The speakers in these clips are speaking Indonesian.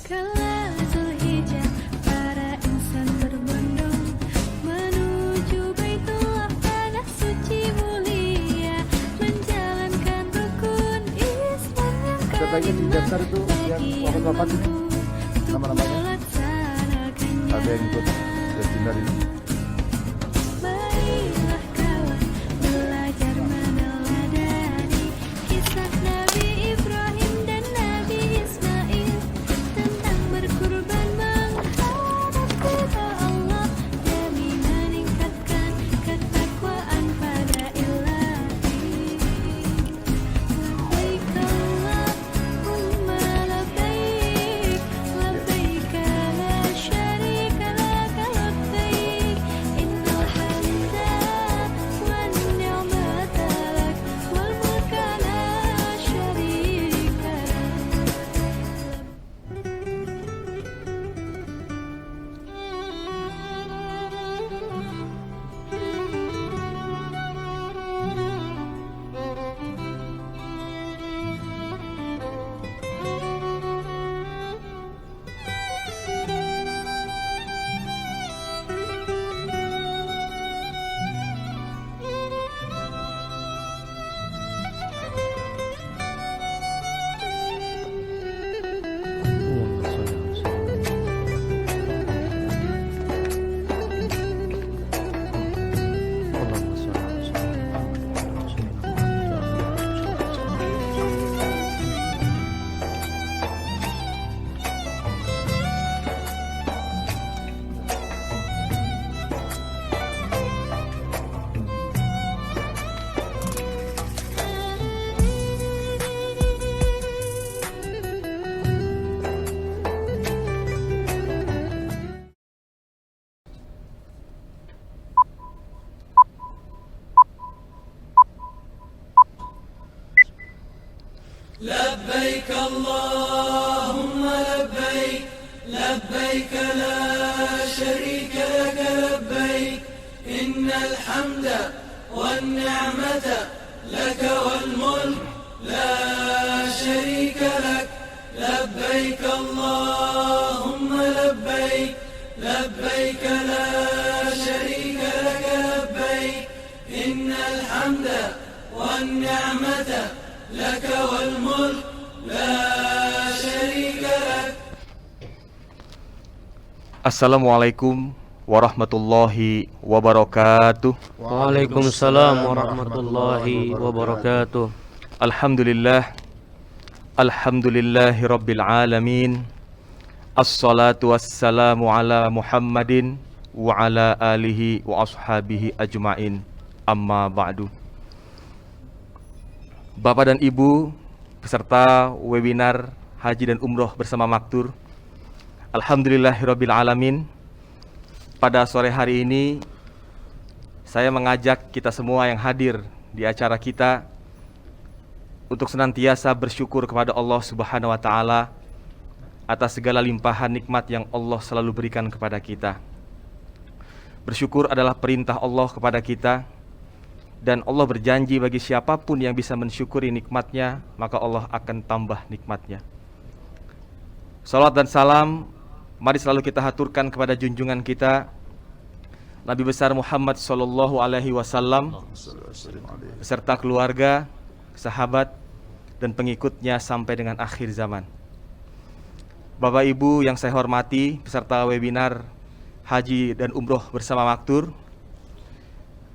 Kala Zulhijjah, para insan berbondong menuju Baitullah, tanah suci mulia, menjalankan rukun Islam yang Ada baiknya di daftar itu yang wafat ini nama-namanya. Ada yang ikut webinar ini. Marilah kawan belajar meneladani kisah Nabi Ibrahim dan Nabi Ismail tentang berkurban menghadap ridha Allah demi meningkatkan ketakwaan pada Ilahi. Labbaik Allahumma labbaik, labbaik la syarika lak labbaik, innal hamda wan ni'mata lak wal mulka la syarika لبيك اللهم لبيك لبيك لا شريك لك لبيك إن الحمد والنعمة لك والملك لا شريك لك لبيك اللهم لبيك لبيك لا شريك لك لبيك إن الحمد والنعمة لك والملك لا شريك لك. Assalamualaikum warahmatullahi wabarakatuh. Waalaikumsalam warahmatullahi wabarakatuh. Alhamdulillah, alhamdulillahi rabbil alamin. Assalatu wassalamu ala Muhammadin wa ala alihi wa ashabihi ajma'in. Amma ba'du. Bapak dan Ibu peserta webinar Haji dan Umroh bersama Maktur, alhamdulillahirabbil alamin. Pada sore hari ini saya mengajak kita semua yang hadir di acara kita untuk senantiasa bersyukur kepada Allah Subhanahu wa taala atas segala limpahan nikmat yang Allah selalu berikan kepada kita. Bersyukur adalah perintah Allah kepada kita, dan Allah berjanji bagi siapapun yang bisa mensyukuri nikmatnya, maka Allah akan tambah nikmatnya. Salawat dan salam mari selalu kita haturkan kepada junjungan kita Nabi besar Muhammad sallallahu alaihi wasallam beserta keluarga, sahabat dan pengikutnya sampai dengan akhir zaman. Bapak Ibu yang saya hormati peserta webinar Haji dan Umroh bersama Maktur,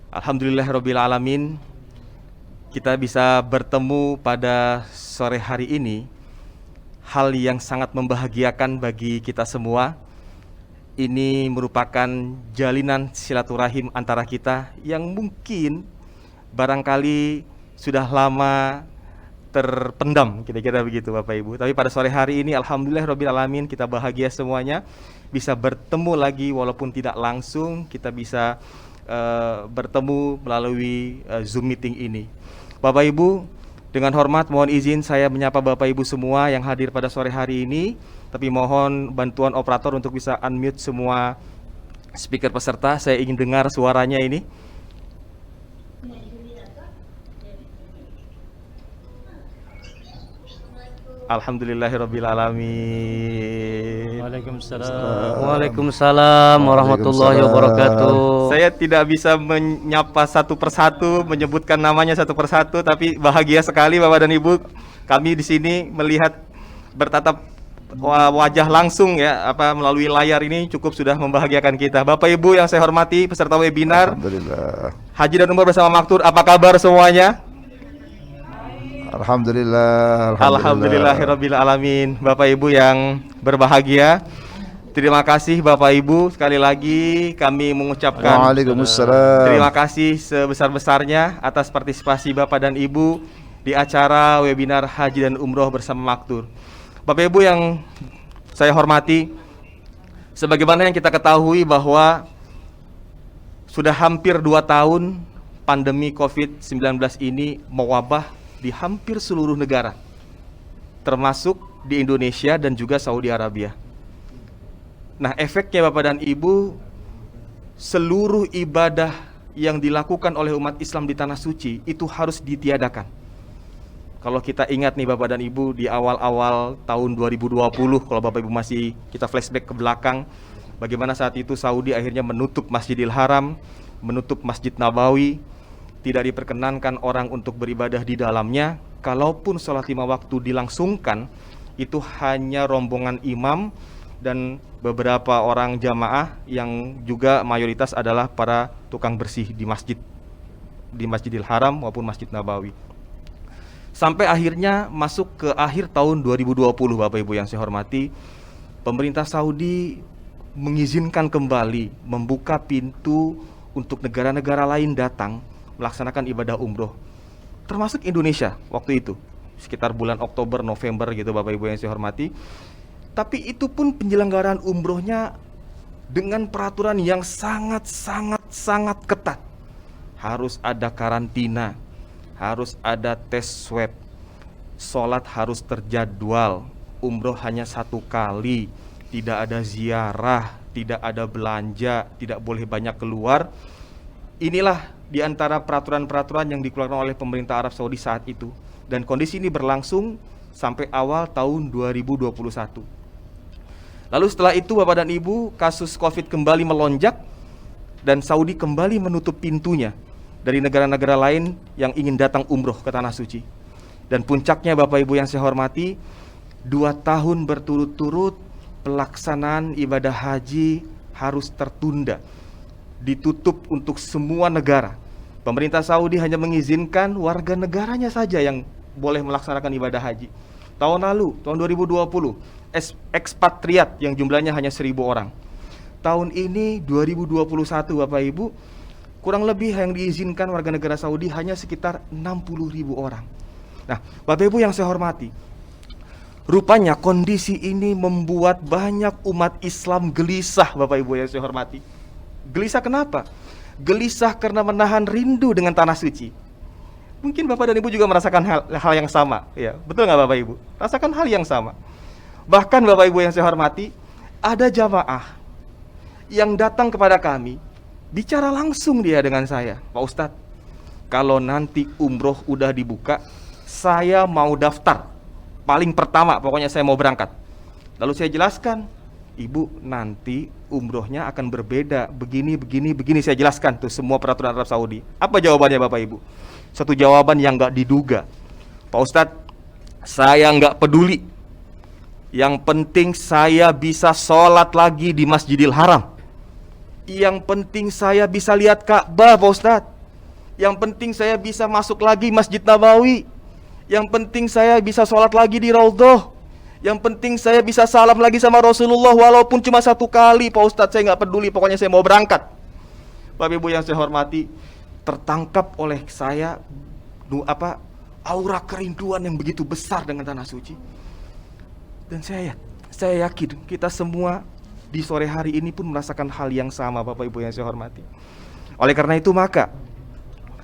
alhamdulillahirabbil alamin, kita bisa bertemu pada sore hari ini, hal yang sangat membahagiakan bagi kita semua. Ini merupakan jalinan silaturahim antara kita yang mungkin barangkali sudah lama terpendam, kira-kira begitu Bapak Ibu. Tapi pada sore hari ini alhamdulillahirabbil alamin kita bahagia semuanya bisa bertemu lagi, walaupun tidak langsung kita bisa bertemu melalui Zoom meeting ini. Bapak Ibu, dengan hormat mohon izin saya menyapa Bapak Ibu semua yang hadir pada sore hari ini, tapi mohon bantuan operator untuk bisa unmute semua speaker peserta. Saya ingin dengar suaranya ini. Alhamdulillahirabbil alamin. Waalaikumsalam warahmatullahi wabarakatuh. Saya tidak bisa menyapa satu persatu, menyebutkan namanya satu persatu, tapi bahagia sekali Bapak dan Ibu, kami di sini melihat bertatap wajah langsung ya, melalui layar ini cukup sudah membahagiakan kita. Bapak Ibu yang saya hormati, peserta webinar Alhamdulillah. Haji dan Umroh bersama Maktur, apa kabar semuanya? Alhamdulillah. Alhamdulillahirabbil alamin. Bapak Ibu yang berbahagia, terima kasih Bapak Ibu, sekali lagi kami mengucapkan Waalaikumsalam. terima kasih sebesar-besarnya atas partisipasi Bapak dan Ibu di acara webinar Haji dan Umroh bersama Maktur. Bapak Ibu yang saya hormati, sebagaimana yang kita ketahui bahwa sudah hampir 2 tahun pandemi COVID-19 ini mewabah di hampir seluruh negara, termasuk di Indonesia dan juga Saudi Arabia. Nah, efeknya Bapak dan Ibu, seluruh ibadah yang dilakukan oleh umat Islam di Tanah Suci itu harus ditiadakan. Kalau kita ingat nih Bapak dan Ibu, di awal-awal tahun 2020, kalau Bapak Ibu masih kita flashback ke belakang, bagaimana saat itu Saudi akhirnya menutup Masjidil Haram, menutup Masjid Nabawi, tidak diperkenankan orang untuk beribadah di dalamnya. Kalaupun sholat 5 waktu dilangsungkan, itu hanya rombongan imam dan beberapa orang jamaah yang juga mayoritas adalah para tukang bersih di masjid, di Masjidil Haram maupun Masjid Nabawi. Sampai akhirnya masuk ke akhir tahun 2020 Bapak Ibu yang saya hormati, pemerintah Saudi mengizinkan kembali, membuka pintu untuk negara-negara lain datang melaksanakan ibadah umroh, termasuk Indonesia waktu itu, sekitar bulan Oktober, November gitu Bapak Ibu yang saya hormati. Tapi itu pun penyelenggaraan umrohnya dengan peraturan yang sangat ketat. Harus ada karantina, harus ada tes swab, sholat harus terjadwal, umroh hanya 1 kali, tidak ada ziarah, tidak ada belanja, tidak boleh banyak keluar. Inilah di antara peraturan-peraturan yang dikeluarkan oleh pemerintah Arab Saudi saat itu. Dan kondisi ini berlangsung sampai awal tahun 2021. Lalu setelah itu Bapak dan Ibu, kasus COVID kembali melonjak dan Saudi kembali menutup pintunya dari negara-negara lain yang ingin datang umroh ke Tanah Suci. Dan puncaknya Bapak Ibu yang saya hormati, 2 tahun berturut-turut pelaksanaan ibadah haji harus tertunda, ditutup untuk semua negara. Pemerintah Saudi hanya mengizinkan warga negaranya saja yang boleh melaksanakan ibadah haji. Tahun lalu, tahun 2020, ekspatriat yang jumlahnya hanya 1.000 orang. Tahun ini 2021 Bapak Ibu, kurang lebih yang diizinkan warga negara Saudi hanya sekitar 60.000 orang. Nah, Bapak Ibu yang saya hormati, rupanya kondisi ini membuat banyak umat Islam gelisah Bapak Ibu yang saya hormati. Gelisah kenapa? Gelisah karena menahan rindu dengan Tanah Suci. Mungkin Bapak dan Ibu juga merasakan hal yang sama, ya, betul nggak Bapak Ibu? Rasakan hal yang sama. Bahkan Bapak Ibu yang saya hormati, ada jamaah yang datang kepada kami, bicara langsung dia dengan saya, Pak Ustadz, kalau nanti umroh udah dibuka, saya mau daftar. Paling pertama, pokoknya saya mau berangkat. Lalu saya jelaskan, Ibu, nanti umrohnya akan berbeda, begini. Saya jelaskan tuh semua peraturan Arab Saudi. Apa jawabannya Bapak Ibu? Satu jawaban yang nggak diduga. Pak Ustadz, saya nggak peduli. Yang penting saya bisa sholat lagi di Masjidil Haram. Yang penting saya bisa lihat Ka'bah Pak Ustadz. Yang penting saya bisa masuk lagi Masjid Nabawi. Yang penting saya bisa sholat lagi di Raudhah. Yang penting saya bisa salam lagi sama Rasulullah, walaupun cuma 1 kali Pak Ustadz, saya nggak peduli, pokoknya saya mau berangkat. Bapak Ibu yang saya hormati, tertangkap oleh saya aura kerinduan yang begitu besar dengan Tanah Suci. Dan saya yakin kita semua di sore hari ini pun merasakan hal yang sama Bapak Ibu yang saya hormati. Oleh karena itu maka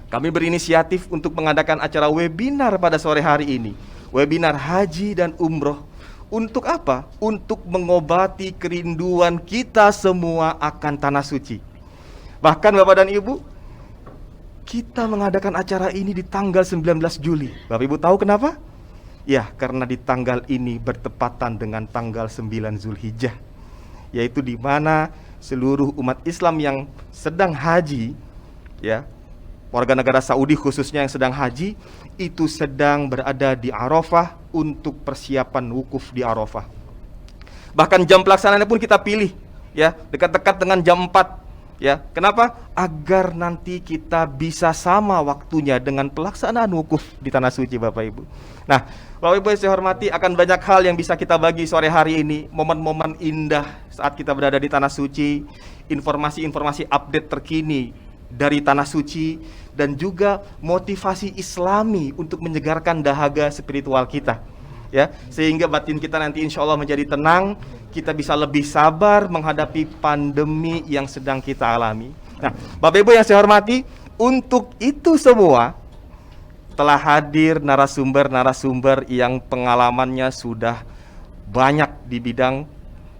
kami berinisiatif untuk mengadakan acara webinar pada sore hari ini. Webinar haji dan umroh. Untuk apa? Untuk mengobati kerinduan kita semua akan Tanah Suci. Bahkan Bapak dan Ibu, kita mengadakan acara ini di tanggal 19 Juli. Bapak Ibu tahu kenapa? Ya, karena di tanggal ini bertepatan dengan tanggal 9 Zulhijjah, yaitu di mana seluruh umat Islam yang sedang haji, ya, warga negara Saudi khususnya yang sedang haji, itu sedang berada di Arafah untuk persiapan wukuf di Arafah. Bahkan jam pelaksanaannya pun kita pilih, ya, dekat-dekat dengan jam 4. Ya, kenapa? Agar nanti kita bisa sama waktunya dengan pelaksanaan wukuf di Tanah Suci, Bapak Ibu. Nah, Bapak Ibu yang saya hormati, akan banyak hal yang bisa kita bagi sore hari ini, momen-momen indah saat kita berada di Tanah Suci, informasi-informasi update terkini dari Tanah Suci, dan juga motivasi Islami untuk menyegarkan dahaga spiritual kita. Ya, sehingga batin kita nanti insya Allah menjadi tenang, kita bisa lebih sabar menghadapi pandemi yang sedang kita alami. Nah, Bapak Ibu yang saya hormati, untuk itu semua telah hadir narasumber-narasumber yang pengalamannya sudah banyak di bidang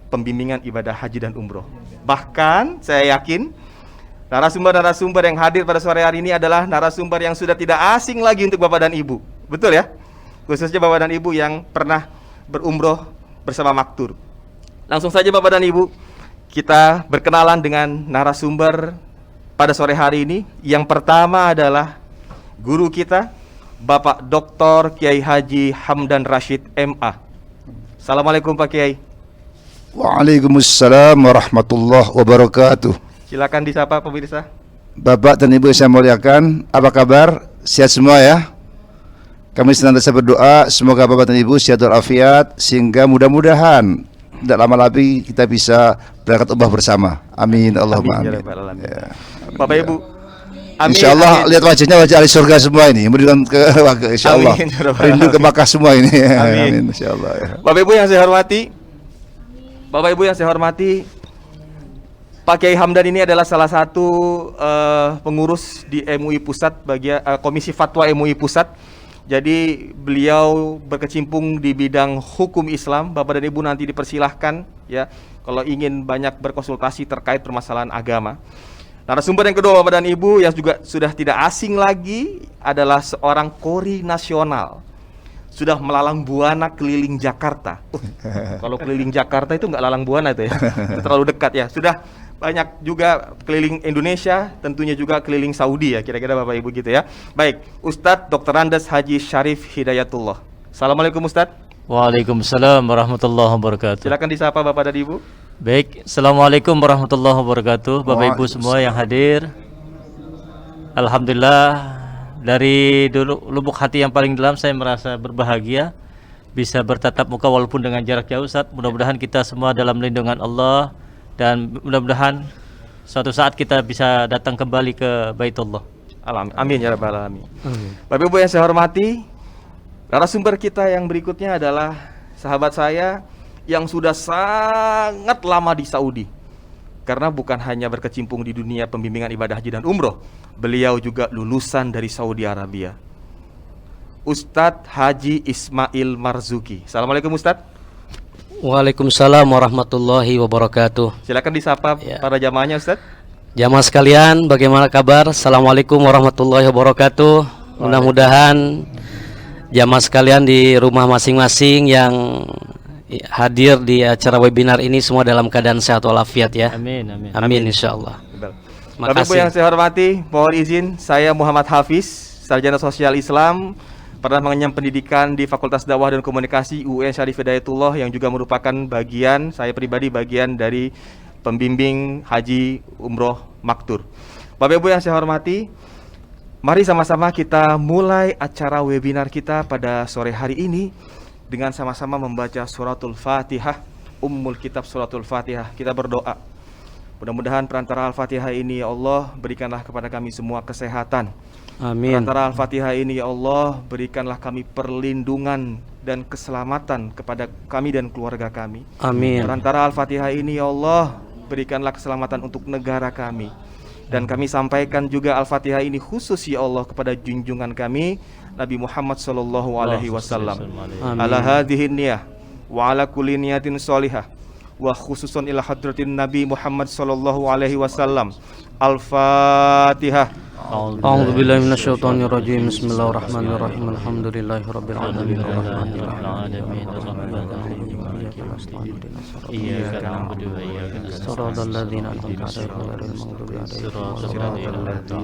pembimbingan ibadah haji dan umroh. Bahkan saya yakin narasumber-narasumber yang hadir pada sore hari ini adalah narasumber yang sudah tidak asing lagi untuk Bapak dan Ibu. Betul ya? Khususnya Bapak dan Ibu yang pernah berumroh bersama Maktur. Langsung saja Bapak dan Ibu, kita berkenalan dengan narasumber pada sore hari ini. Yang pertama adalah guru kita, Bapak Dr. Kiai Haji Hamdan Rashid MA. Assalamualaikum Pak Kiai. Waalaikumsalam warahmatullahi wabarakatuh. Silakan disapa pemirsa. Bapak dan Ibu saya muliakan, apa kabar? Sehat semua ya? Kami senantiasa berdoa semoga Bapak dan Ibu sehat walafiat, sehingga mudah-mudahan tidak lama lagi kita bisa berangkat umrah bersama. Amin Allahumma amin. Ya. Bapak Ibu, amin. Insyaallah lihat wajahnya wajah ahli surga semua ini. Kemudian ke insyaallah rindu ke Makkah semua ini. Amin insyaallah ya. Bapak Ibu yang saya hormati, Bapak Ibu yang saya hormati, Pak Kiai Hamdan ini adalah salah satu pengurus di MUI Pusat, bagian Komisi Fatwa MUI Pusat. Jadi beliau berkecimpung di bidang hukum Islam. Bapak dan Ibu nanti dipersilahkan ya kalau ingin banyak berkonsultasi terkait permasalahan agama. Narasumber yang kedua Bapak dan Ibu yang juga sudah tidak asing lagi adalah seorang kori nasional. Sudah melalang buana keliling Jakarta. Kalau keliling Jakarta itu nggak lalang buana itu ya, terlalu dekat ya. Sudah banyak juga keliling Indonesia, tentunya juga keliling Saudi ya, kira-kira Bapak Ibu gitu ya. Baik, Ustadz Dr. Andes Haji Syarif Hidayatullah. Assalamualaikum Ustadz. Waalaikumsalam warahmatullahi wabarakatuh. Silakan disapa Bapak dan Ibu. Baik, Assalamualaikum warahmatullahi wabarakatuh. Bapak Ibu semua yang hadir, alhamdulillah, dari lubuk hati yang paling dalam saya merasa berbahagia bisa bertatap muka walaupun dengan jarak jauh Ustaz. Mudah-mudahan kita semua dalam lindungan Allah, dan mudah-mudahan suatu saat kita bisa datang kembali ke Baitullah. Amin ya rabbal alamin. Bapak Ibu yang saya hormati, narasumber kita yang berikutnya adalah sahabat saya yang sudah sangat lama di Saudi. Karena bukan hanya berkecimpung di dunia pembimbingan ibadah haji dan umroh, beliau juga lulusan dari Saudi Arabia. Ustadz Haji Ismail Marzuki. Assalamualaikum Ustadz. Waalaikumsalam warahmatullahi wabarakatuh. Silakan disapa para jamaahnya Ustadz. Jamaah sekalian, bagaimana kabar? Assalamualaikum warahmatullahi wabarakatuh. Mudah-mudahan jamaah sekalian di rumah masing-masing yang hadir di acara webinar ini semua dalam keadaan sehat walafiat ya. Amin, amin. Amin insyaallah. Bapak Ibu yang saya hormati, mohon izin, saya Muhammad Hafiz, sarjana sosial Islam, pernah mengenyam pendidikan di Fakultas Dakwah dan Komunikasi UN Syarif Hidayatullah, yang juga merupakan bagian, saya pribadi bagian dari pembimbing haji umroh Maktur. Bapak Ibu yang saya hormati, mari sama-sama kita mulai acara webinar kita pada sore hari ini dengan sama-sama membaca suratul Fatihah, Ummul Kitab suratul Fatihah. Kita berdoa, mudah-mudahan perantara Al-Fatihah ini ya Allah berikanlah kepada kami semua kesehatan. Amin. Perantara Al-Fatihah ini ya Allah berikanlah kami perlindungan dan keselamatan kepada kami dan keluarga kami. Amin. Perantara Al-Fatihah ini ya Allah berikanlah keselamatan untuk negara kami. Dan kami sampaikan juga Al-Fatihah ini khusus ya Allah kepada junjungan kami Nabi Muhammad sallallahu alaihi wasallam. Ala hadhihi niyah wa ala kulli niyatin sholihah wa khususan ila hadratin Nabi Muhammad sallallahu alaihi wasallam. Al-Fatihah. أعوذ بالله من الشيطان الرجيم بسم الله الرحمن الرحيم الحمد لله رب العالمين الرحمن الرحيم إياك نعبد وإياك نستعين صراط الذين أنعمت عليهم غير المغضوب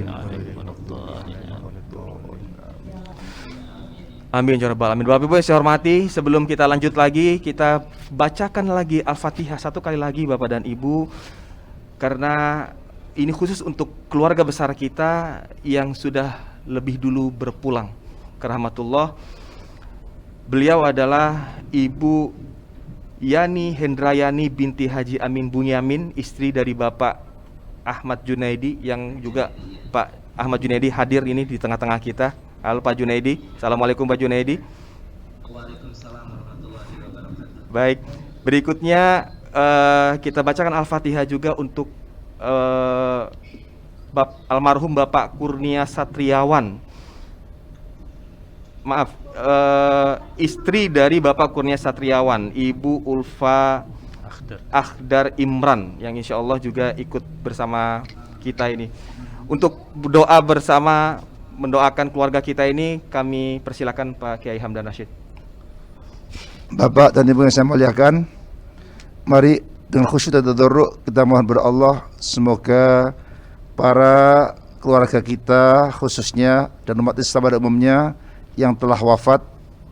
عليهم ولا الضالين. Amin ya rabbal alamin. Bapak Ibu yang saya hormati, sebelum kita lanjut lagi, kita bacakan lagi Al-Fatihah satu kali lagi Bapak dan Ibu, karena ini khusus untuk keluarga besar kita yang sudah lebih dulu berpulang ke rahmatullah. Beliau adalah Ibu Yani Hendrayani binti Haji Amin Bunyamin, istri dari Bapak Ahmad Junaidi, yang juga Pak Ahmad Junaidi hadir ini di tengah-tengah kita. Halo Pak Junaidi. Assalamualaikum Pak Junaidi. Waalaikumsalam warahmatullahi wabarakatuh. Baik, berikutnya kita bacakan Al-Fatihah juga untuk almarhum Bapak Kurnia Satriawan. Maaf, istri dari Bapak Kurnia Satriawan, Ibu Ulfa Akhdar Imran, yang insya Allah juga ikut bersama kita ini. Untuk doa bersama, mendoakan keluarga kita ini, kami persilakan Pak Kiai Hamdan Rashid. Bapak dan Ibu yang saya muliakan, mari dengan khusyuk dan tadarruk kita mohon kepada Allah semoga para keluarga kita khususnya dan umat Islam pada umumnya yang telah wafat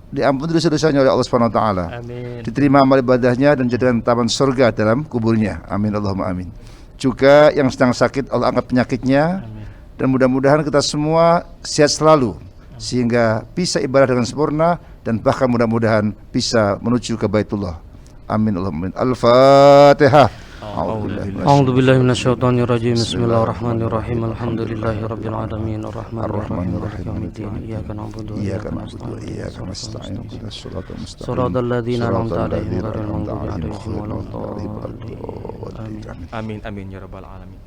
diampuni dosa-dosanya oleh Allah Subhanahu wa taala. Amin. Diterima amal ibadahnya dan jadikan taman surga dalam kuburnya. Amin Allahumma amin. Juga yang sedang sakit Allah angkat penyakitnya. Amin. Dan mudah-mudahan kita semua sehat selalu sehingga bisa ibadah dengan sempurna dan bahkan mudah-mudahan bisa menuju ke Baitullah. Amin Allahumma amin. Al-Fatihah. أعوذ بالله من الشيطان الرجيم بسم الله الرحمن الرحيم الحمد لله رب العالمين الرحمن الرحيم مالك يوم الدين إياك نعبد إياك وإياك نعبد وإياك نستعين اهدنا الصراط المستقيم صراط الذين أنعمت عليهم غير أنعمت المغضوب عليهم عليهم ولا الضالين. الضالين. Amin, amin ya rabbal alamin.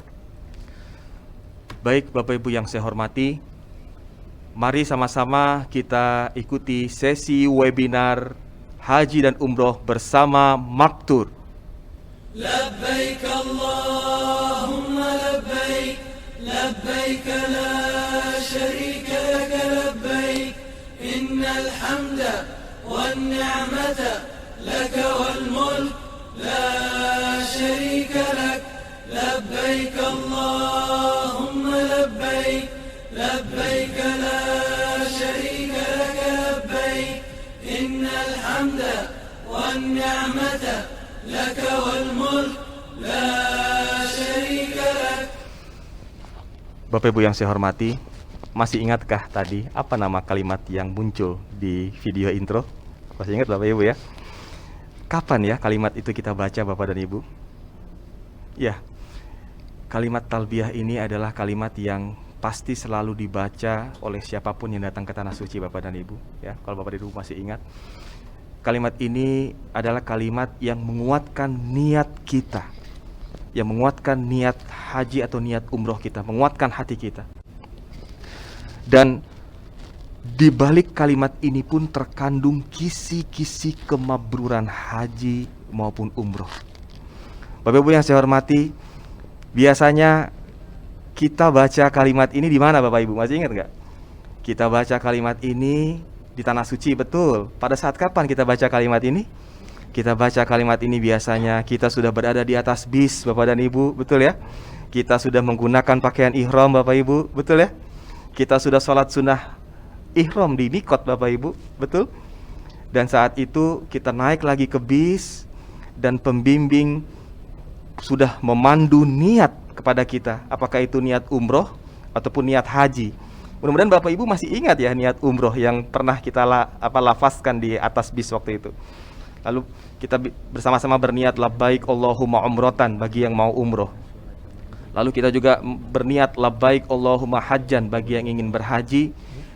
Baik Bapak Ibu yang saya hormati, mari sama-sama kita ikuti sesi webinar Haji dan Umroh bersama Maktur. لبيك اللهم لبيك لبيك لا شريك لك لبيك إن الحمد والنعمة لك والملك لا شريك لك لبيك اللهم لبيك لبيك لا شريك لك لبيك إن الحمد والنعمة لك والملك لا شريك لك. Bapak Ibu yang saya hormati, masih ingatkah tadi apa nama kalimat yang muncul di video intro? Masih ingat Bapak Ibu ya? Kapan ya kalimat itu kita baca Bapak dan Ibu? Ya, kalimat talbiyah ini adalah kalimat yang pasti selalu dibaca oleh siapapun yang datang ke Tanah Suci Bapak dan Ibu ya. Kalau Bapak dan Ibu masih ingat, kalimat ini adalah kalimat yang menguatkan niat kita, yang menguatkan niat haji atau niat umroh kita, menguatkan hati kita. Dan di balik kalimat ini pun terkandung kisi-kisi kemabruran haji maupun umroh. Bapak Ibu yang saya hormati, biasanya kita baca kalimat ini di mana Bapak Ibu? Masih ingat nggak? Kita baca kalimat ini di Tanah Suci, betul. Pada saat kapan kita baca kalimat ini? Kita baca kalimat ini biasanya kita sudah berada di atas bis Bapak dan Ibu, betul ya? Kita sudah menggunakan pakaian ihram Bapak Ibu, betul ya? Kita sudah sholat sunnah ihram di mikot Bapak Ibu, betul? Dan saat itu kita naik lagi ke bis dan pembimbing sudah memandu niat kepada kita, apakah itu niat umroh ataupun niat haji. Mudah-mudahan Bapak Ibu masih ingat ya niat umroh yang pernah kita lafazkan di atas bis waktu itu. Lalu kita bersama-sama berniat labbaik Allahumma umrotan bagi yang mau umroh. Lalu kita juga berniat labbaik Allahumma hajjan bagi yang ingin berhaji.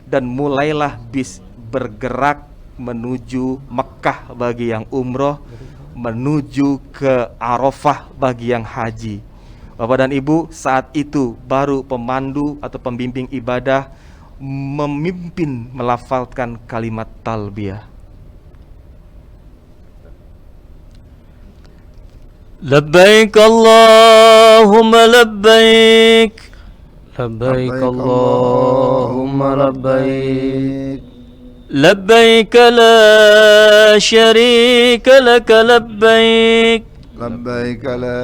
Dan mulailah bis bergerak menuju Mekah bagi yang umroh, menuju ke Arafah bagi yang haji. Bapak dan Ibu, saat itu baru pemandu atau pembimbing ibadah memimpin melafalkan kalimat talbiyah. Labbaik Allahumma labbaik لبيك اللهم لبيك لبيك لا شريك لك لبيك لبيك لا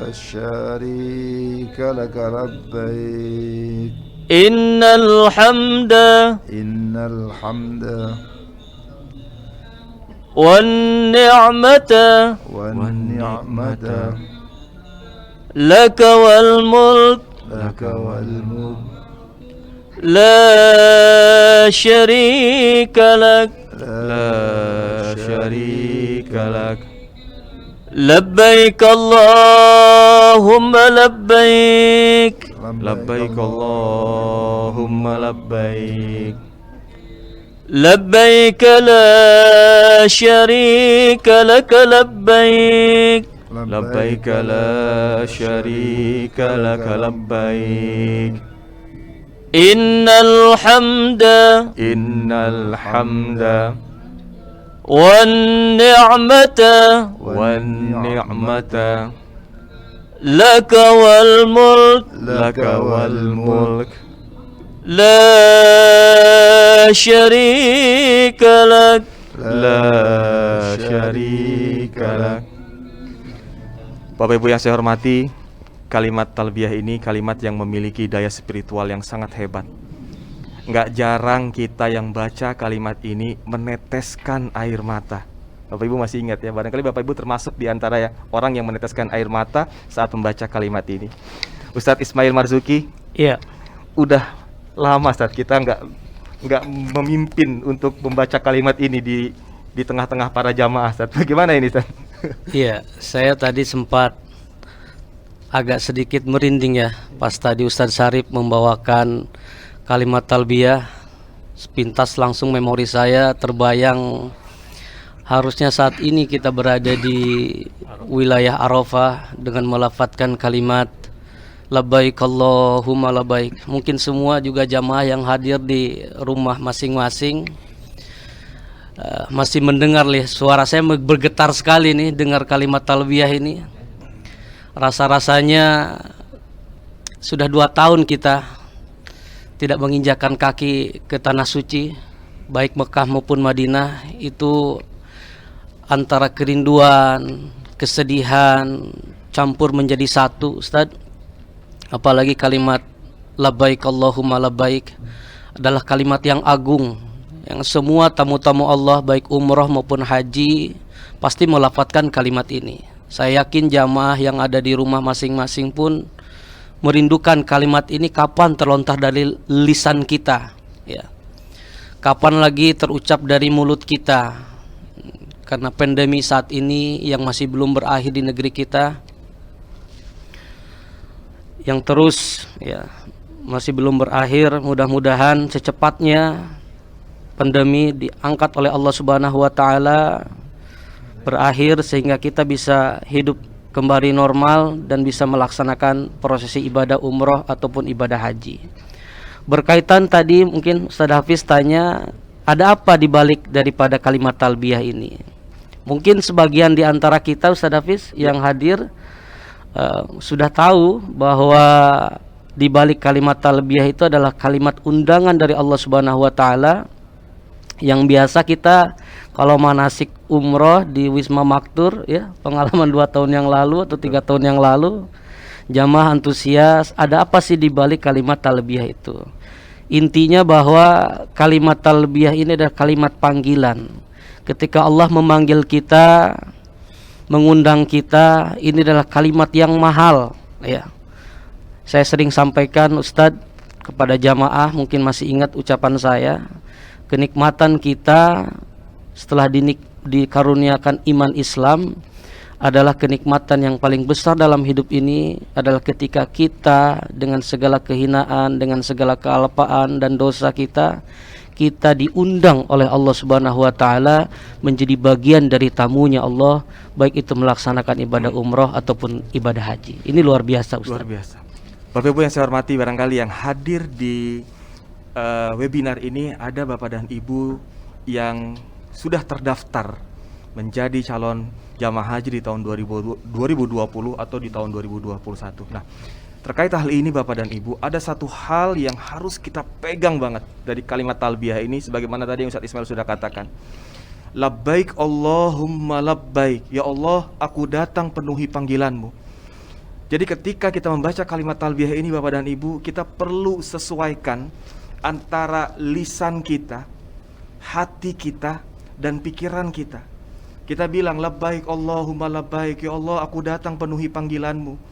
شريك لك لبيك إن الحمد إن الحمد والنعمة والنعمة لك والملك لك والملك لا شريك لك لا شريك لك لبيك اللهم لبيك لبيك اللهم لبيك لبيك لا شريك لك لبيك لبيك لا شريك لك لبيك إن الحمد إن الحمد والنعمة والنعمة لك والملك لك والملك لا شريك لك لا شريك لك. Bapak Ibu yang saya hormati, kalimat talbiyah ini kalimat yang memiliki daya spiritual yang sangat hebat. Nggak jarang kita yang baca kalimat ini meneteskan air mata. Bapak Ibu masih ingat ya, barangkali Bapak Ibu termasuk di antara ya orang yang meneteskan air mata saat membaca kalimat ini. Ustadz Ismail Marzuki, Iya. udah lama Ustadz kita nggak memimpin untuk membaca kalimat ini di tengah-tengah para jamaah Ustadz. Bagaimana ini Ustadz? Iya, saya tadi sempat agak sedikit merinding ya pas tadi Ustadz Syarif membawakan kalimat talbiyah. Sepintas langsung memori saya terbayang harusnya saat ini kita berada di wilayah Arafah dengan melafadzkan kalimat labbaik Allahumma labbaik. Mungkin semua juga jamaah yang hadir di rumah masing-masing masih mendengar suara saya bergetar sekali nih dengar kalimat talbiyah ini. Rasa-rasanya sudah 2 tahun kita tidak menginjakkan kaki ke tanah suci, baik Mekah maupun Madinah. Itu antara kerinduan, kesedihan campur menjadi satu, Ustadz. Apalagi kalimat labbaik Allahumma labbaik adalah kalimat yang agung, yang semua tamu-tamu Allah baik umroh maupun haji pasti melafadzkan kalimat ini. Saya yakin jamaah yang ada di rumah masing-masing pun merindukan kalimat ini kapan terlontar dari lisan kita, ya. Kapan lagi terucap dari mulut kita. Karena pandemi saat ini yang masih belum berakhir di negeri kita, yang terus ya masih belum berakhir, mudah-mudahan secepatnya pandemi diangkat oleh Allah Subhanahu wa taala, berakhir sehingga kita bisa hidup kembali normal dan bisa melaksanakan prosesi ibadah umroh ataupun ibadah haji. Berkaitan tadi mungkin Ustaz Hafiz tanya, ada apa dibalik daripada kalimat talbiyah ini? Mungkin sebagian di antara kita Ustaz Hafiz yang hadir sudah tahu bahwa di balik kalimat talbiyah itu adalah kalimat undangan dari Allah Subhanahu wa taala yang biasa kita kalau manasik umroh di Wisma Maktur ya, pengalaman 2 tahun yang lalu atau 3 tahun yang lalu, jamaah antusias, ada apa sih di balik kalimat talbiyah itu? Intinya bahwa kalimat talbiyah ini adalah kalimat panggilan. Ketika Allah memanggil kita, mengundang kita, ini adalah kalimat yang mahal ya. Saya sering sampaikan Ustadz kepada jamaah, mungkin masih ingat ucapan saya, kenikmatan kita setelah dikaruniakan iman Islam adalah kenikmatan yang paling besar dalam hidup ini adalah ketika kita dengan segala kehinaan, dengan segala kealpaan dan dosa kita diundang oleh Allah Subhanahu wa taala menjadi bagian dari tamunya Allah, baik itu melaksanakan ibadah umroh ataupun ibadah haji. Ini luar biasa Ustaz. Luar biasa. Bapak Ibu yang saya hormati, barangkali yang hadir di webinar ini ada Bapak dan Ibu yang sudah terdaftar menjadi calon jamaah haji di tahun 2020 atau di tahun 2021. Nah, Terkait hal ini Bapak dan Ibu, ada satu hal yang harus kita pegang banget dari kalimat talbiyah ini, sebagaimana tadi yang Ustaz Ismail sudah katakan. Labbaik Allahumma labbaik. Ya Allah, aku datang penuhi panggilanmu. Jadi ketika kita membaca kalimat talbiyah ini Bapak dan Ibu, kita perlu sesuaikan antara lisan kita, hati kita, dan pikiran kita. Kita bilang labbaik Allahumma labbaik. Ya Allah, aku datang penuhi panggilanmu.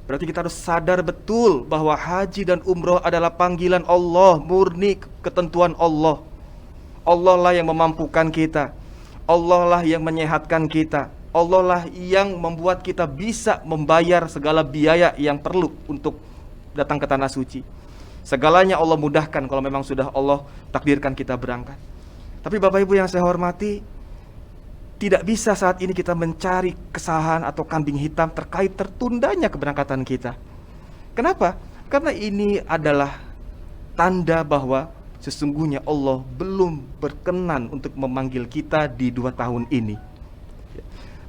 Berarti kita harus sadar betul bahwa haji dan umroh adalah panggilan Allah, murni ketentuan Allah. Allah lah yang memampukan kita. Allah lah yang menyehatkan kita. Allah lah yang membuat kita bisa membayar segala biaya yang perlu untuk datang ke tanah suci. Segalanya Allah mudahkan kalau memang sudah Allah takdirkan kita berangkat. Tapi Bapak Ibu yang saya hormati, tidak bisa saat ini kita mencari kesalahan atau kambing hitam terkait tertundanya keberangkatan kita. Kenapa? Karena ini adalah tanda bahwa sesungguhnya Allah belum berkenan untuk memanggil kita di 2 tahun ini.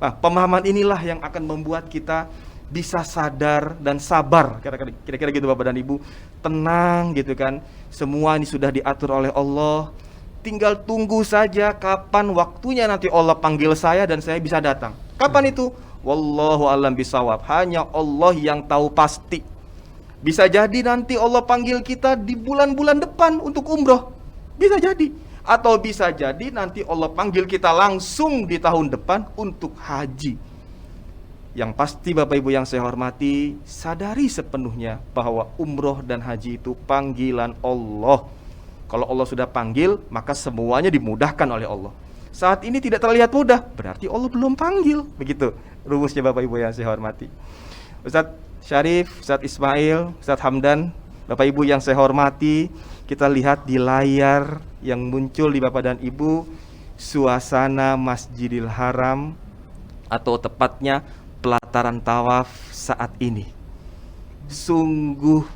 Nah, pemahaman inilah yang akan membuat kita bisa sadar dan sabar, kira-kira gitu Bapak dan Ibu, tenang gitu kan. Semua ini sudah diatur oleh Allah. Tinggal tunggu saja kapan waktunya nanti Allah panggil saya dan saya bisa datang. Kapan itu? Wallahu a'lam bishawab. Hanya Allah yang tahu pasti. Bisa jadi nanti Allah panggil kita di bulan-bulan depan untuk umroh. Bisa jadi. Atau bisa jadi nanti Allah panggil kita langsung di tahun depan untuk haji. Yang pasti Bapak Ibu yang saya hormati, sadari sepenuhnya bahwa umroh dan haji itu panggilan Allah. Kalau Allah sudah panggil, maka semuanya dimudahkan oleh Allah. Saat ini tidak terlihat mudah, berarti Allah belum panggil. Begitu rumusnya Bapak Ibu yang saya hormati. Ustadz Syarif, Ustadz Ismail, Ustadz Hamdan, Bapak Ibu yang saya hormati, kita lihat di layar yang muncul di Bapak dan Ibu, suasana Masjidil Haram, atau tepatnya pelataran tawaf saat ini. Sungguh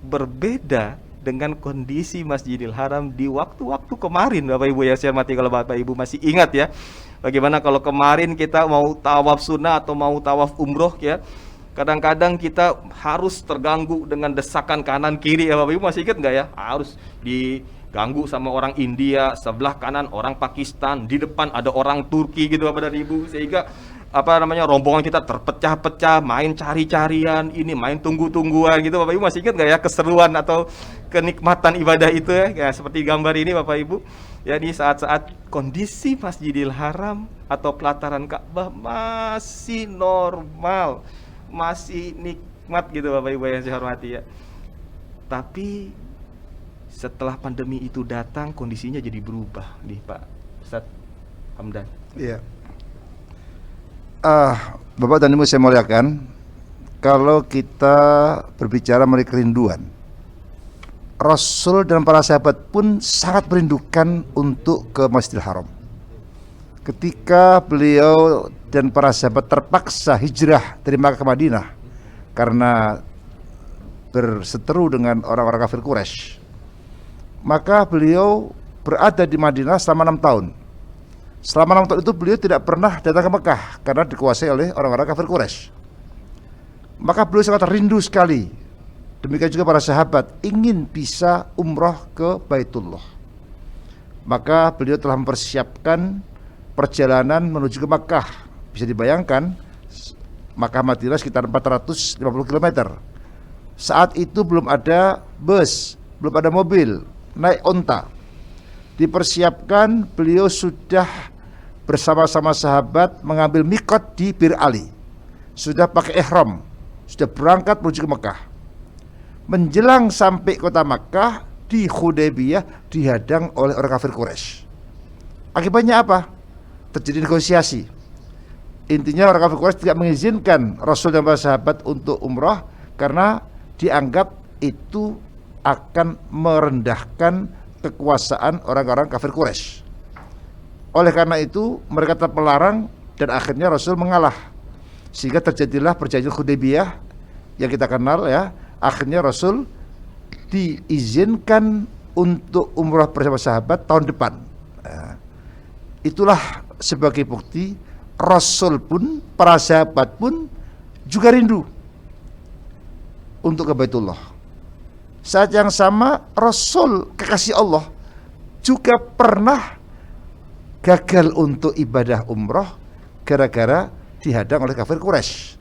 berbeda dengan kondisi Masjidil Haram di waktu-waktu kemarin Bapak Ibu yang saya hormati. Kalau Bapak Ibu masih ingat ya, bagaimana kalau kemarin kita mau tawaf sunnah atau mau tawaf umroh ya, kadang-kadang kita harus terganggu dengan desakan kanan kiri ya Bapak Ibu, masih ingat nggak ya? Harus diganggu sama orang India, sebelah kanan orang Pakistan, di depan ada orang Turki gitu Bapak dan Ibu, sehingga rombongan kita terpecah-pecah, main cari-carian, ini main tunggu-tungguan gitu Bapak Ibu, masih ingat nggak ya keseruan atau kenikmatan ibadah itu ya, seperti gambar ini Bapak Ibu ya, di saat-saat kondisi Masjidil Haram atau pelataran Ka'bah masih normal, masih nikmat gitu Bapak Ibu yang saya hormati ya. Tapi setelah pandemi itu datang, kondisinya jadi berubah nih Pak Ustadz Hamdan. Iya. Bapak dan Ibu saya muliakan, kalau kita berbicara mengenai kerinduan, Rasul dan para sahabat pun sangat merindukan untuk ke Masjidil Haram. Ketika beliau dan para sahabat terpaksa hijrah dari Makkah ke Madinah karena berseteru dengan orang-orang kafir Quraisy, maka beliau berada di Madinah selama 6 tahun. Selama 6 tahun itu beliau tidak pernah datang ke Mekah karena dikuasai oleh orang-orang kafir Quraisy. Maka beliau sangat rindu sekali, demikian juga para sahabat, ingin bisa umroh ke Baitullah. Maka beliau telah mempersiapkan perjalanan menuju ke Mekah. Bisa dibayangkan, Makkah Madinah sekitar 450 km. Saat itu belum ada bus, belum ada mobil, naik onta. Dipersiapkan, beliau sudah bersama-sama sahabat mengambil mikot di Bir Ali, sudah pakai ihram, sudah berangkat menuju ke Mekah. Menjelang sampai kota Mekah, di Hudaybiyah dihadang oleh orang kafir Quraisy. Akibatnya apa? Terjadi negosiasi. Intinya orang kafir Quraisy tidak mengizinkan Rasul dan para sahabat untuk umrah karena dianggap itu akan merendahkan kekuasaan orang-orang kafir Quraisy. Oleh karena itu mereka tetap melarang dan akhirnya Rasul mengalah, sehingga terjadilah perjanjian Hudaybiyah yang kita kenal ya. Akhirnya Rasul diizinkan untuk umrah bersama sahabat tahun depan. Itulah sebagai bukti Rasul pun, para sahabat pun juga rindu. untuk ke Baitullah. Saat yang sama Rasul kekasih Allah juga pernah gagal untuk ibadah umroh gara-gara dihadang oleh kafir Quraisy.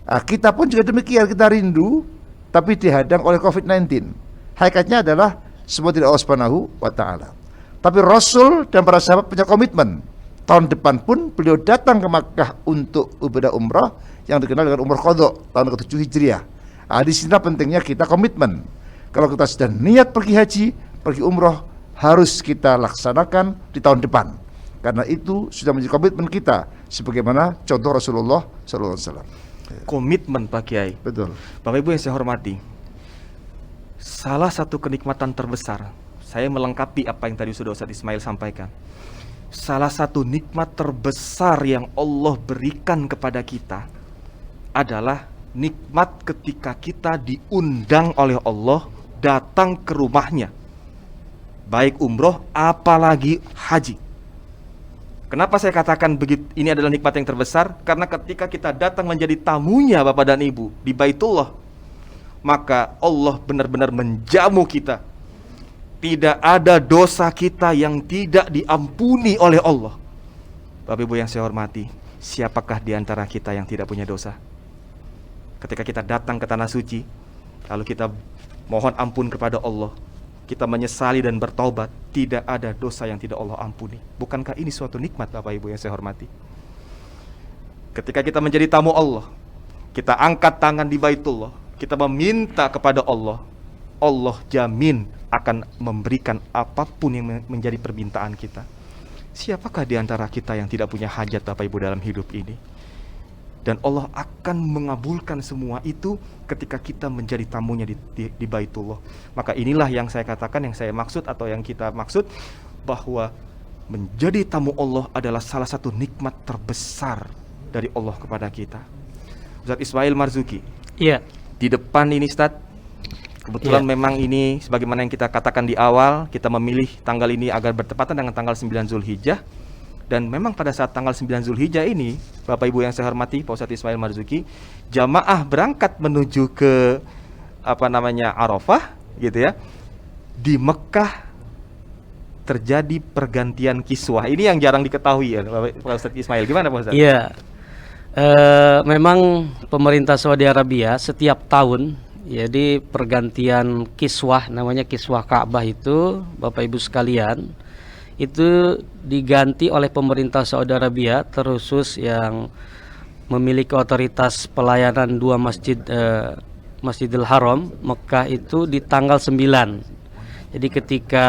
Nah, kita pun juga demikian, kita rindu tapi dihadang oleh COVID-19. Hakikatnya adalah semua tidak Allah Subhanahu wa taala. Tapi Rasul dan para sahabat punya komitmen. Tahun depan pun beliau datang ke Makkah untuk ibadah umrah yang dikenal dengan umrah qadha tahun ke-7 Hijriah. Nah, di sini pentingnya kita komitmen. Kalau kita sudah niat pergi haji, pergi umrah, harus kita laksanakan di tahun depan. Karena itu sudah menjadi komitmen kita, sebagaimana contoh Rasulullah SAW. Komitmen Pak Kiai. Betul. Bapak Ibu yang saya hormati, salah satu kenikmatan terbesar, saya melengkapi apa yang tadi sudah Ustaz Ismail sampaikan. Salah satu nikmat terbesar yang Allah berikan kepada kita adalah nikmat ketika kita diundang oleh Allah datang ke rumahnya, baik umroh apalagi haji. Kenapa saya katakan begitu? Ini adalah nikmat yang terbesar karena ketika kita datang menjadi tamunya Bapak dan Ibu di Baitullah, maka Allah benar-benar menjamu kita. Tidak ada dosa kita yang tidak diampuni oleh Allah. Bapak Ibu yang saya hormati, siapakah di antara kita yang tidak punya dosa? Ketika kita datang ke tanah suci, lalu kita mohon ampun kepada Allah, kita menyesali dan bertaubat, tidak ada dosa yang tidak Allah ampuni. Bukankah ini suatu nikmat Bapak Ibu yang saya hormati? Ketika kita menjadi tamu Allah, kita angkat tangan di Baitullah, kita meminta kepada Allah, Allah jamin akan memberikan apapun yang menjadi permintaan kita. Siapakah di antara kita yang tidak punya hajat Bapak Ibu dalam hidup ini? Dan Allah akan mengabulkan semua itu ketika kita menjadi tamunya di Baitullah. Maka inilah yang saya katakan, yang saya maksud atau yang kita maksud, bahwa menjadi tamu Allah adalah salah satu nikmat terbesar dari Allah kepada kita. Ustaz Ismail Marzuki, Iya. di depan ini Ustaz, kebetulan memang ini sebagaimana yang kita katakan di awal, kita memilih tanggal ini agar bertepatan dengan tanggal 9 Zulhijjah. Dan memang pada saat tanggal 9 Zulhijjah ini, Bapak Ibu yang saya hormati, Pak Ustadz Ismail Marzuki, jamaah berangkat menuju ke Arafah gitu ya. Di Mekah terjadi pergantian kiswah. Ini yang jarang diketahui ya, Pak Ustadz Ismail. Gimana Pak Ustadz? Iya. Memang pemerintah Saudi Arabia setiap tahun, jadi pergantian kiswah, namanya kiswah Ka'bah itu, Bapak Ibu sekalian, itu diganti oleh pemerintah Saudi Arabia, terkhusus yang memiliki otoritas pelayanan dua masjid, Masjidil Haram Mekah itu di tanggal 9. Jadi ketika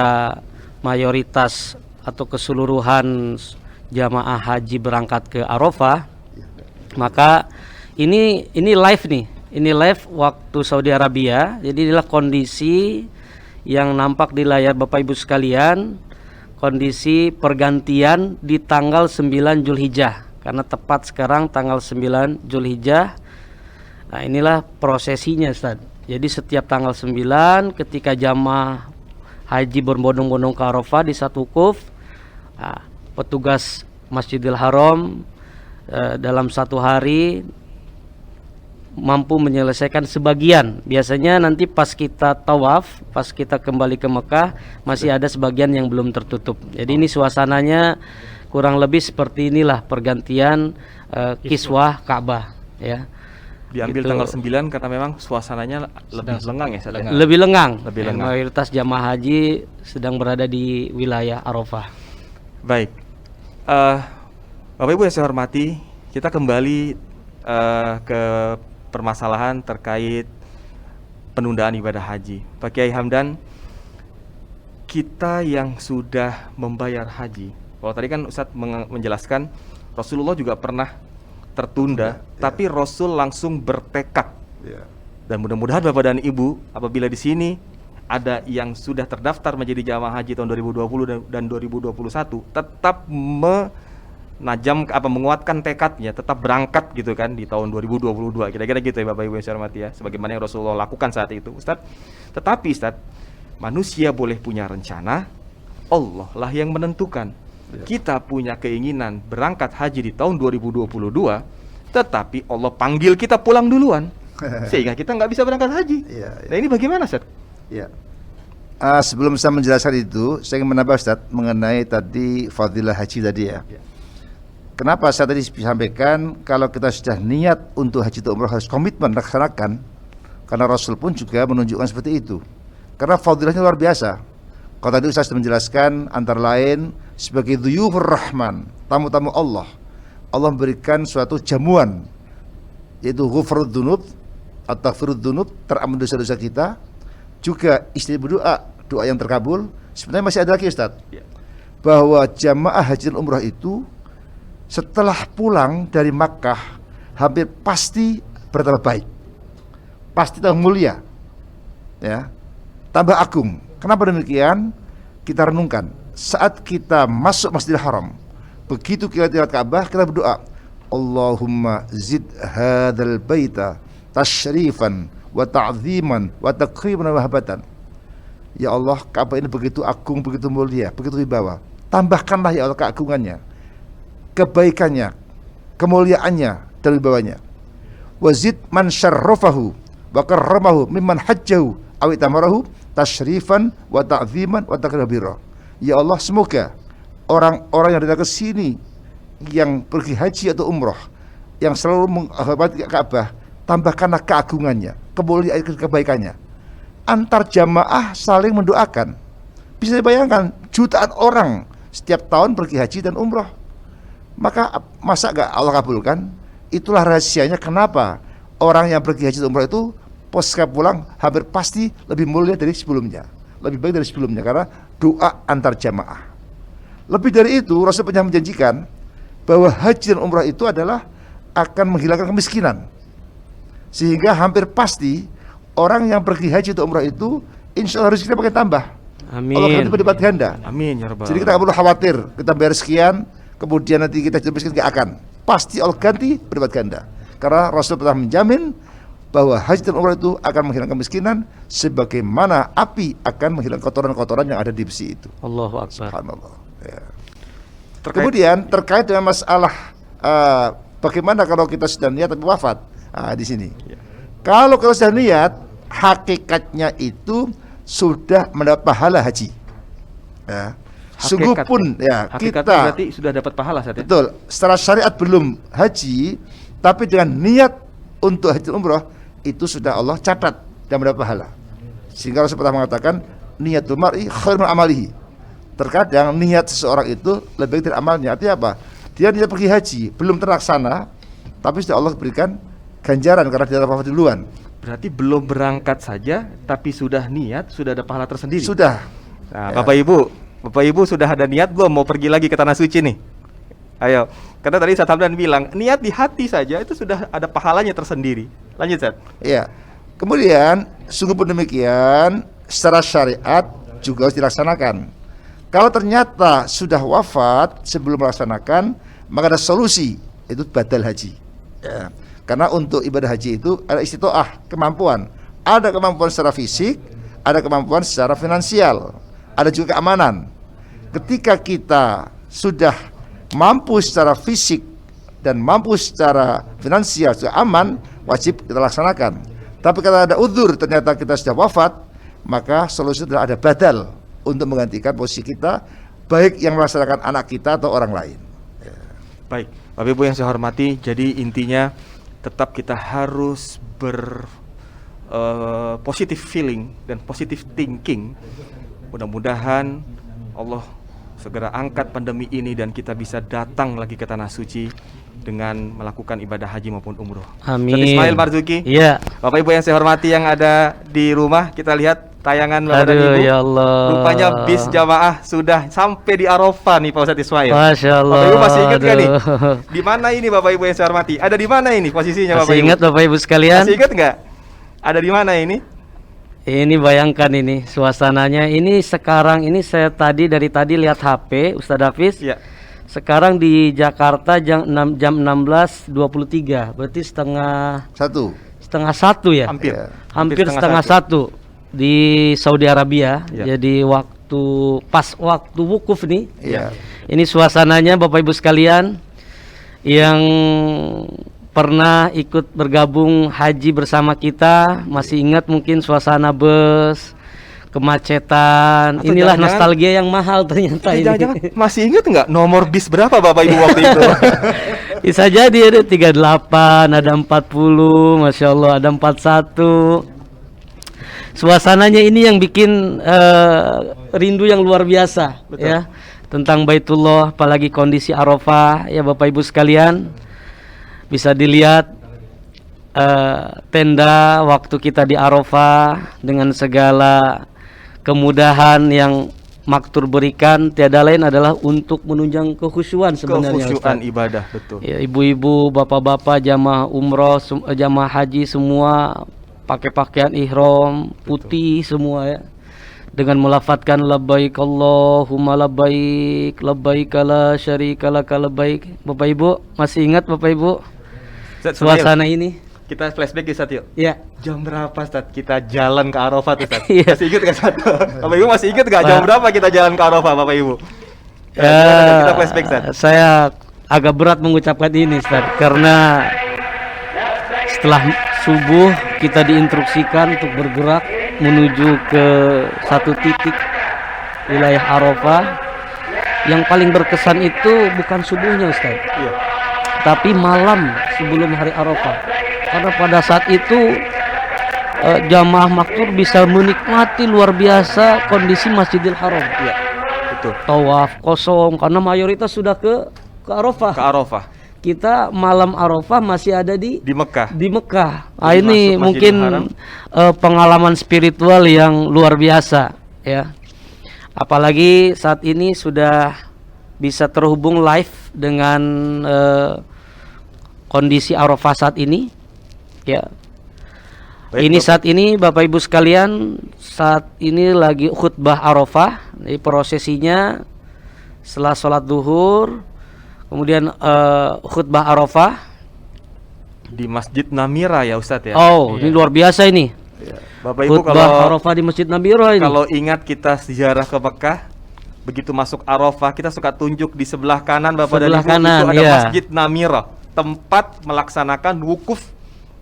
mayoritas atau keseluruhan jamaah haji berangkat ke Arafah, maka ini live nih, ini live waktu Saudi Arabia. Jadi inilah kondisi yang nampak di layar Bapak Ibu sekalian, kondisi pergantian di tanggal 9 Zulhijjah, karena tepat sekarang tanggal 9 Zulhijjah. Nah, inilah prosesinya Ustaz. Jadi setiap tanggal 9 ketika jamaah haji berbondong-bondong ke Arafah di satu wukuf, petugas Masjidil Haram dalam satu hari mampu menyelesaikan sebagian. Biasanya nanti pas kita tawaf, pas kita kembali ke Mekah, masih ada sebagian yang belum tertutup. Jadi ini suasananya kurang lebih seperti inilah pergantian kiswah Ka'bah ya. Diambil Gitu. tanggal 9 karena memang suasananya lebih lengang ya. Lebih lengang. Lebih lengang. Mayoritas jamaah haji sedang berada di wilayah Arafah. Baik, Bapak Ibu yang saya hormati, kita kembali ke permasalahan terkait penundaan ibadah haji. Pak Kiai Hamdan, kita yang sudah membayar haji, kalau tadi kan Ustadz menjelaskan Rasulullah juga pernah tertunda, tapi Rasul langsung bertekad. Dan mudah-mudahan Bapak dan Ibu, apabila di sini ada yang sudah terdaftar menjadi jamaah haji tahun 2020 dan 2021, tetap menguatkan tekadnya, tetap berangkat gitu kan di tahun 2022, kira-kira gitu ya Bapak Ibu yang saya hormati ya, sebagaimana yang Rasulullah lakukan saat itu Ustadz. Tetapi Ustadz, manusia boleh punya rencana, Allah lah yang menentukan. Kita punya keinginan berangkat haji di tahun 2022, tetapi Allah panggil kita pulang duluan. sehingga kita nggak bisa berangkat haji. Iya, iya. Nah ini bagaimana, Ustaz? Ya. Sebelum saya menjelaskan itu, saya ingin menambah Ustaz mengenai tadi fadilah haji tadi ya. Kenapa saya tadi sampaikan kalau kita sudah niat untuk haji atau umrah harus komitmen laksanakan, karena Rasul pun juga menunjukkan seperti itu. Karena fadilahnya luar biasa. Kalau tadi Ustaz sudah menjelaskan antara lain sebagai dhuyufur rahman, tamu-tamu Allah. Allah memberikan suatu jamuan, yaitu ghufrud dzunub atau taghfirud dzunub, terampun dosa-dosa kita. Juga istri berdoa, doa yang terkabul. Sebenarnya masih ada lagi Ustaz, bahwa jamaah haji dan umrah itu setelah pulang dari Makkah hampir pasti bertambah baik, pasti tambah mulia, ya, tambah agung. Kenapa demikian? Kita renungkan saat kita masuk Masjidil Haram, begitu kita lihat Ka'bah, kita berdoa, Allahumma zid hadzal baita tasyrifan wa ta'ziman wa takriman wa mahabbatan. Ya Allah, Ka'bah ini begitu agung, begitu mulia, begitu wibawa. Tambahkanlah ya Allah keagungannya, kebaikannya, kemuliaannya dan wibawanya. Wazid man syarrafahu wa karramahu mimman hajjahu aw itamarahu tasyrifan wa ta'ziman wa takribira. Ya Allah, semoga orang-orang yang datang ke sini yang pergi haji atau umrah, yang selalu menghormati Ka'bah, tambahkanlah keagungannya, kemuliaan, kebaikannya. Antar jamaah saling mendoakan. Bisa dibayangkan jutaan orang setiap tahun pergi haji dan umrah. Maka masa gak Allah kabulkan? Itulah rahasianya kenapa orang yang pergi haji dan umrah itu pasca pulang hampir pasti lebih mulia dari sebelumnya, lebih baik dari sebelumnya, karena doa antar jamaah. Lebih dari itu, Rasul pernah menjanjikan bahwa haji dan umrah itu adalah akan menghilangkan kemiskinan, sehingga hampir pasti orang yang pergi haji atau umrah itu insya Allah rezekinya makin tambah. Amin. Allah akan berlipat ganda. Amin ya rabbal Jadi kita nggak perlu khawatir kita bayar sekian kemudian nanti kita jadi miskin, nggak akan. Pasti Allah ganti berlipat ganda. Karena Rasul pernah menjamin bahwa haji dan umrah itu akan menghilangkan kemiskinan sebagaimana api akan menghilangkan kotoran-kotoran yang ada di besi itu. Allahu Akbar. Subhanallah. Ya. Kemudian terkait dengan masalah bagaimana kalau kita sudah niat tapi wafat, di sini. Kalau sudah niat, hakikatnya itu sudah mendapat pahala haji. Ya. Sungguh pun ya Hakikatnya kita berarti sudah dapat pahala saat ya? betul. Secara syariat belum haji, tapi dengan niat untuk haji dan umrah itu sudah Allah catat dan mendapat pahala. Sehingga Rasulullah mengatakan niatul mar'i khairun amalihi. Terkadang niat seseorang itu lebih baik dari amalnya. Artinya apa? Dia niat pergi haji, belum terlaksana, tapi sudah Allah berikan ganjaran karena dia wafat duluan. Berarti belum berangkat saja, tapi sudah niat, sudah ada pahala tersendiri. Sudah. Nah, Ya. Bapak Ibu sudah ada niat belum mau pergi lagi ke tanah suci nih? Ayo, karena tadi Ustaz Hamdan bilang niat di hati saja itu sudah ada pahalanya tersendiri. Lanjut, Ustaz. Iya. Kemudian sungguh pun demikian secara syariat juga harus dilaksanakan. Kalau ternyata sudah wafat sebelum melaksanakan, maka ada solusi, itu badal haji. Ya. Karena untuk ibadah haji itu ada istitoah, kemampuan. Ada kemampuan secara fisik, ada kemampuan secara finansial, ada juga keamanan. Ketika kita sudah mampu secara fisik dan mampu secara finansial, sudah aman, wajib kita laksanakan. Tapi kalau ada udzur, ternyata kita sudah wafat, maka solusi adalah ada badal untuk menggantikan posisi kita, baik yang melaksanakan anak kita atau orang lain. Baik, Bapak Ibu yang saya hormati, jadi intinya tetap kita harus positive feeling dan positive thinking. Mudah-mudahan Allah segera angkat pandemi ini dan kita bisa datang lagi ke tanah suci dengan melakukan ibadah haji maupun umroh. Amin. Ustaz Ismail Marzuki, Iya. Bapak Ibu yang saya hormati yang ada di rumah, kita lihat tayangan Bapak dan Aduh, Ibu. ya Allah. Rupanya bis jamaah sudah sampai di Arafah nih Pak Ustaz Ismail. Masya Allah. Bapak Ibu masih ingat nggak nih? Aduh. Di mana ini Bapak Ibu yang saya hormati? Ada di mana ini posisinya Bapak Masih Ibu? ingat Bapak Ibu sekalian? Masih ingat nggak? Ada di mana ini? Ini bayangkan ini suasananya. Ini sekarang ini saya dari tadi lihat HP Ustadz Hafiz. Ya. Sekarang di Jakarta jam 16.23. Berarti setengah satu ya? Hampir. Ya. Hampir setengah satu di Saudi Arabia. Ya. Jadi pas waktu wukuf nih. Iya. Ini suasananya Bapak Ibu sekalian yang pernah ikut bergabung haji bersama kita, masih ingat mungkin suasana bus, kemacetan. Atau Inilah jangan-jangan- nostalgia yang mahal ternyata ini. Jangan-jangan masih ingat nggak nomor bis berapa Bapak Ibu waktu itu? Bisa jadi ada 38, ada 40, Masya Allah, ada 41. Suasananya ini yang bikin rindu yang luar biasa. Betul. Ya, tentang Baitullah, apalagi kondisi Arafah ya Bapak Ibu sekalian. Bisa dilihat tenda waktu kita di Arafah dengan segala kemudahan yang maktur berikan, tiada lain adalah untuk menunjang kekhusyuan sebenarnya, Kekhusyuan Ustaz. ibadah, betul. Ya, ibu-ibu, bapak-bapak, jamaah umroh, jamaah haji semua pakai pakaian ihram putih semua ya. Dengan melafatkan labbaik Allahumma labbaik, labbaik la syarika lak labbaik. Bapak Ibu, masih ingat Bapak Ibu Ustaz, suasana ini? kita flashback ya Ustaz yuk. Ya. Jam berapa Ustaz kita jalan ke Arafah tuh Ustaz? Iya. Masih ingat nggak Ustaz? Bapak Ibu masih ingat nggak jam Pak. berapa kita jalan ke Arafah Bapak Ibu? Ya, Eh, gimana, Ustaz? Kita flashback Ustaz. Saya agak berat mengucapkan ini Ustaz, karena setelah subuh kita diinstruksikan untuk bergerak menuju ke satu titik wilayah Arafah. Yang paling berkesan itu bukan subuhnya Ustaz, Iya. tapi malam sebelum hari Arafah. Karena pada saat itu jamaah maktur bisa menikmati luar biasa kondisi Masjidil Haram. Iya. Betul. Tawaf kosong karena mayoritas sudah ke Arafah. Ke Arafah Kita malam Arafah masih ada di di Mekah. Mekah. Jadi Ini masuk mungkin Masjidil pengalaman spiritual yang luar biasa ya. Apalagi saat ini sudah bisa terhubung live dengan kondisi Arafah saat ini ya. Baik, Ini Bapak. saat ini Bapak Ibu sekalian, saat ini lagi khutbah Arafah. Jadi prosesinya setelah sholat duhur, kemudian khutbah Arafah. Di Masjid Namira ya Ustadz ya. Oh, ini luar biasa ini. Bapak Ibu Khutbah kalau Arafah di Masjid Nabira ini. kalau ingat kita ziarah ke Mekah, begitu masuk Arafah kita suka tunjuk di sebelah kanan Bapak Sebelah dan Ibu kanan, itu ada iya. Masjid Namira, tempat melaksanakan wukuf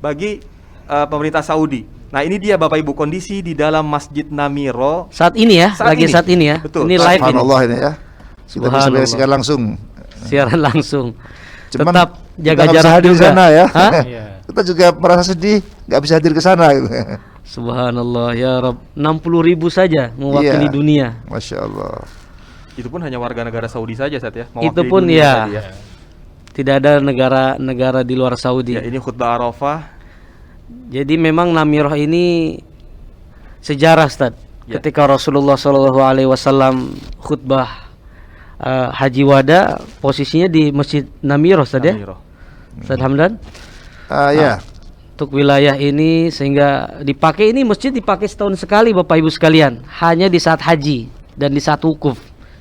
bagi pemerintah Saudi. Nah, ini dia Bapak Ibu kondisi di dalam Masjid Namiro. Saat ini ya, Saat lagi ini. saat ini ya. Betul. Ini live ini. Subhanallah ini ya. Kita bisa Subhanallah. menyaksikan langsung. Siaran langsung. Cuman Tetap kita jaga nggak bisa jarak hadir juga. di sana ya. Hah? Kita juga merasa sedih nggak bisa hadir ke sana gitu. Subhanallah ya Rabb. 60.000 saja mewakili Iya. dunia. Masya Allah. Itu pun hanya warga negara Saudi saja saat ya. Itu mewakili pun dunia ya. tadi Tidak ada negara-negara di luar Saudi. Ya, ini khutbah Arafah. Jadi memang Namirah ini sejarah Ustaz. Ya. Ketika Rasulullah SAW khutbah Haji Wada, posisinya di Masjid Namirah Ustaz ya. Namiro. Ustaz Hamdan. Ya. Untuk wilayah ini sehingga dipakai, ini masjid dipakai setahun sekali Bapak Ibu sekalian, hanya di saat haji dan di saat wukuf.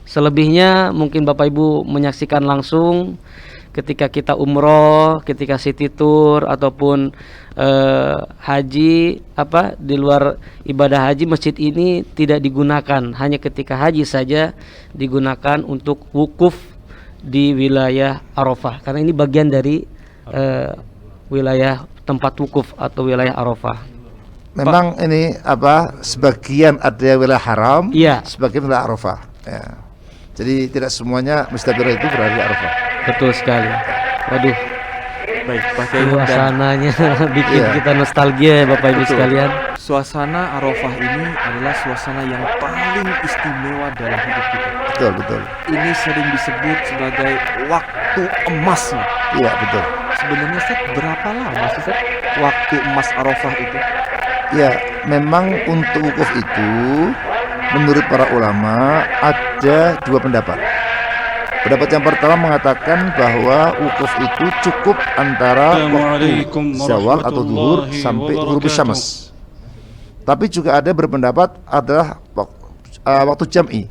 Selebihnya mungkin Bapak Ibu menyaksikan langsung ketika kita umroh, ketika city tour ataupun haji di luar ibadah haji, masjid ini tidak digunakan, hanya ketika haji saja digunakan untuk wukuf di wilayah Arafah karena ini bagian dari wilayah tempat wukuf atau wilayah Arafah. Memang ini sebagian ada wilayah haram, Iya. sebagian wilayah Arafah. Ya. Jadi tidak semuanya Mustabirah itu berada di Arafah. Betul sekali. Waduh, Baik, Pak Kiai dan suasananya bikin Iya. kita nostalgia ya Bapak Ibu Betul. sekalian. Suasana Arafah ini adalah suasana yang paling istimewa dalam hidup kita. Betul, betul. Ini sering disebut sebagai waktu emasnya. Iya, betul. Sebenarnya Ustaz, berapa lama sih Ustaz waktu emas Arafah itu? Ya, memang untuk wukuf itu menurut para ulama ada dua pendapat. Pendapat yang pertama mengatakan bahwa wukuf itu cukup antara waktu Syawal atau Duhur sampai ghurub syams. Tapi juga ada berpendapat adalah waktu jam'i.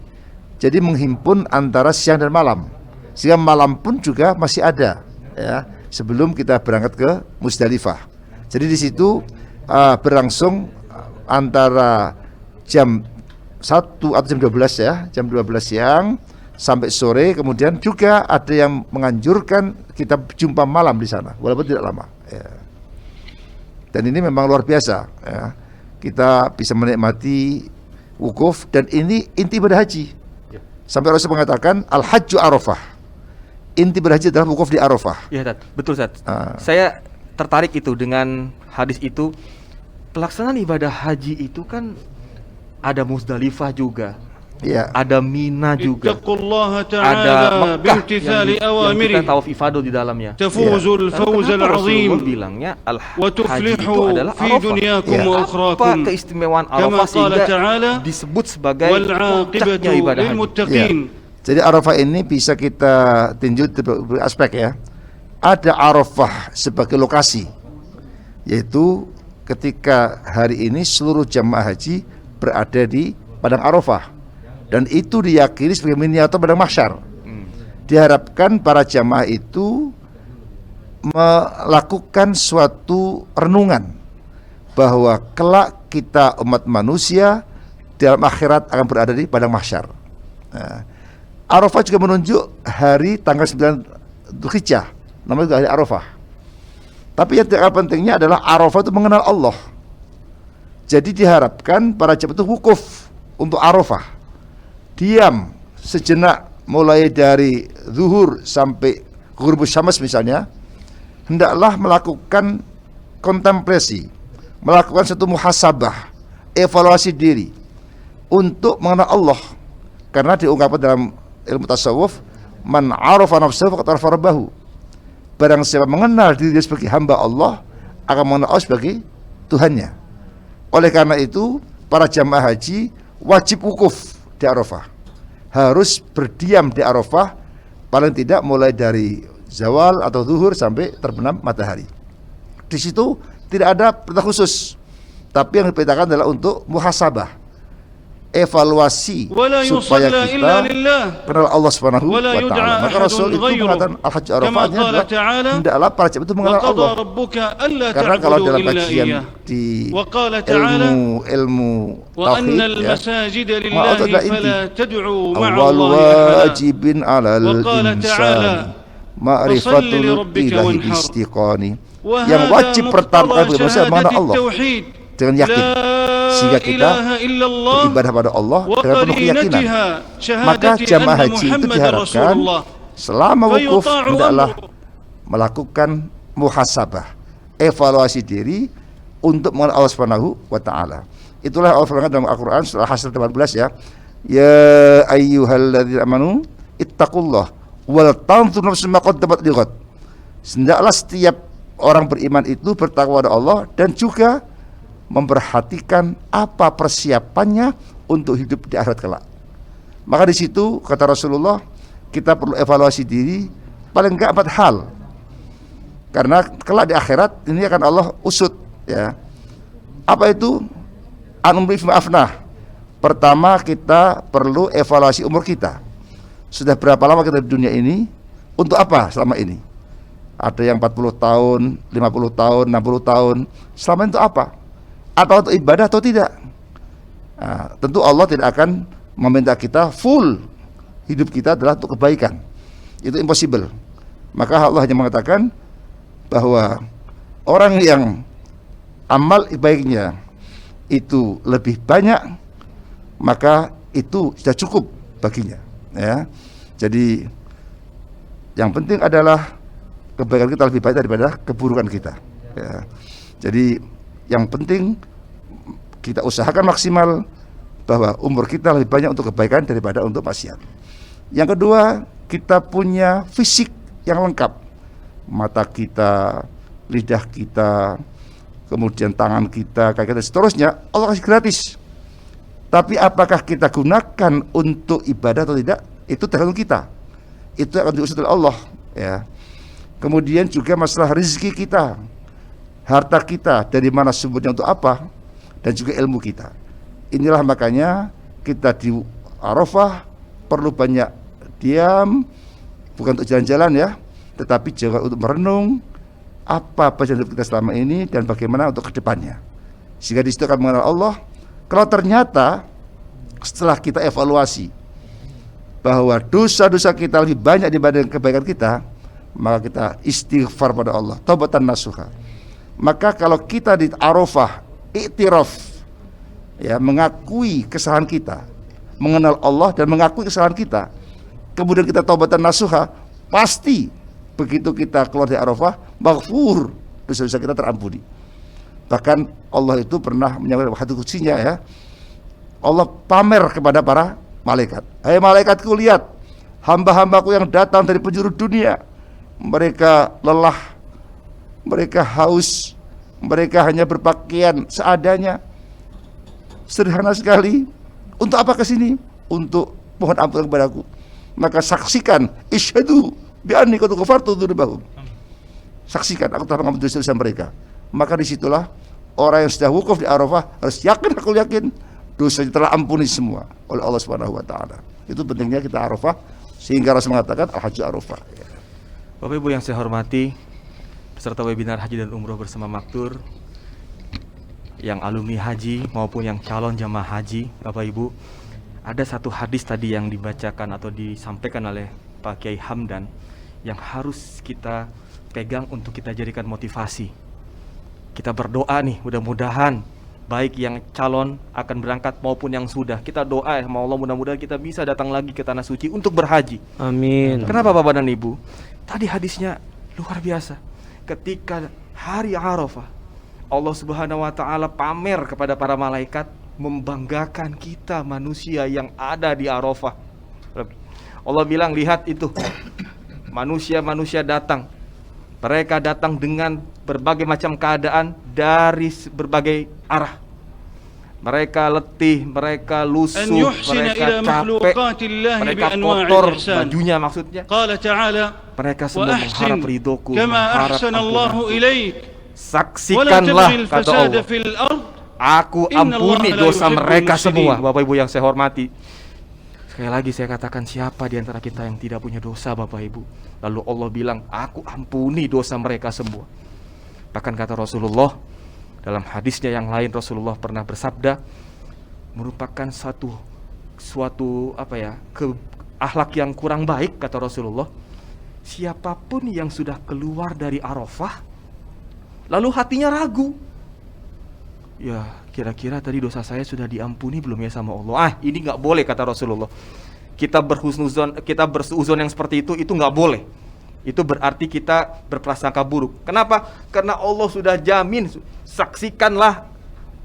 Jadi menghimpun antara siang dan malam. Sehingga malam pun juga masih ada ya, sebelum kita berangkat ke Musdalifah. Jadi di situ berlangsung antara jam 1 atau jam 12 ya, jam 12 siang sampai sore. Kemudian juga ada yang menganjurkan kita jumpa malam di sana, walaupun tidak lama. Ya. Dan ini memang luar biasa. Ya. Kita bisa menikmati wukuf, dan ini inti ibadah haji. Sampai Rasul mengatakan al-hajju Arafah. Inti berhaji adalah wukuf di Arafah. Iya, Tat. Betul, Tat. Saya tertarik itu dengan hadis itu. Pelaksanaan ibadah haji itu kan ada Muzdalifah juga. Iya. Ada Mina juga. Ittaqullaha Ada ta'ala Mekah bimtithali yang awamiri kita tawaf ifadah di dalamnya. tafuzul fawz al-azim Rasulullah bilangnya wa haji itu tuflihu adalah fi Arafah. dunyakum Ya. wa Apa ukhrakum keistimewaan kama Arafah qala sehingga ta'ala disebut sebagai wal puncaknya 'aqibatu ibadah lil haji. muttaqin. Jadi Arafah ini bisa kita tinjau di beberapa aspek ya. Ada Arafah sebagai lokasi, yaitu ketika hari ini seluruh jamaah haji berada di padang Arafah, dan itu diyakini sebagai miniatur padang mahsyar. Diharapkan para jamaah itu melakukan suatu renungan bahwa kelak kita umat manusia dalam akhirat akan berada di padang mahsyar. Nah, Arafah juga menunjuk hari tanggal 9 Dzulhijjah, namanya juga hari Arafah. Tapi yang tidak kalah pentingnya adalah Arafah itu mengenal Allah. Jadi diharapkan para jemaah itu wukuf untuk Arafah, diam sejenak mulai dari zuhur sampai ghurubus syams misalnya, hendaklah melakukan kontemplasi, melakukan satu muhasabah, evaluasi diri untuk mengenal Allah. Karena diungkapkan dalam ilmu tasawuf, man arafa nafsahu faqad arafa rabbahu. Barang siapa mengenal diri sebagai hamba Allah, akan mengenal Allah sebagai Tuhannya. Oleh karena itu, para jamaah haji wajib wukuf di Arafah. Harus berdiam di Arafah paling tidak mulai dari zawal atau zuhur sampai terbenam matahari. Di situ tidak ada perintah khusus, tapi yang diperintahkan adalah untuk muhasabah, evaluasi Wala supaya yusalla kita illa lillah. kenal Allah Subhanahu Wala wa yud'a taala. Maka ahadun Rasul itu ghairuh. mengatakan al-hajj Arafah Kama qala adalah ta'ala, hendaklah para jemaah itu Wa mengenal qada Allah. rabbuka alla Karena kalau ta'budu dalam illa kajian iyyah. di Wa qala ta'ala, ilmu wa tauhid anna ya, al-masajida Maaf, lillahi adalah inti. fala tad'u ma'a awal Allahi ahada. wajibin alal Wa qala ta'ala, insani fasalli ma'rifatul lirabbika ilahi wanhar. istiqani. Wa Yang hadha wajib pertama muqtada bagi manusia mengenal syahadati Allah tauhid. dengan yakin, sehingga kita ilaha illallah beribadah pada Allah wa dengan penuh keyakinan. qarinatiha Maka syahadati jamaah anna haji itu Muhammadar diharapkan Rasulullah. selama wukuf Fayuta'u hendaklah amruhu. melakukan muhasabah, evaluasi diri untuk mengenal Allah Subhanahu wa taala. Itulah Allah firman dalam Al-Qur'an surah Hasr 18 ya. Ya ayyuhalladzina amanu ittaqullah wal tanzur nafsum ma qaddamat lighad. Hendaklah setiap orang beriman itu bertakwa kepada Allah dan juga memperhatikan apa persiapannya untuk hidup di akhirat kelak. Maka di situ kata Rasulullah, kita perlu evaluasi diri paling enggak 4 hal. Karena kelak di akhirat ini akan Allah usut ya. Apa itu? An-umri fi ma'afnah. Pertama, kita perlu evaluasi umur kita. Sudah berapa lama kita di dunia ini? Untuk apa selama ini? Ada yang 40 tahun, 50 tahun, 60 tahun. Selama itu apa? Atau untuk ibadah atau tidak? Nah, tentu Allah tidak akan meminta kita full hidup kita adalah untuk kebaikan. Itu impossible. Maka Allah hanya mengatakan bahwa orang yang amal baiknya itu lebih banyak, maka itu sudah cukup baginya ya. Jadi yang penting adalah kebaikan kita lebih baik daripada keburukan kita ya. Jadi yang penting kita usahakan maksimal bahwa umur kita lebih banyak untuk kebaikan daripada untuk maksiat. Yang kedua, kita punya fisik yang lengkap. Mata kita, lidah kita, kemudian tangan kita, kaki kita, seterusnya Allah kasih gratis. Tapi apakah kita gunakan untuk ibadah atau tidak? Itu tergantung kita. Itu akan diusut oleh Allah ya. Kemudian juga masalah rezeki kita, harta kita dari mana sumbernya untuk apa, dan juga ilmu kita. Inilah makanya kita di Arafah perlu banyak diam, bukan untuk jalan-jalan ya, tetapi juga untuk merenung apa perjalanan kita selama ini dan bagaimana untuk kedepannya. Sehingga di situ akan mengenal Allah. Kalau ternyata setelah kita evaluasi bahwa dosa-dosa kita lebih banyak dibanding kebaikan kita, maka kita istighfar pada Allah, taubatan nasuha. Maka kalau kita di Arafah iktiraf, ya, mengakui kesalahan kita, mengenal Allah dan mengakui kesalahan kita, kemudian kita taubatan nasuha, pasti begitu kita keluar dari Arafah, maghfur, dosa-dosa kita terampuni. Bahkan Allah itu pernah menyampaikan hadits qudsinya, ya, Allah pamer kepada para malaikat, hai malaikatku, lihat hamba-hambaku yang datang dari penjuru dunia, mereka lelah, mereka haus, mereka hanya berpakaian seadanya, sederhana sekali. Untuk apa kesini? Untuk mohon ampun kepadaku. Maka saksikan, isyhadu bi anni qad ghafartu dzunubahum. Saksikan aku telah mengampuni dosa-dosa mereka. Maka disitulah orang yang sudah wukuf di Arafah harus yakin, aku yakin dosanya telah ampuni semua oleh Allah Subhanahu wa taala. Itu pentingnya kita Arafah, sehingga Rasul mengatakan al-hajju Arafah. Bapak Ibu yang saya hormati, peserta webinar Haji dan Umroh bersama Maktur, yang alumni haji maupun yang calon jamaah haji, Bapak Ibu, ada satu hadis tadi yang dibacakan atau disampaikan oleh Pak Kiai Hamdan yang harus kita pegang untuk kita jadikan motivasi. Kita berdoa nih, mudah-mudahan baik yang calon akan berangkat maupun yang sudah, kita doa ya Allah, mudah-mudahan kita bisa datang lagi ke tanah suci untuk berhaji. Amin. Kenapa Bapak dan Ibu? Tadi hadisnya luar biasa. Ketika hari Arafah, Allah Subhanahu wa taala pamer kepada para malaikat, membanggakan kita manusia yang ada di Arafah. Allah bilang, lihat itu, manusia-manusia datang. Mereka datang dengan berbagai macam keadaan dari berbagai arah. Mereka letih, mereka lusuh, mereka capek, mereka kotor bajunya maksudnya. Mereka semua mengharap ridhoku, mengharap ampunan. Saksikanlah, kata Allah, aku ampuni dosa mereka semua. Bapak Ibu yang saya hormati, sekali lagi saya katakan, siapa di antara kita yang tidak punya dosa, Bapak Ibu? Lalu Allah bilang, aku ampuni dosa mereka semua. Bahkan kata Rasulullah, dalam hadisnya yang lain, Rasulullah pernah bersabda, merupakan suatu akhlak yang kurang baik, kata Rasulullah, siapapun yang sudah keluar dari Arafah lalu hatinya ragu, ya kira-kira tadi dosa saya sudah diampuni belum ya sama Allah. Ini nggak boleh, kata Rasulullah. Kita bersuzon yang seperti itu nggak boleh. Itu berarti kita berprasangka buruk. Kenapa? Karena Allah sudah jamin, saksikanlah,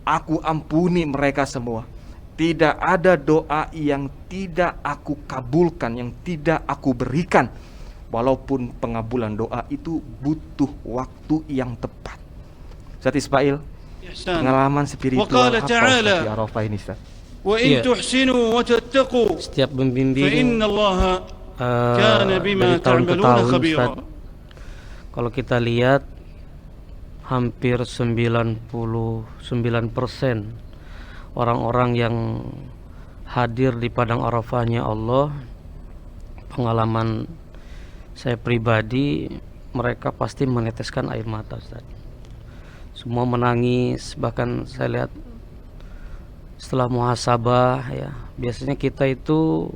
aku ampuni mereka semua. Tidak ada doa yang tidak aku kabulkan, yang tidak aku berikan. Walaupun pengabulan doa itu butuh waktu yang tepat. Ustaz Ismail, pengalaman spiritual apa di Arafah ini, Ustaz? Setiap membimbing dari tahun ke tahun, Ustaz, kalau kita lihat hampir 99% orang-orang yang hadir di padang Arafahnya Allah, pengalaman saya pribadi, mereka pasti meneteskan air mata, Ustaz. Semua menangis. Bahkan saya lihat setelah muhasabah, ya, biasanya kita itu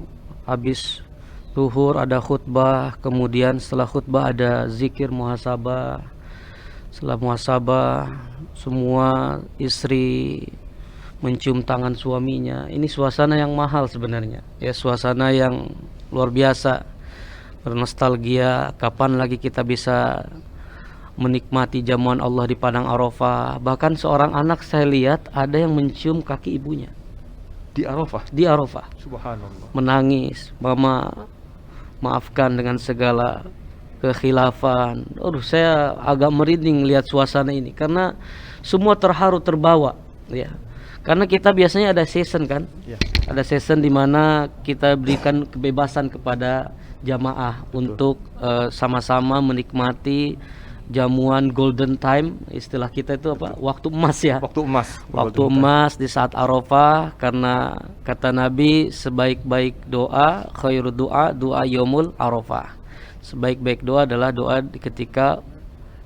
habis zuhur ada khutbah, kemudian setelah khutbah ada zikir muhasabah. Setelah muhasabah, semua istri mencium tangan suaminya. Ini suasana yang mahal sebenarnya, ya, suasana yang luar biasa. Bernostalgia, kapan lagi kita bisa menikmati jamuan Allah di padang Arafah. Bahkan seorang anak saya lihat ada yang mencium kaki ibunya di Arafah. Di Arafah. Subhanallah. Menangis, mama maafkan dengan segala kekhilafan. Saya agak merinding lihat suasana ini karena semua terharu, terbawa, ya. Karena kita biasanya ada season kan, ya. Ada season di mana kita berikan kebebasan kepada jamaah untuk sama-sama menikmati jamuan golden time, istilah kita itu apa? Waktu emas, ya. Waktu emas. Waktu emas di saat Arafah, karena kata Nabi, sebaik-baik doa, khairu doa, doa yaumul Arafah. Sebaik-baik doa adalah doa ketika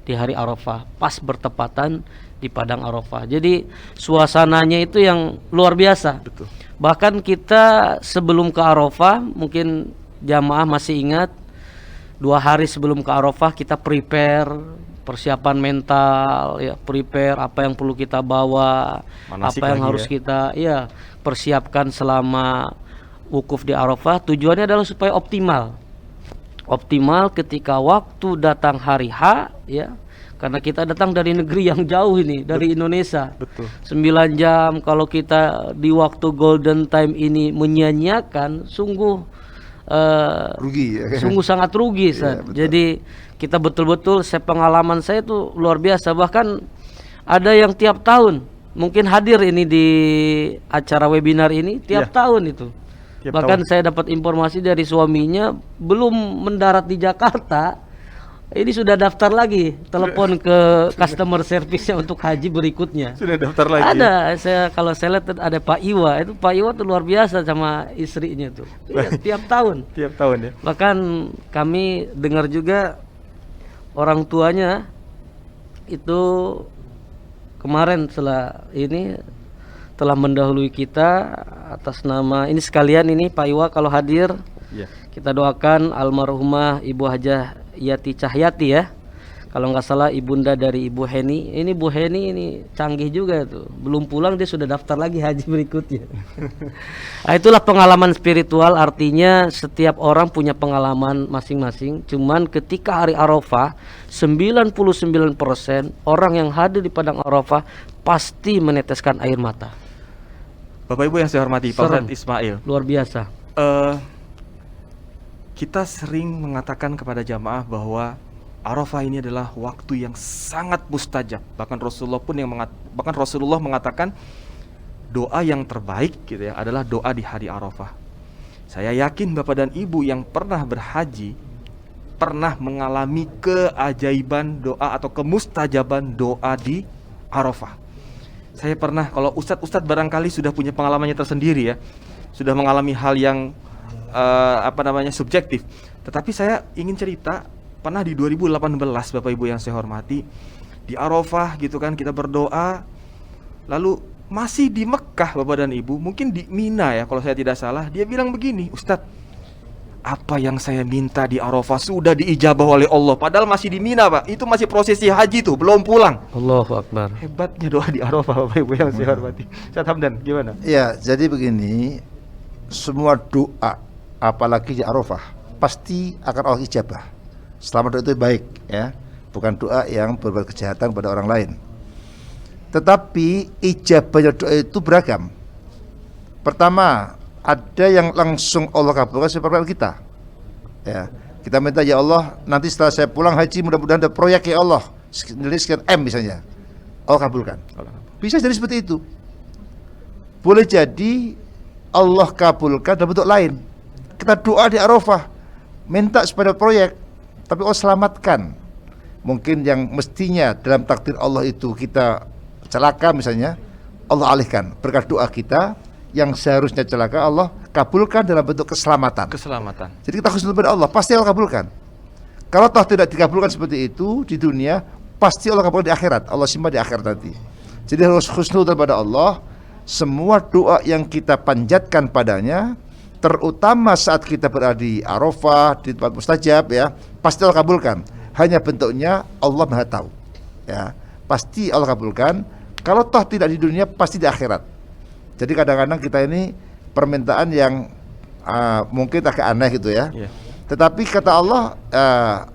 di hari Arafah, pas bertepatan di padang Arafah. Jadi suasananya itu yang luar biasa. Betul. Bahkan kita sebelum ke Arafah, mungkin jamaah masih ingat, 2 hari sebelum ke Arafah kita prepare, persiapan mental, ya, prepare apa yang perlu kita bawa, Manasik apa yang lagi harus ya. kita persiapkan selama wukuf di Arafah. Tujuannya adalah supaya optimal ketika waktu datang hari H, ya, karena kita datang dari negeri yang jauh ini, dari Indonesia. Betul. 9 jam, kalau kita di waktu golden time ini menyia-nyiakan, sungguh Rugi ya. sungguh sangat rugi, Ustaz. betul. Jadi kita betul-betul, pengalaman saya itu luar biasa. Bahkan ada yang tiap tahun mungkin hadir ini di acara webinar ini tiap Iya. tahun itu. Tiap Bahkan tahun. saya dapat informasi dari suaminya, belum mendarat di Jakarta, ini sudah daftar lagi, telepon ke customer service-nya untuk haji berikutnya. Sudah daftar lagi. Ada, kalau saya lihat ada Pak Iwa, itu Pak Iwa tuh luar biasa sama istrinya tuh. Iya, tiap tahun. Tiap tahun ya. Bahkan kami dengar juga orang tuanya itu kemarin telah mendahului kita atas nama ini, sekalian ini Pak Iwa kalau hadir, Iya. kita doakan almarhumah Ibu Hajah Yati Cahyati, ya. Kalau nggak salah ibunda dari Ibu Heni. Ini Bu Heni ini canggih juga tuh. Belum pulang dia sudah daftar lagi haji berikutnya. Nah, itulah pengalaman spiritual, artinya setiap orang punya pengalaman masing-masing. Cuman ketika hari Arafah, 99% orang yang hadir di padang Arafah pasti meneteskan air mata. Bapak Ibu yang saya hormati, Pak Serem. Ustadz Ismail. Luar biasa. Kita sering mengatakan kepada jamaah bahwa Arafah ini adalah waktu yang sangat mustajab. Bahkan Rasulullah mengatakan doa yang terbaik gitu ya adalah doa di hari Arafah. Saya yakin Bapak dan Ibu yang pernah berhaji pernah mengalami keajaiban doa atau kemustajaban doa di Arafah. Saya pernah, kalau ustadz barangkali sudah punya pengalamannya tersendiri ya, sudah mengalami hal yang subjektif. Tetapi saya ingin cerita, pernah di 2018 Bapak Ibu yang saya hormati, di Arafah gitu kan kita berdoa, lalu masih di Mekah Bapak dan Ibu, mungkin di Mina ya kalau saya tidak salah, dia bilang begini, Ustadz, apa yang saya minta di Arafah sudah diijabah oleh Allah, padahal masih di Mina Pak, itu masih prosesi haji tuh, belum pulang. Allahu Akbar. Hebatnya doa di Arafah Bapak Ibu yang saya hormati. Ustadz Hamdan gimana? Ya, jadi begini, semua doa apalagi di Arafah pasti akan Allah ijabah. Selama doa itu baik ya, bukan doa yang berbuat kejahatan pada orang lain. Tetapi ijabahnya doa itu beragam. Pertama, ada yang langsung Allah kabulkan seperti kita. Ya, kita minta ya Allah, nanti setelah saya pulang haji mudah-mudahan ada proyek ya Allah, nilai sekian M misalnya, Allah kabulkan. Bisa jadi seperti itu. Boleh jadi Allah kabulkan dalam bentuk lain. Kita doa di Arafah, minta supaya proyek, tapi Allah selamatkan. Mungkin yang mestinya dalam takdir Allah itu kita celaka misalnya, Allah alihkan berkat doa kita. Yang seharusnya celaka Allah kabulkan dalam bentuk keselamatan. Keselamatan. Jadi kita husnul pada Allah, pasti Allah kabulkan. Kalau toh tidak dikabulkan seperti itu di dunia, pasti Allah kabulkan di akhirat. Allah simpan di akhirat nanti. Jadi harus husnul pada Allah. Semua doa yang kita panjatkan padanya, terutama saat kita berada di Arafah, di tempat mustajab ya, pasti Allah kabulkan. Hanya bentuknya Allah Maha tahu. Ya, pasti Allah kabulkan. Kalau toh tidak di dunia, pasti di akhirat. Jadi kadang-kadang kita ini permintaan yang mungkin agak aneh gitu ya. Yeah. Tetapi kata Allah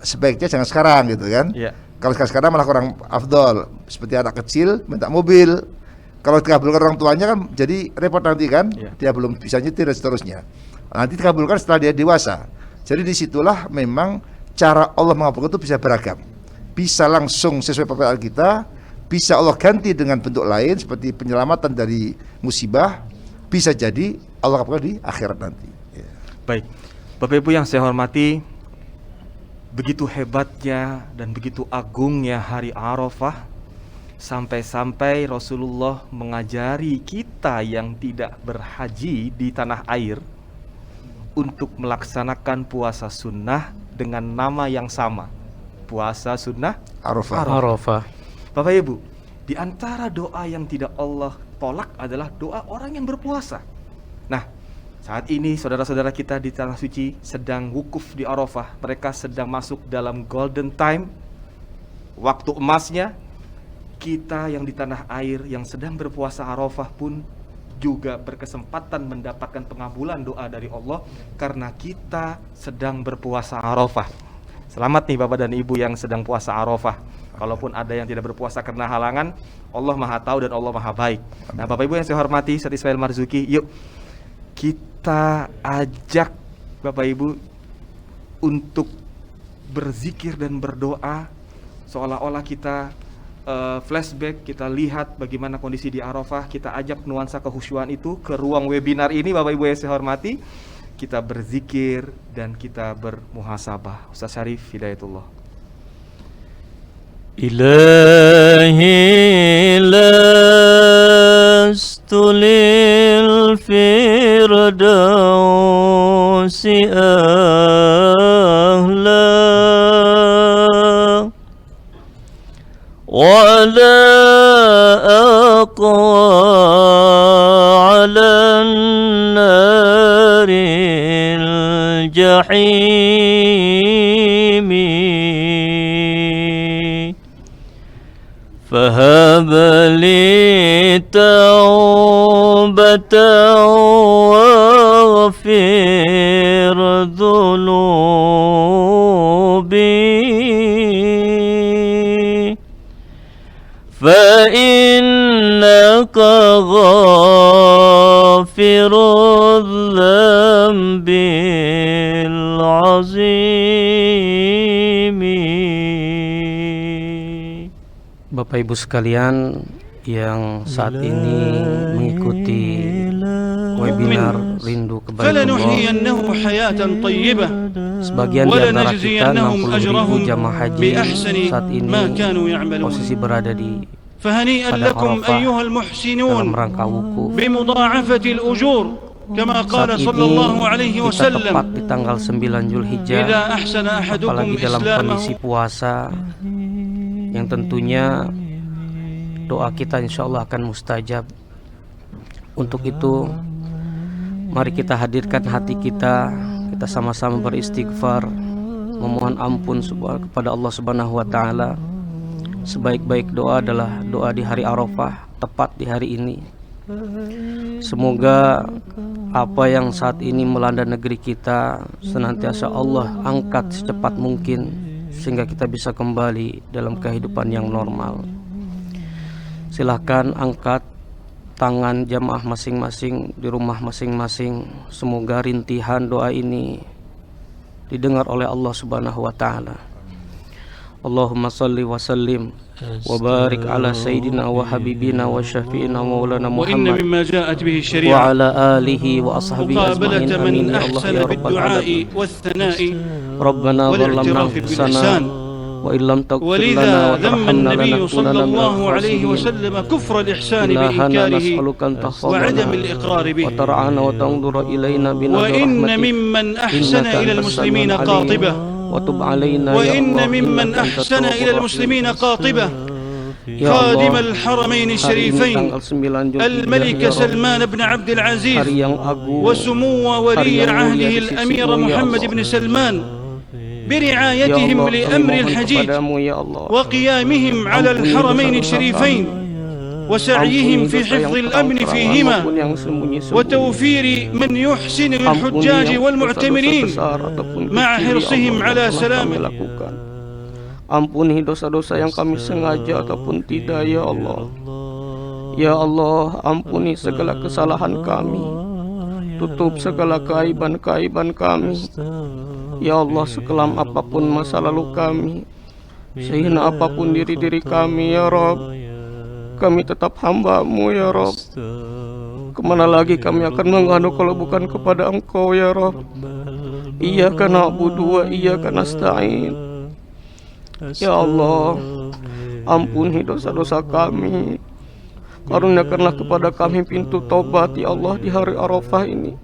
sebaiknya jangan sekarang gitu kan. Yeah. Kalau sekarang malah kurang afdol. Seperti anak kecil minta mobil. Kalau dikabulkan orang tuanya kan jadi repot nanti kan. Yeah. Dia belum bisa nyetir dan seterusnya. Nanti dikabulkan setelah dia dewasa. Jadi disitulah memang cara Allah mengabulkan itu bisa beragam. Bisa langsung sesuai permintaan kita, bisa Allah ganti dengan bentuk lain seperti penyelamatan dari musibah, bisa jadi Allah kabulkan di akhirat nanti. Ya. Baik, Bapak Ibu yang saya hormati, begitu hebatnya dan begitu agungnya hari Arafah, sampai-sampai Rasulullah mengajari kita yang tidak berhaji di tanah air untuk melaksanakan puasa sunnah dengan nama yang sama, puasa sunnah Arafah. Arafah. Bapak Ibu, di antara doa yang tidak Allah tolak adalah doa orang yang berpuasa. Nah, saat ini saudara-saudara kita di Tanah Suci sedang wukuf di Arafah. Mereka sedang masuk dalam golden time, waktu emasnya. Kita yang di tanah air yang sedang berpuasa Arafah pun juga berkesempatan mendapatkan pengabulan doa dari Allah karena kita sedang berpuasa Arafah. Selamat nih Bapak dan Ibu yang sedang puasa Arafah. Kalaupun ada yang tidak berpuasa karena halangan, Allah Maha Tahu dan Allah Maha Baik. Nah, Bapak Ibu yang saya hormati, Ustaz Ismail Marzuki, yuk kita ajak Bapak Ibu untuk berzikir dan berdoa seolah-olah kita flashback, kita lihat bagaimana kondisi di Arafah. Kita ajak nuansa kehusyuan itu ke ruang webinar ini Bapak Ibu yang saya hormati. Kita berzikir dan kita bermuhasabah. Ustaz Syarif Hidayatullah. Ilahi lastu lil firdausi ahla ولا أقوى على النار الجحيم فهب لي توبة واغفر ذنوبي فإنك غافر الذنب العظيم. Bapak Ibu sekalian yang saat ini mengikuti webinar Rindu Kepada Allah, فلنحيينه حياة طيبة sebagian di antara kita ولنجزينهم 60.000 أجرهم jamaah haji بأحسن saat ini ما كانوا يعملون. posisi berada di فهنيئا pada لكم Arafah أيها dalam المحسنون rangka wukuf. بمضاعفة الأجور كما قال Saat صلى ini الله عليه kita وسلم tepat di tanggal 9 Zulhijjah, إذا أحسن أحدكم apalagi dalam إسلامه kondisi puasa yang tentunya doa kita insya Allah akan mustajab. Untuk itu mari kita hadirkan hati kita, kita sama-sama beristighfar, memohon ampun kepada Allah Subhanahu wa taala. Sebaik-baik doa adalah doa di hari Arafah, tepat di hari ini. Semoga apa yang saat ini melanda negeri kita senantiasa Allah angkat secepat mungkin sehingga kita bisa kembali dalam kehidupan yang normal. Silahkan angkat tangan jamaah masing-masing di rumah masing-masing. Semoga rintihan doa ini didengar oleh Allah Subhanahu wa taala. Allahumma salli wa sallim wa barik ala sayyidina wa habibina wa syafi'ina maulana وإن Muhammad مما جاءت به wa الشريعة ala alihi wa ashabihi ajma'in. مقابلة Amin من ya Allah أحسن ya rabbal بالدعاء alamin. والثناء Rabbana zalamna والاعتراف anfusana بالإحسان. wa illam taghfir lana ولذا wa ذم tarhamna النبي صلى lanakunanna الله minal عليه khasirin. وسلم كفر الإحسان إلهنا بإنكاره نسألك أن تحفظنا وعدم الإقرار به. وترعانا وتنظر إلينا بنظر وإن رحمتك ممن أحسن إنك إلى أنت المسلمين السميع العليم. قاطبة وتب علينا يا وإن الله ممن إنك أنت أحسن التواب إلى الرحيم. المسلمين قاطبة Ya خادم Allah, الحرمين hari ini الشريفين tanggal 9 Zulhijjah, الملك ya Rabb, سلمان بن عبد العزيز hari yang agung, وسمو hari ولي yang mulia عهده di sisimu, الأمير ya محمد Allah. بن سلمان Ya برعايتهم Allah, kami لأمر mohon الحجيج kepadamu, ya Allah, وقيامهم على ampuni الحرمين dosa-dosa الشريفين kami. وسعيهم Ampuni في dosa حفظ yang الأمن terang-terangan فيهما maupun yang sembunyi-sembunyi. وتوفير من يحسن Ampuni للحجاج yang والمعتمرين dosa-dosa besar ataupun مع kecil, ya حرصهم Allah, على yang telah سلامه. kami lakukan. Ampuni dosa-dosa yang kami sengaja ataupun tidak, ya Allah. Ya Allah, ampuni segala kesalahan kami, tutup segala keaiban-keaiban kami. Ya Allah, sekelam apapun masa lalu kami, sehina apapun diri-diri kami, ya Rabb, kami tetap hamba-Mu, ya Rabb. Kemana lagi kami akan mengadu kalau bukan kepada Engkau, ya Rabb. Iyyaka na'budu wa iyyaka nasta'in. Ya Allah, ampuni dosa-dosa kami. Karuniakanlah kepada kami pintu taubat, ya Allah, di hari Arafah ini.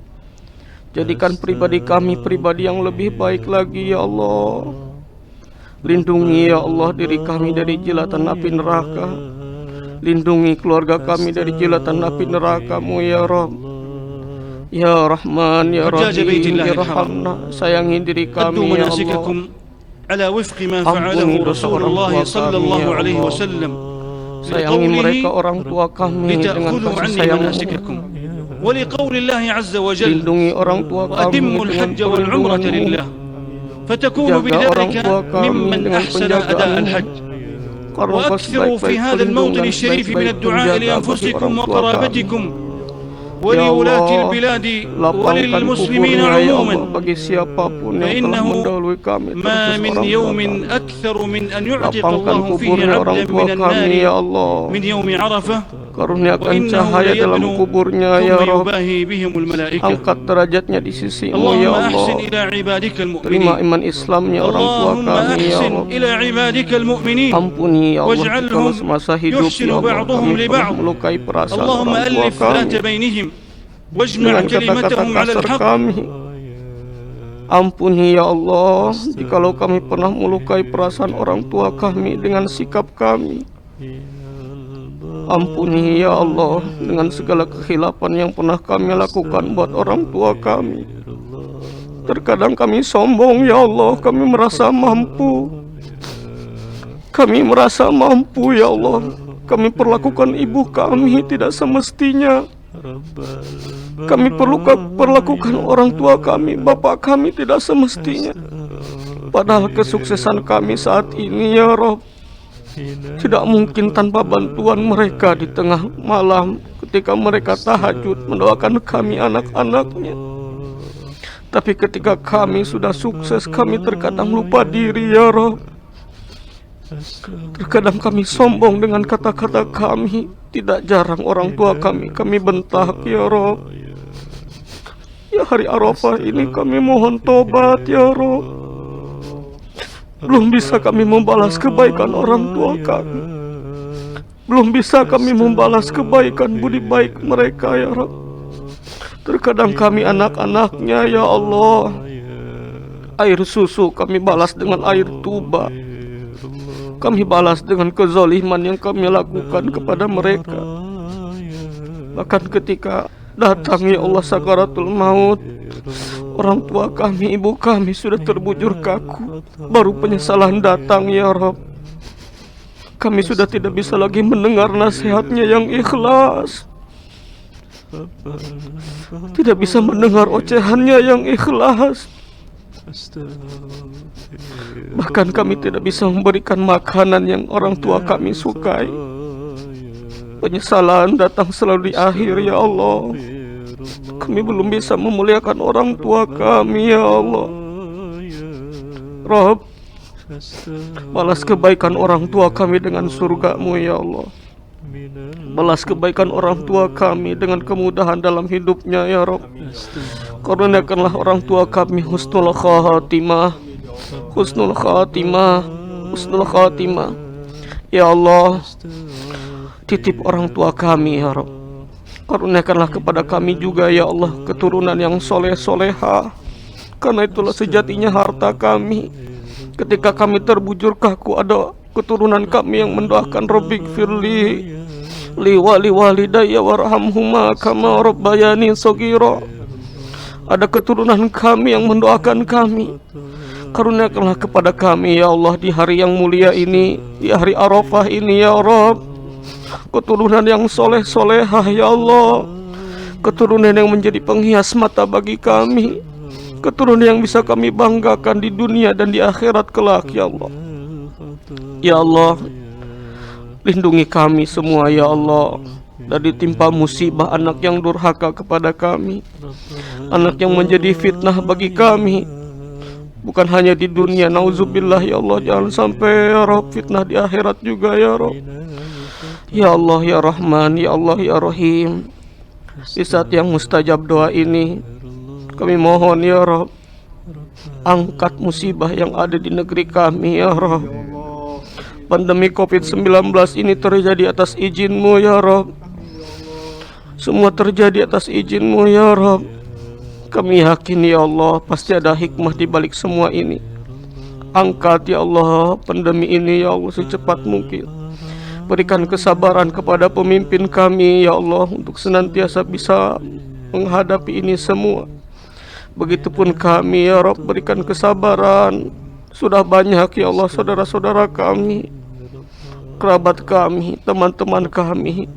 Jadikan pribadi kami pribadi yang lebih baik lagi, ya Allah. Lindungi, ya Allah, diri kami dari jilatan api neraka. Lindungi keluarga kami dari jilatan api neraka-Mu, ya Rabb. Ya Rahman, Ya حجاج بيت Rahim, الله Ya الحرام Rahamna, sayangi diri أدوا kami ya Allah. مناسككم على وفق ما Ampuni فعله dosa رسول orang الله tua صلى kami الله ya عليه Allah. وسلم Sayangi mereka orang tua kami dengan لتأخذوا kasih عني sayang. مناسككم ولقول الله عز وجل Lindungi orang tua kami وأتموا dengan الحج والعمرة perlindungan-Mu. لله فتكونوا Jaga orang بذلك tua kami ممن dengan أحسن أداء penjagaan-Mu. الحج Karena Engkau وأكثروا في sebaik-baik هذا الموطن pelindung dan الشريف من sebaik-baik الدعاء penjaga bagi لأنفسكم orang tua kami. وقرابتكم Ya ولولاة Allah, البلاد lapangkan وللمسلمين kuburnya ya Allah عموما bagi siapapun yang telah فإنه mendahului kami, ما terkhusus من orang tua يوم kami. أكثر من أن يعتق Lapangkan الله فيه kuburnya orang عبدا tua من kami ya النار Allah. من يوم عرفة Karuniakan وإنه cahaya dalam ليبنو kuburnya ya ثم Rabb. يباهي بهم الملائكة Angkat derajatnya di sisi-Mu اللهم ya أحسن Allah. إلى عبادك Terima المؤمنين iman Islamnya orang tua اللهم kami ya أحسن Allah. إلى عبادك المؤمنين Ampuni ya Allah jika واجعلهم semasa hidup يحسن ya Allah بعضهم kami pernah لبعض melukai perasaan اللهم orang tua ألف ذات kami بينهم واجمع dengan كلمتهم kata-kata على kasar الحق kami. Ampuni ya Allah jikalau kami pernah melukai perasaan orang tua kami dengan sikap kami. Ampuni ya Allah dengan segala kekhilafan yang pernah kami lakukan buat orang tua kami. Terkadang kami sombong ya Allah, kami merasa mampu. Kami merasa mampu ya Allah. Kami perlakukan ibu kami tidak semestinya. Kami perlu perlakukan orang tua kami, bapak kami tidak semestinya. Padahal kesuksesan kami saat ini ya Rabb tidak mungkin tanpa bantuan mereka di tengah malam ketika mereka tahajud mendoakan kami anak-anaknya. Tapi ketika kami sudah sukses, kami terkadang lupa diri ya Rabb. Terkadang kami sombong dengan kata-kata kami. Tidak jarang orang tua kami bentak ya Rabb. Ya hari Arafah ini kami mohon tobat ya Rabb. Belum bisa kami membalas kebaikan orang tua kami. Belum bisa kami membalas kebaikan budi baik mereka ya Rabb. Terkadang kami anak-anaknya ya Allah, air susu kami balas dengan air tuba. Kami balas dengan kezaliman yang kami lakukan kepada mereka. Bahkan ketika datang ya Allah sakaratul maut, orang tua kami, ibu kami sudah terbujur kaku. Baru penyesalan datang ya Rabb. Kami sudah tidak bisa lagi mendengar nasihatnya yang ikhlas. Tidak bisa mendengar ocehannya yang ikhlas. Bahkan kami tidak bisa memberikan makanan yang orang tua kami sukai. Penyesalan datang selalu di akhir ya Allah. Kami belum bisa memuliakan orang tua kami ya Allah. Rabb, balas kebaikan orang tua kami dengan surga-Mu ya Allah. Balas kebaikan orang tua kami dengan kemudahan dalam hidupnya ya Rabb. Karuniakanlah orang tua kami husnul khatimah, husnul khatimah, husnul khatimah. Ya Allah, titip orang tua kami ya Rabb. Karuniakanlah kepada kami juga ya Allah keturunan yang soleh-soleha. Karena itulah sejatinya harta kami. Ketika kami terbujur kaku, ada keturunan kami yang mendoakan Rabbik firli li wali walidayya warhamhuma kama rabbayani shaghira. Ada keturunan kami yang mendoakan kami. Karuniakanlah kepada kami ya Allah di hari yang mulia ini, di hari Arafah ini ya Rabb, keturunan yang soleh-solehah ya Allah, keturunan yang menjadi penghias mata bagi kami, keturunan yang bisa kami banggakan di dunia dan di akhirat kelak ya Allah. Ya Allah, lindungi kami semua ya Allah dari timpa musibah anak yang durhaka kepada kami, anak yang menjadi fitnah bagi kami, bukan hanya di dunia, nauzubillah ya Allah, jangan sampai ya Rabb fitnah di akhirat juga ya Rabb. Ya Allah ya Rahman, ya Allah ya Rahim, di saat yang mustajab doa ini kami mohon ya Rabb, angkat musibah yang ada di negeri kami ya Rabb. Pandemi COVID-19 ini terjadi atas izin-Mu ya Rabb. Semua terjadi atas izin-Mu ya Rabb. Kami yakin ya Allah pasti ada hikmah di balik semua ini. Angkat ya Allah pandemi ini ya Allah secepat mungkin. Berikan kesabaran kepada pemimpin kami ya Allah untuk senantiasa bisa menghadapi ini semua. Begitupun kami ya Rabb, berikan kesabaran. Sudah banyak ya Allah saudara-saudara kami, kerabat kami, teman-teman kami,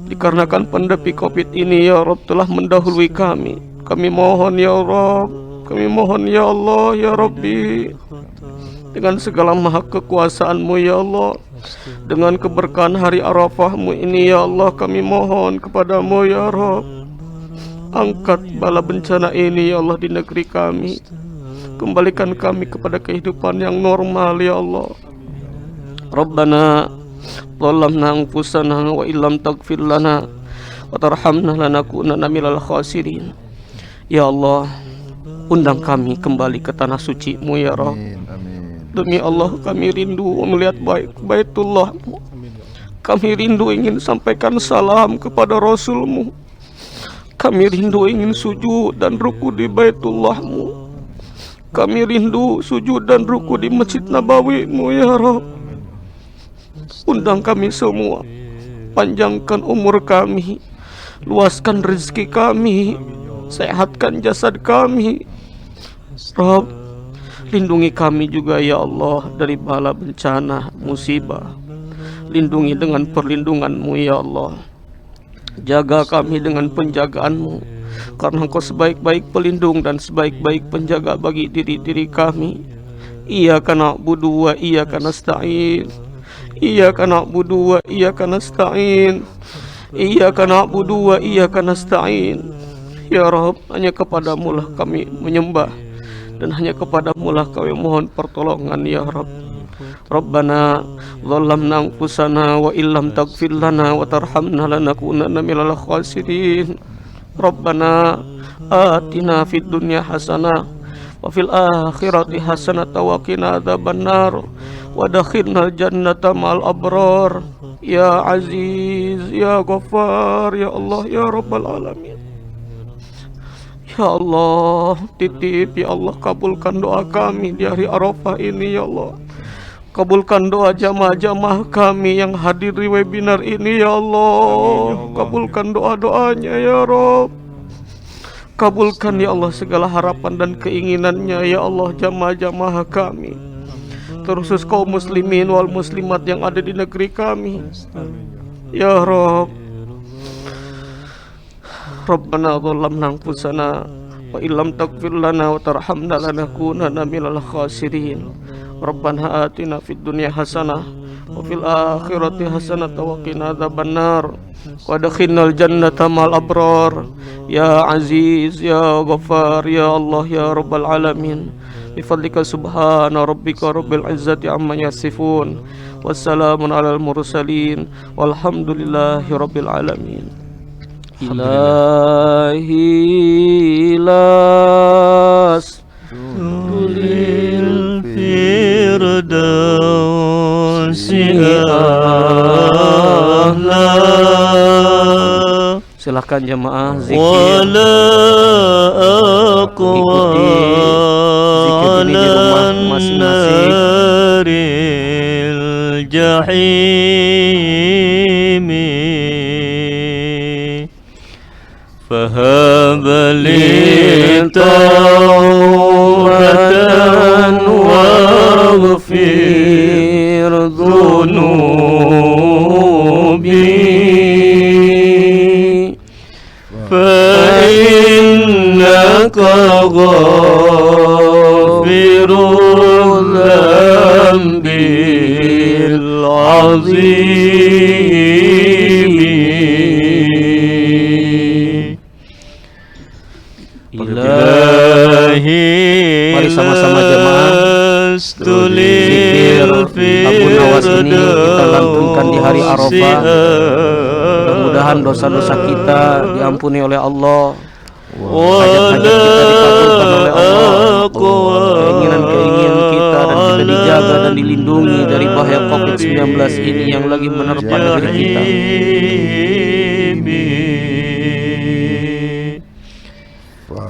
dikarenakan pandemi Covid ini ya Rabb telah mendahului kami. Kami mohon ya Rabb, kami mohon ya Allah ya Rabbi, dengan segala maha kekuasaan-Mu ya Allah, dengan keberkahan hari Arafah-Mu ini ya Allah, kami mohon kepada-Mu ya Rabb, angkat bala bencana ini ya Allah di negeri kami. Kembalikan kami kepada kehidupan yang normal ya Allah. Rabbana zalamna anfusana wa illam taghfir lana wa tarhamna lanakunanna minal khasirin. Ya Allah, undang kami kembali ke tanah suci-Mu ya Rabb. Demi Allah, kami rindu melihat Baitullah-Mu. Kami rindu ingin sampaikan salam kepada Rasul-Mu. Kami rindu ingin sujud dan ruku di Baitullah-Mu. Kami rindu sujud dan ruku di Masjid Nabawi-Mu ya Rabb. Undang kami semua, panjangkan umur kami, luaskan rezeki kami, sehatkan jasad kami. Rabb, lindungi kami juga ya Allah dari bala bencana, musibah. Lindungi dengan perlindungan-Mu ya Allah. Jaga kami dengan penjagaan-Mu, karena Engkau sebaik-baik pelindung dan sebaik-baik penjaga bagi diri-diri kami. Iyyaka na'budu wa iyyaka nasta'in. Iyyaka na'budu wa iyyaka nasta'in. Iyyaka na'budu wa iyyaka nasta'in. Ya Rabb, hanya kepadamu lah kami menyembah, dan hanya kepadamu lah kami mohon pertolongan ya Rabb. Rabbana zalamna anfusana wa illam taghfir lana wa tarhamna lanakunanna minal khasirin. Rabbana atina fid dunya hasanah wa fil akhirati hasanah wa qina adzabannar wa adkhilnal jannata ma'al abrar. Ya Aziz, ya Ghaffar, ya Allah, ya Rabbal alamin. Ya Allah, titip ya Allah, kabulkan doa kami di hari Arafah ini ya Allah. Kabulkan doa jamaah-jamaah kami yang hadir di webinar ini ya Allah. Kabulkan doa-doanya ya Rabb. Kabulkan ya Allah segala harapan dan keinginannya ya Allah jamaah-jamaah kami, terkhusus kaum muslimin wal muslimat yang ada di negeri kami ya Rabb. Rabbana zalamna anfusana wa illam taghfir lana wa tarhamna lanakunanna minal khasirin. Rabbana atina fid dunya hasanah wa fil akhirati hasanah wa qina adzabannar wa adkhilnal jannata ma'al abrar. Ya Aziz, ya Ghaffar, ya Allah, ya Rabbal alamin. Bi fadlika subhana rabbika rabbil izzati amma yasifun. Wassalamun alal mursalin walhamdulillahi rabbil alamin. Ilahi las tulil firdausi a'la. Silakan jemaah zikir. Wala aqwa zikir ini di rumah masing-masing. Jahim فهب لي توبة واغفر ذنوبي فإنك غافر الذنب العظيم. Mari sama-sama jemaah zikir Abu Nawas ini kita lantunkan di hari Arafah. Mudah-mudahan dosa-dosa kita diampuni oleh Allah, hajat-hajat kita dikabulkan oleh Allah, keinginan-keinginan kita dan kita dijaga dan dilindungi dari bahaya COVID-19 ini yang lagi menerpa negeri kita.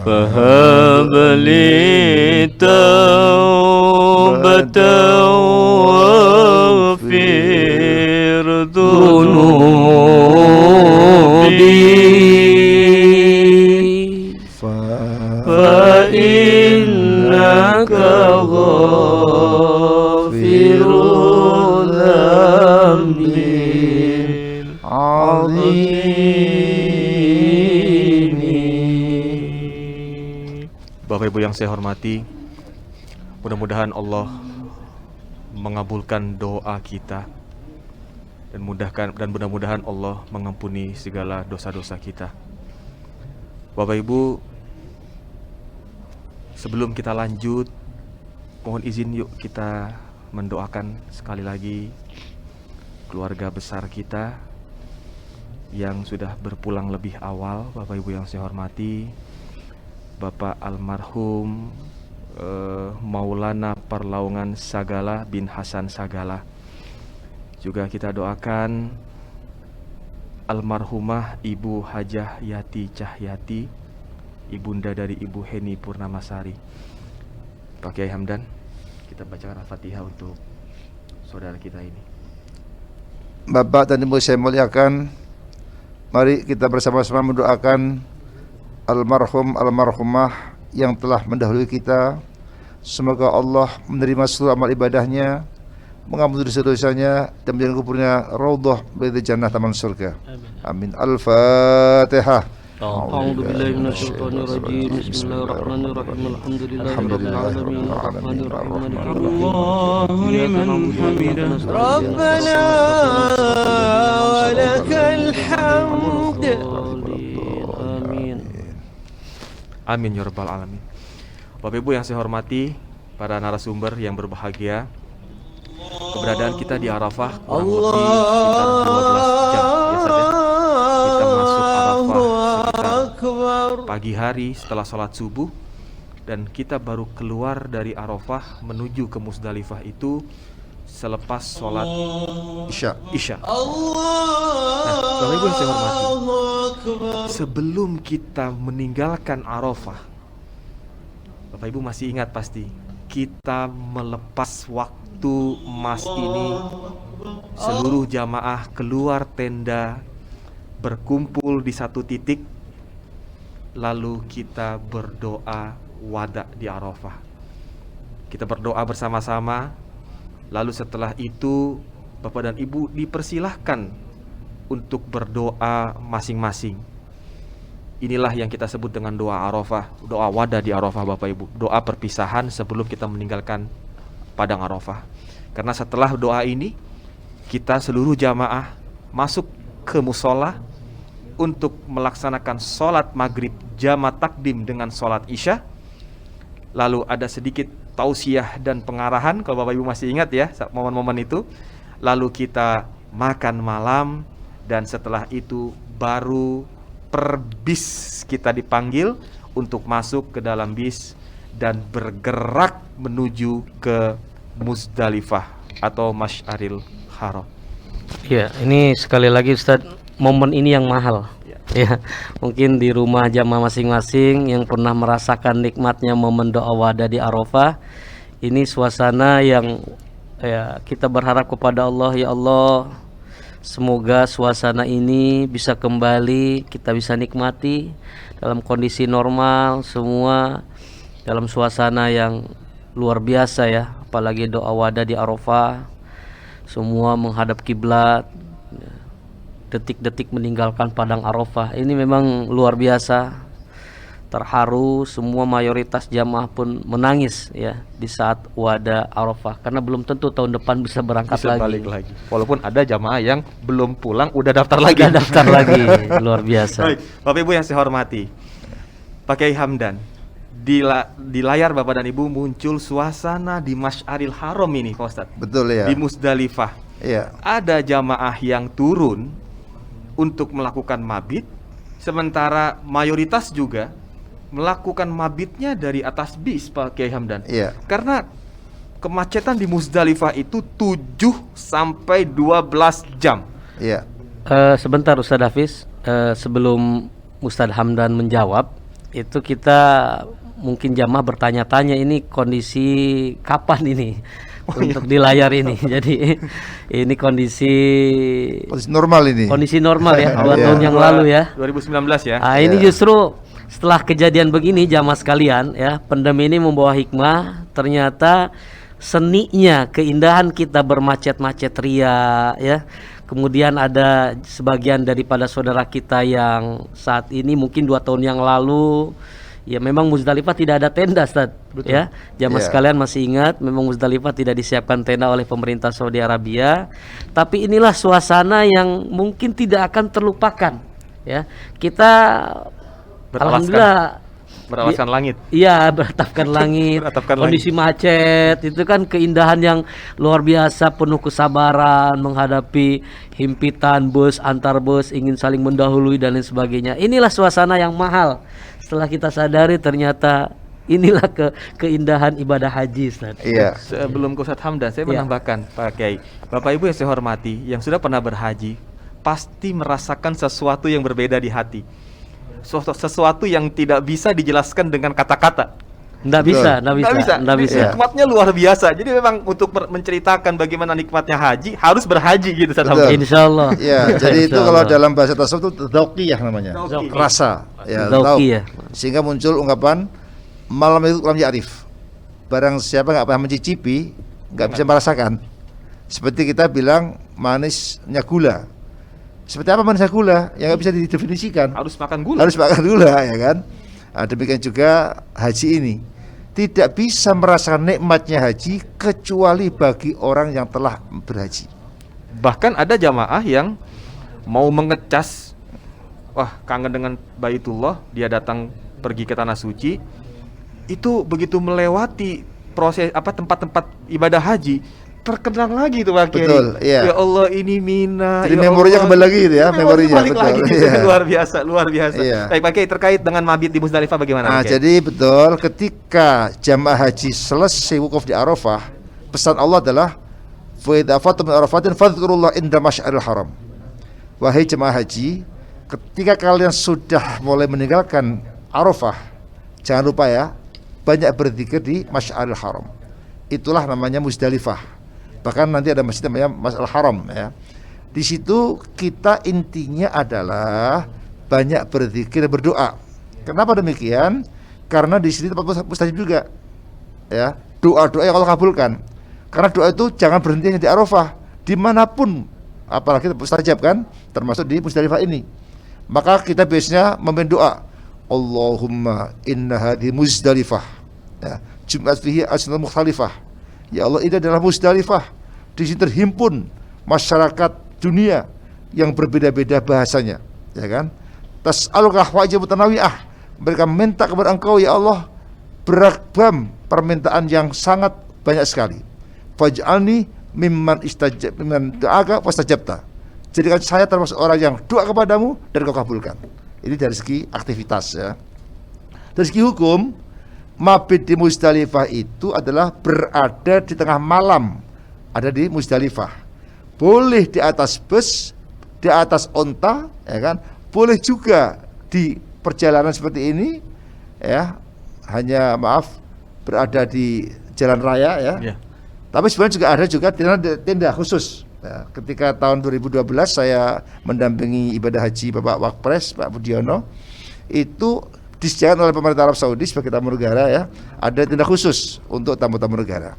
فهب لي توبة واغفر ذنوبي Bapak Ibu yang saya hormati, mudah-mudahan Allah mengabulkan doa kita dan mudah-mudahan Allah mengampuni segala dosa-dosa kita. Bapak Ibu, sebelum kita lanjut, mohon izin yuk kita mendoakan sekali lagi keluarga besar kita yang sudah berpulang lebih awal. Bapak Ibu yang saya hormati, Bapak almarhum Maulana Parlaungan Sagala bin Hasan Sagala. Juga kita doakan almarhumah Ibu Hajah Yati Cahyati, ibunda dari Ibu Heni Purnamasari. Pak Kiai Hamdan, kita bacakan Al-Fatihah untuk saudara kita ini. Bapak dan Ibu saya muliakan, mari kita bersama-sama mendoakan almarhum almarhumah yang telah mendahului kita. Semoga Allah menerima seluruh amal ibadahnya, mengampuni dosa-dosanya dan menjadikan kuburnya raudhah dari jannah taman surga. Amin. Al-Fatihah. A'udzu billahi minasyaitonir rajim. Bismillahirrahmanirrahim. Alhamdulillahirabbil alamin. Arrahmanir rahim. Allahu liman hamidah. Rabbana wa lakal hamd. Amin. Amin ya rabbal alamin. Bapak Ibu yang saya hormati, para narasumber yang berbahagia, keberadaan kita di Arafah kurang lebih sekitar 12 jam ya Ustaz ya. Kita masuk Arafah sekitar pagi hari setelah sholat subuh, dan kita baru keluar dari Arafah menuju ke Musdalifah itu selepas sholat Isya. Nah, Bapak Ibu yang saya hormati, sebelum kita meninggalkan Arafah, Bapak Ibu masih ingat pasti, kita melepas waktu emas ini, seluruh jamaah keluar tenda, berkumpul di satu titik, lalu kita berdoa wada di Arafah. Kita berdoa bersama-sama, lalu setelah itu Bapak dan Ibu dipersilahkan untuk berdoa masing-masing. Inilah yang kita sebut dengan doa Arafah, doa wada di Arafah Bapak Ibu, doa perpisahan sebelum kita meninggalkan padang Arafah. Karena setelah doa ini, kita seluruh jamaah masuk ke musola untuk melaksanakan sholat maghrib jama' takdim dengan sholat isya. Lalu ada sedikit tausiah dan pengarahan, kalau Bapak Ibu masih ingat ya momen-momen itu. Lalu kita makan malam, dan setelah itu baru per bis kita dipanggil untuk masuk ke dalam bis dan bergerak menuju ke Musdalifah atau Masy'aril Haram. Ya, ini sekali lagi Ustadz, momen ini yang mahal. Ya, mungkin di rumah jamaah masing-masing yang pernah merasakan nikmatnya momen doa wada di Arafah, ini suasana yang ya kita berharap kepada Allah, ya Allah, semoga suasana ini bisa kembali, kita bisa nikmati dalam kondisi normal, semua dalam suasana yang luar biasa ya. Apalagi doa wada di Arafah, semua menghadap kiblat, detik-detik meninggalkan padang Arafah. Ini memang luar biasa. Terharu, semua mayoritas jamaah pun menangis ya di saat wada Arafah, karena belum tentu tahun depan bisa berangkat Bisa lagi. balik lagi. Walaupun ada jamaah yang belum pulang udah daftar lagi. Udah daftar lagi. Luar biasa. Baik, Bapak Ibu yang saya hormati, Pak Kiai Hamdan, di layar Bapak dan Ibu muncul suasana di Masy'aril Haram ini Pak Ustadz. Betul ya. Di Musdalifah. Iya. Ada jamaah yang turun untuk melakukan mabit, sementara mayoritas juga melakukan mabitnya dari atas bis Pak Kiai Hamdan. Iya. Karena kemacetan di Musdalifah itu 7 sampai 12 jam. Iya. Sebentar Ustadz Hafiz, sebelum Ustadz Hamdan menjawab, itu kita mungkin jamaah bertanya-tanya ini kondisi kapan ini untuk di layar ini. Jadi ini kondisi normal ini. Kondisi normal ya, 2 Iya. tahun yang lalu ya. 2019 ya. Ini justru setelah kejadian begini jamaah sekalian ya, pandemi ini membawa hikmah. Ternyata seninya, keindahan kita bermacet-macet ria ya. Kemudian ada sebagian daripada saudara kita yang saat ini mungkin 2 tahun yang lalu ya memang Muzdalifah tidak ada tenda, Ustaz. Ya, jamaah sekalian masih ingat memang Muzdalifah tidak disiapkan tenda oleh pemerintah Saudi Arabia. Tapi inilah suasana yang mungkin tidak akan terlupakan. Ya, kita alhamdulillah Beralaskan langit. Iya, beratapkan langit. Beratapkan Kondisi macet itu kan keindahan yang luar biasa, penuh kesabaran menghadapi himpitan bus antar bus ingin saling mendahului dan lain sebagainya. Inilah suasana yang mahal. Setelah kita sadari ternyata inilah keindahan ibadah haji, Ustaz. Iya. Sebelum ke Ustaz Hamdan, saya menambahkan Pak Kiai, Bapak Ibu yang saya hormati, yang sudah pernah berhaji pasti merasakan sesuatu yang berbeda di hati. Sesuatu yang tidak bisa dijelaskan dengan kata-kata. Nggak bisa. Nikmatnya luar biasa. Jadi memang untuk menceritakan bagaimana nikmatnya haji harus berhaji gitu. Insyaallah. Ya, jadi itu kalau dalam bahasa tasawuf itu dzauqiyah namanya. Rasa. Ya, dzauqiyah. Sehingga muncul ungkapan malam itu lam ya'rif. Barang siapa nggak pernah mencicipi, nggak bisa merasakan. Seperti kita bilang manisnya gula. Seperti apa manisnya gula? Yang nggak bisa didefinisikan. Harus makan gula. Harus makan gula, ya kan? Nah, demikian juga haji ini. Tidak bisa merasakan nikmatnya haji kecuali bagi orang yang telah berhaji. Bahkan ada jamaah yang mau mengecas, wah kangen dengan Baitullah, dia datang pergi ke tanah suci, itu begitu melewati proses tempat-tempat ibadah haji, terkenang lagi itu Pak Kiai. Betul, iya. Ya Allah ini Mina. Jadi ya memorinya Allah, kembali lagi gitu ya, memorinya balik betul. lagi, gitu. Iya. Luar biasa. Iya. Baik Pak Kiai, terkait dengan mabit di Muzdalifah bagaimana? Nah, Pak Kiai? jadi betul ketika jamaah haji selesai wukuf di Arafah, pesan Allah adalah fa idza fatum min arafatin fadhkurullah inda masy'aril haram. Wahai jamaah haji, ketika kalian sudah mulai meninggalkan Arafah, jangan lupa ya, banyak berzikir di Masy'aril Haram. Itulah namanya Muzdalifah. Bahkan nanti ada masjid namanya Mas'al Haram ya. Di situ kita intinya adalah banyak berzikir dan berdoa. Kenapa demikian? Karena di sini tempat mustajab juga. Ya, doa-doa yang Allah kabulkan. Karena doa itu jangan berhenti hanya di Arafah, dimanapun, apalagi mustajab kan, termasuk di Muzdalifah ini. Maka kita biasanya memimpin doa, Allahumma inna hadhi Muzdalifah, ya, Jumat fihi asnal mukhtalifah. Ya Allah, ini adalah Muzdalifah. Di sini terhimpun masyarakat dunia yang berbeda-beda bahasanya, ya kan? Tas'aluka hawaija mutanawi'ah. Mereka minta kepada Engkau ya Allah beragam permintaan yang sangat banyak sekali. Faj'alni mimman da'aka fastajabta. Jadikan saya termasuk orang yang doa kepadamu dan Kau kabulkan. Ini dari segi aktivitas ya. Dari segi hukum, mabit di Muzdalifah itu adalah berada di tengah malam, ada di Muzdalifah. Boleh di atas bus, di atas onta, ya kan? Boleh juga di perjalanan seperti ini, ya. Hanya berada di jalan raya, ya. Yeah. Tapi sebenarnya juga ada juga tenda khusus. Ya, ketika tahun 2012 saya mendampingi ibadah haji Bapak Wakpres Pak Budiono, itu disediakan oleh pemerintah Arab Saudi sebagai tamu negara ya, ada tenda khusus untuk tamu-tamu negara.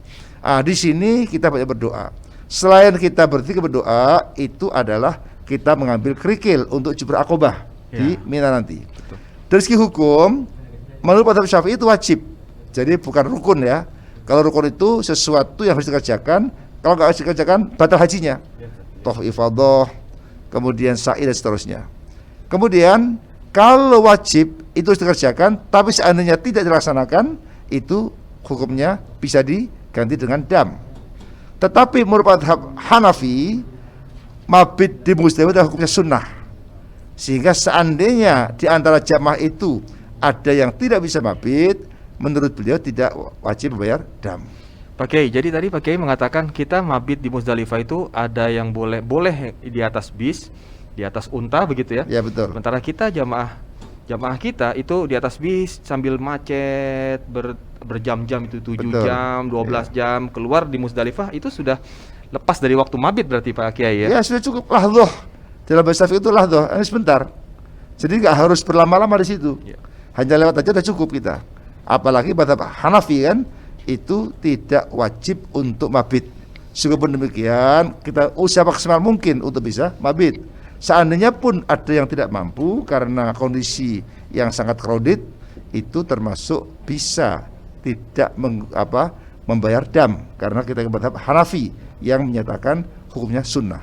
Di sini kita banyak berdoa. Selain kita berzikir berdoa, itu adalah kita mengambil kerikil untuk Jumrah Aqobah di Mina nanti. Betul. Dari segi hukum, menurut mazhab Syafi'i itu wajib. Jadi bukan rukun ya. Kalau rukun itu sesuatu yang harus dikerjakan, kalau nggak harus dikerjakan batal hajinya. Tawaf ifadah, kemudian sa'i dan seterusnya. Kemudian kalau wajib itu harus dikerjakan, tapi seandainya tidak dilaksanakan, itu hukumnya bisa diganti dengan dam. Tetapi menurut mazhab Hanafi, mabit di Muzdalifah adalah hukumnya sunnah. Sehingga seandainya di antara jamaah itu ada yang tidak bisa mabit, menurut beliau tidak wajib membayar dam. Pak Kiai, jadi tadi Pak Kiai mengatakan kita mabit di Muzdalifah itu ada yang boleh di atas bis, di atas unta begitu ya? Ya betul. Sementara kita jamaah kita itu di atas bis sambil macet berjam-jam itu 7 betul. Jam, 12 jam keluar di Muzdalifah itu sudah lepas dari waktu mabit berarti Pak Kiai ya? Ya sudah cukup lahdoh. Dalam bahasa Syafi'i itu lahdoh, ini sebentar. Jadi nggak harus berlama-lama di situ. Ya. Hanya lewat aja udah cukup kita. Apalagi mazhab Hanafi kan, itu tidak wajib untuk mabit. Meskipun demikian, kita usaha maksimal mungkin untuk bisa mabit. Seandainya pun ada yang tidak mampu karena kondisi yang sangat crowded, itu termasuk bisa tidak membayar dam, karena kita mazhab Hanafi yang menyatakan hukumnya sunnah.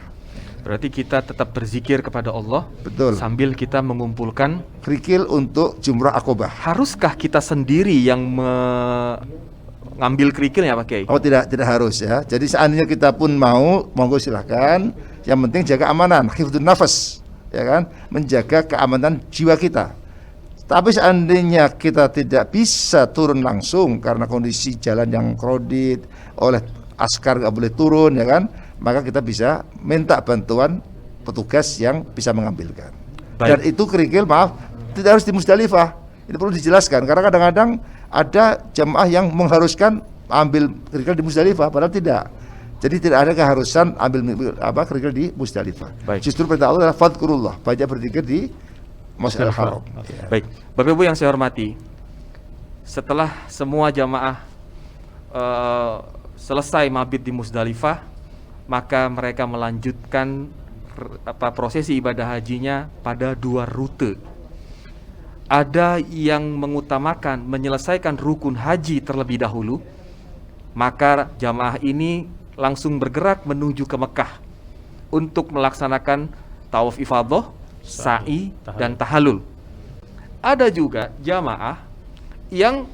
Berarti kita tetap berzikir kepada Allah. Betul. Sambil kita mengumpulkan kerikil untuk jumrah akobah. Haruskah kita sendiri yang mengambil kerikilnya Pak Kiai? Oh tidak harus ya. Jadi seandainya kita pun mau, monggo silahkan. Yang penting jaga amanan, hifdzun nafas, ya kan, menjaga keamanan jiwa kita. Tapi seandainya kita tidak bisa turun langsung karena kondisi jalan yang crowded, oleh askar nggak boleh turun, ya kan, maka kita bisa minta bantuan petugas yang bisa mengambilkan. Baik. Dan itu kerikil, maaf, tidak harus di Musdalifah. Ini perlu dijelaskan karena kadang-kadang ada jamaah yang mengharuskan ambil kerikil di Musdalifah, padahal tidak. Jadi tidak ada keharusan ambil kerikil di Musdalifah. Baik. Justru perintah Allah adalah fadhkurullah, banyak berzikir di Masjidil Haram. Ya. Baik, Bapak Ibu yang saya hormati, setelah semua jamaah selesai mabit di Musdalifah, maka mereka melanjutkan prosesi ibadah hajinya pada 2 rute. Ada yang mengutamakan menyelesaikan rukun haji terlebih dahulu, maka jamaah ini langsung bergerak menuju ke Mekah untuk melaksanakan tawaf ifadah, sa'i, dan tahalul. Ada juga jamaah yang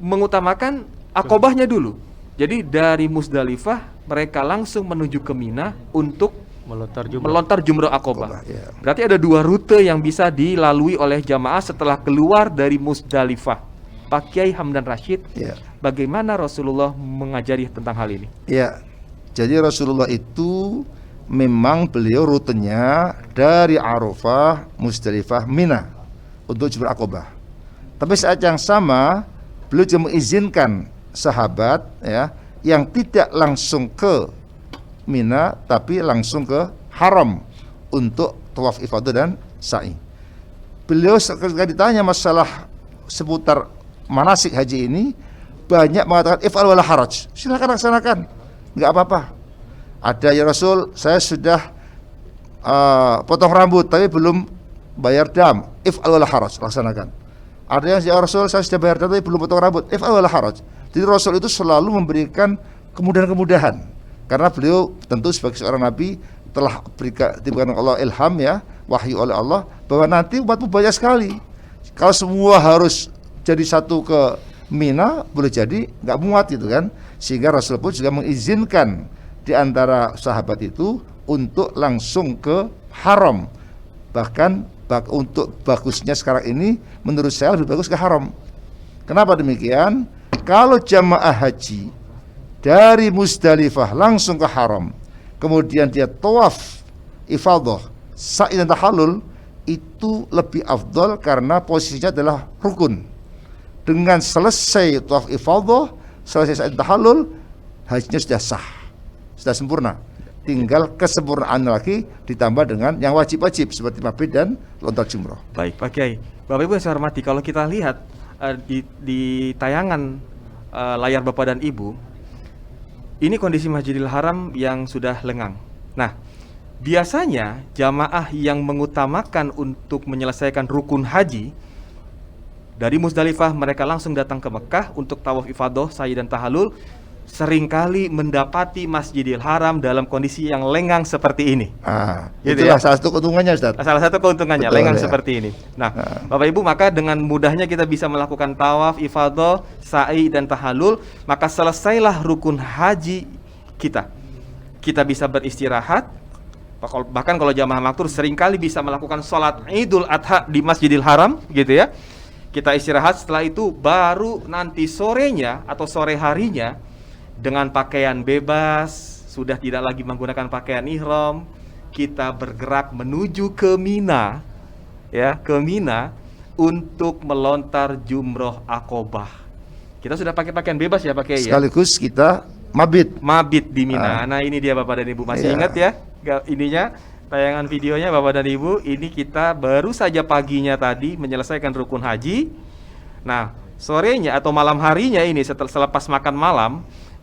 mengutamakan akobahnya dulu. Jadi dari Musdalifah mereka langsung menuju ke Mina untuk melontar jumrah akobah. Ya. Berarti ada 2 rute yang bisa dilalui oleh jamaah setelah keluar dari Musdalifah. Pak Kiai Hamdan Rashid, Ya. bagaimana Rasulullah mengajari tentang hal ini? Ya, jadi Rasulullah itu memang beliau rutenya dari Arafah, Musdalifah, Mina untuk jumrah akobah. Tapi saat yang sama beliau juga mengizinkan sahabat ya yang tidak langsung ke Mina tapi langsung ke Haram untuk tawaf ifadah dan sa'i. Beliau ketika ditanya masalah seputar manasik haji ini, banyak mengatakan if'al wala haraj, silakan laksanakan, nggak apa-apa. Ada, ya Rasul, saya sudah potong rambut tapi belum bayar dam, if'al wala haraj, laksanakan. Ada yang, ya Rasul, saya sudah bayar dam tapi belum potong rambut, if'al wala haraj. Jadi Rasul itu selalu memberikan kemudahan-kemudahan karena beliau tentu sebagai seorang nabi telah diberikan Allah ilham, ya, wahyu oleh Allah, bahwa nanti umatmu banyak sekali. Kalau semua harus jadi satu ke Mina, boleh jadi nggak muat gitu kan. Sehingga Rasul pun juga mengizinkan di antara sahabat itu untuk langsung ke Haram. Bahkan untuk bagusnya sekarang ini menurut saya lebih bagus ke Haram. Kenapa demikian? Kalau jamaah haji dari Musdalifah langsung ke Haram, kemudian dia tawaf ifadah, sa'i dan tahallul, itu lebih afdol karena posisinya adalah rukun. Dengan selesai tawaf ifadah, selesai sa'i dan tahallul, hajinya sudah sah, sudah sempurna. Tinggal kesempurnaan lagi ditambah dengan yang wajib-wajib seperti mabit dan lontar jumroh. Baik, Pak Kiai. Bapak Ibu yang saya hormati, kalau kita lihat di tayangan layar Bapak dan Ibu, ini kondisi Masjidil Haram yang sudah lengang. Nah, biasanya jamaah yang mengutamakan untuk menyelesaikan rukun haji dari Musdalifah, mereka langsung datang ke Mekah untuk tawaf ifadah, sa'i dan tahalul, seringkali mendapati Masjidil Haram dalam kondisi yang lengang seperti ini. Gitu Itulah ya? salah satu keuntungannya, Ustaz. Salah satu keuntungannya, Betul, lengang ya. seperti ini. Nah, Bapak Ibu, maka dengan mudahnya kita bisa melakukan tawaf, ifadah, sa'i dan tahalul, maka selesailah rukun haji kita. Kita bisa beristirahat. Bahkan kalau jamaah maktur seringkali bisa melakukan sholat Idul Adha di Masjidil Haram, gitu ya. Kita istirahat, setelah itu baru nanti sorenya atau sore harinya dengan pakaian bebas, sudah tidak lagi menggunakan pakaian ihram, kita bergerak menuju ke Mina, ya, ke Mina untuk melontar jumroh akobah. Kita sudah pakai pakaian bebas ya, Pak Kiai, ya? Sekaligus kita mabit di Mina. Nah, ini dia Bapak dan Ibu, masih Iya. ingat ya? Ininya tayangan videonya Bapak dan Ibu. Ini kita baru saja paginya tadi menyelesaikan rukun haji. Nah, sorenya atau malam harinya ini selepas makan malam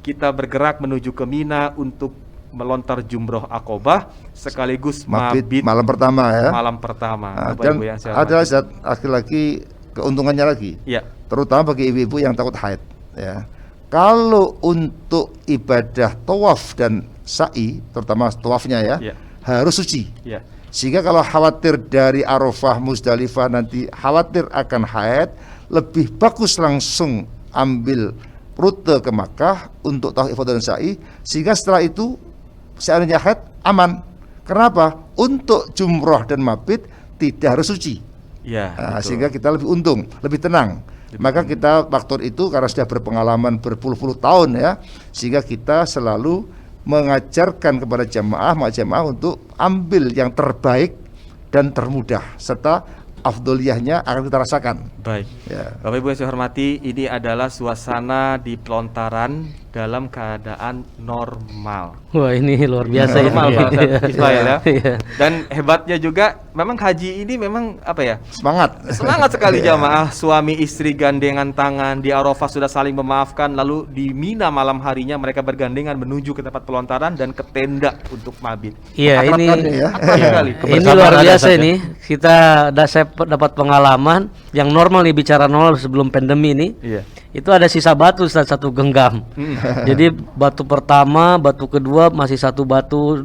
kita bergerak menuju ke Mina untuk melontar jumroh Aqobah sekaligus mabit malam pertama ya. malam pertama. Nah, Bapak dan Ibu yang saya ada hormati. laki-laki keuntungannya lagi, Ya, terutama bagi ibu-ibu yang takut haid. Ya, kalau untuk ibadah tawaf dan sa'i, terutama tawafnya ya, ya, harus suci. ya. Sehingga kalau khawatir dari Arafah, Musdalifah nanti khawatir akan haid, lebih bagus langsung ambil rute ke Makkah untuk tawaf ifadah dan sa'i, sehingga setelah itu seandainya haid aman. Kenapa? Untuk jumroh dan mabit tidak harus suci. Ya, Nah, betul. sehingga kita lebih untung, lebih tenang. Maka kita faktor itu karena sudah berpengalaman berpuluh-puluh tahun ya, sehingga kita selalu mengajarkan kepada jamaah untuk ambil yang terbaik dan termudah serta afdoliyahnya akan kita rasakan. Baik. Ya. Bapak Ibu yang saya hormati, ini adalah suasana di pelontaran dalam keadaan normal. Wah, ini luar biasa Normal ini. Pak Ustadz Ismail ya. Iya. Dan hebatnya juga memang haji ini memang apa ya? Semangat. Semangat sekali Iya. jamaah, suami istri gandengan tangan, di Arafah sudah saling memaafkan, lalu di Mina malam harinya mereka bergandengan menuju ke tempat pelontaran dan ke tenda untuk mabit. Iya, Akrab ini kan ya? Akrab sekali. ini luar biasa ini. Kita saya dapat pengalaman yang normal nih, bicara normal sebelum pandemi ini. Iya. Itu ada sisa batu Ustaz, satu genggam. Jadi batu pertama, batu kedua masih satu batu,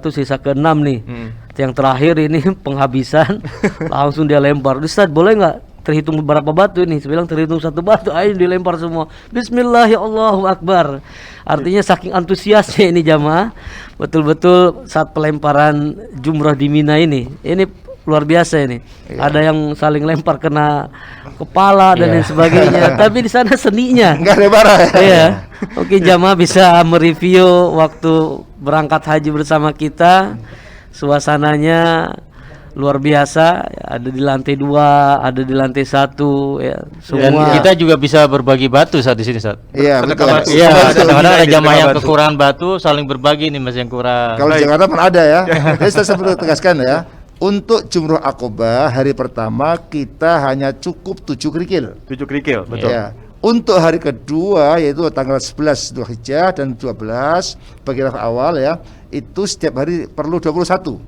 sisa keenam nih. Yang terakhir ini penghabisan, langsung dia lempar. Ustaz, boleh nggak terhitung berapa batu ini? Saya bilang terhitung satu batu, ayo dilempar semua. Bismillah, ya Allahu Akbar. Artinya saking antusiasnya ini jamaah, betul-betul saat pelemparan jumrah di Mina ini luar biasa ini. Ada yang saling lempar kena kepala dan lain sebagainya. Tapi di sana seninya. Enggak ada barang ya. Iya. Oke, jamaah bisa mereview waktu berangkat haji bersama kita. Suasananya luar biasa. Ada di lantai 2, ada di lantai 1 ya. Dan Semua. kita juga bisa berbagi batu saat di sini saat. Iya, betul. Iya, kadang-kadang ada Sedekah jamaah yang batu. kekurangan batu, saling berbagi nih Mas yang kurang. Kalau di Jakarta pun ada ya. Jadi saya perlu tegaskan ya. Untuk jumroh Aqobah hari pertama kita hanya cukup 7 kerikil. 7 kerikil, betul. Ya. Untuk hari kedua yaitu tanggal 11 Dzulhijjah dan 12 bagi rakaat awal ya, itu setiap hari perlu 21.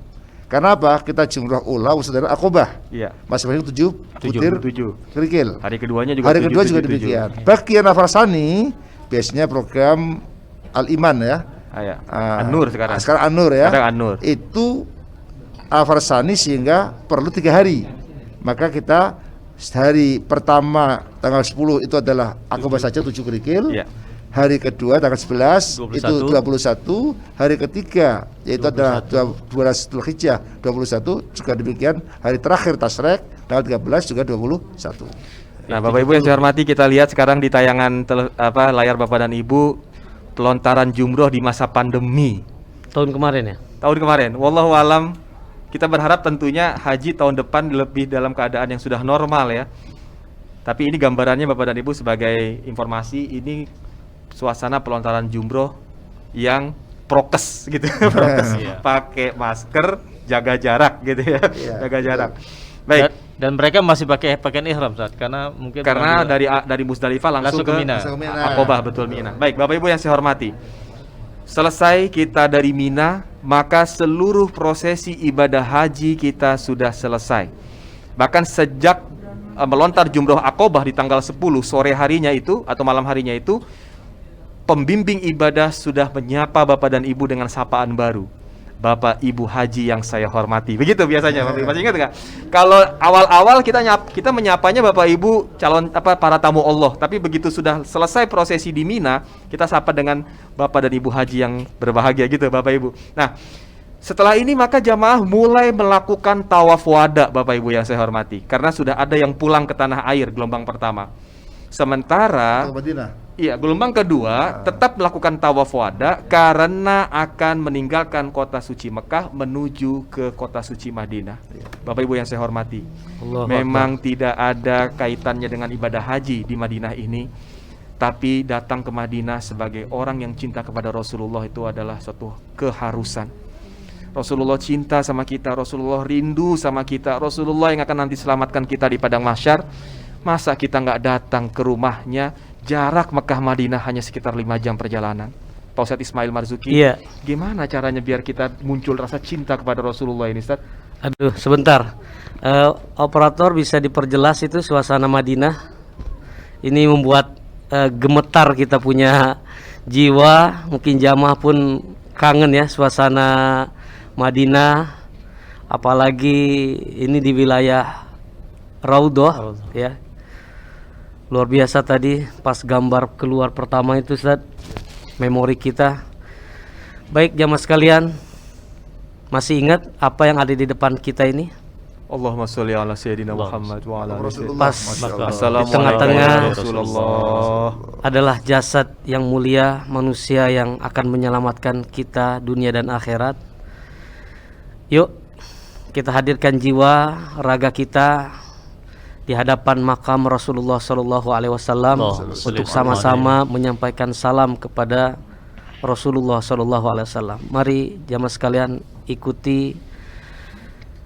Karena apa? Kita jumrah ula saudara Aqobah. Iya. Masing-masing 7 butir 7. kerikil. Hari keduanya juga Hari 7, kedua 7, juga 7. demikian. Bagi yang nafar sani biasanya program Al-Iman ya. Ah, ya. An-Nur sekarang. Sekarang An-Nur ya. Sekarang An-Nur. Itu Al-Farsani sehingga perlu 3 hari. Maka kita hari pertama tanggal 10 itu adalah Aqobah saja 7 kerikil. Iya. Hari kedua tanggal 11 itu 21. Hari ketiga yaitu adalah 12 Dzulhijjah 21, juga demikian hari terakhir Tasrek tanggal 13 juga 21. Nah, Bapak Ibu yang saya hormati, kita lihat sekarang di tayangan layar Bapak dan Ibu pelontaran jumroh di masa pandemi Tahun kemarin ya. tahun kemarin. Wallahu alam, kita berharap tentunya haji tahun depan lebih dalam keadaan yang sudah normal ya. Tapi ini gambarannya Bapak dan Ibu sebagai informasi, ini suasana pelontaran jumroh yang prokes gitu. Prokes. Pakai masker, jaga jarak gitu ya. Jaga jarak. Baik. Dan mereka masih pakai pakaian ihram saat karena mungkin Karena pengambil- dari Musdalifah langsung ke Mina. Aqobah, betul Mina. Baik, Bapak Ibu yang saya hormati. Selesai kita dari Mina, maka seluruh prosesi ibadah haji kita sudah selesai. Bahkan sejak melontar jumroh Aqobah di tanggal 10 sore harinya itu atau malam harinya itu, pembimbing ibadah sudah menyapa Bapak dan Ibu dengan sapaan baru. Bapak Ibu haji yang saya hormati. Begitu biasanya Bapak Ibu. Masih ingat nggak? Kalau awal-awal kita menyapanya Bapak Ibu calon para tamu Allah, tapi begitu sudah selesai prosesi di Mina, kita sapa dengan Bapak dan Ibu haji yang berbahagia gitu Bapak Ibu. Nah, setelah ini maka jamaah mulai melakukan tawaf wada Bapak Ibu yang saya hormati, karena sudah ada yang pulang ke tanah air gelombang pertama. Sementara gelombang kedua tetap melakukan tawaf wada karena akan meninggalkan kota suci Mekah menuju ke kota suci Madinah. Bapak Ibu yang saya hormati, memang tidak ada kaitannya dengan ibadah haji di Madinah ini, tapi datang ke Madinah sebagai orang yang cinta kepada Rasulullah itu adalah suatu keharusan. Rasulullah cinta sama kita, Rasulullah rindu sama kita, Rasulullah yang akan nanti selamatkan kita di padang mahsyar. Masa kita nggak datang ke rumahnya? Jarak Mekah Madinah hanya sekitar 5 jam perjalanan. Pak Ustadz Ismail Marzuki, Iya. gimana caranya biar kita muncul rasa cinta kepada Rasulullah ini, Ustadz? Aduh, sebentar. Operator bisa diperjelas itu suasana Madinah. Ini membuat gemetar kita punya jiwa. Mungkin jamaah pun kangen ya suasana Madinah. Apalagi ini di wilayah Raudhah ya. Luar biasa tadi pas gambar keluar pertama itu, Ustaz. Memori kita. Baik jamaah sekalian, masih ingat apa yang ada di depan kita ini? Allahumma sholli ala sayyidina Muhammad wa ala alihi. Pas di tengah-tengah Rasulullah adalah jasad yang mulia, manusia yang akan menyelamatkan kita dunia dan akhirat. Yuk kita hadirkan jiwa raga kita di hadapan makam Rasulullah Sallallahu Alaihi Wasallam untuk sama-sama menyampaikan salam kepada Rasulullah Sallallahu Alaihi Wasallam. Mari jamaah sekalian ikuti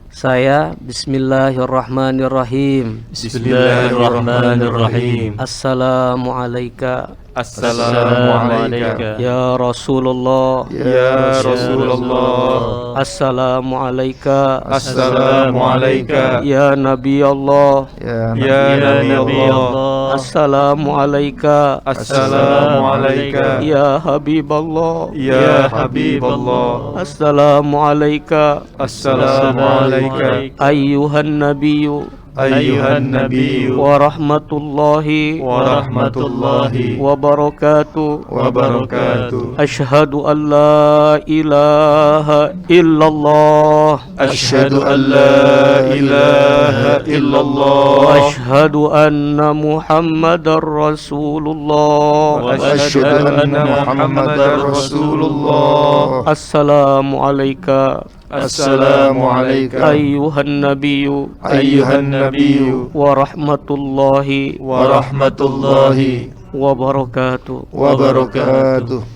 saya. Bismillahirrahmanirrahim. Bismillahirrahmanirrahim. Assalamualaikum. Assalamualaikum Ya Rasulullah. ya Rasulullah. Assalamualaikum. Assalamualaikum Ya Nabi Allah. Ya ya Nabi Allah. Assalamualaikum. Assalamualaikum Ya Habib Allah. ya Habib Allah. Assalamualaikum. Assalamualaikum Ayyuhan Nabiyyu ayyuhan nabiyyu wa rahmatullahi wa rahmatullahi wa barakatuh. wa barakatuh. Asyhadu an la ilaha illallah. Asyhadu an la ilaha illallah. Asyhadu anna Muhammadar Rasulullah. Asyhadu anna Muhammadar Rasulullah. Assalamualaikum. Assalamualaikum Ayyuhan Nabiyyu ayyuhan nabiyyu wa rahmatullahi wa rahmatullahi wa barakatuh. Wa barakatuh.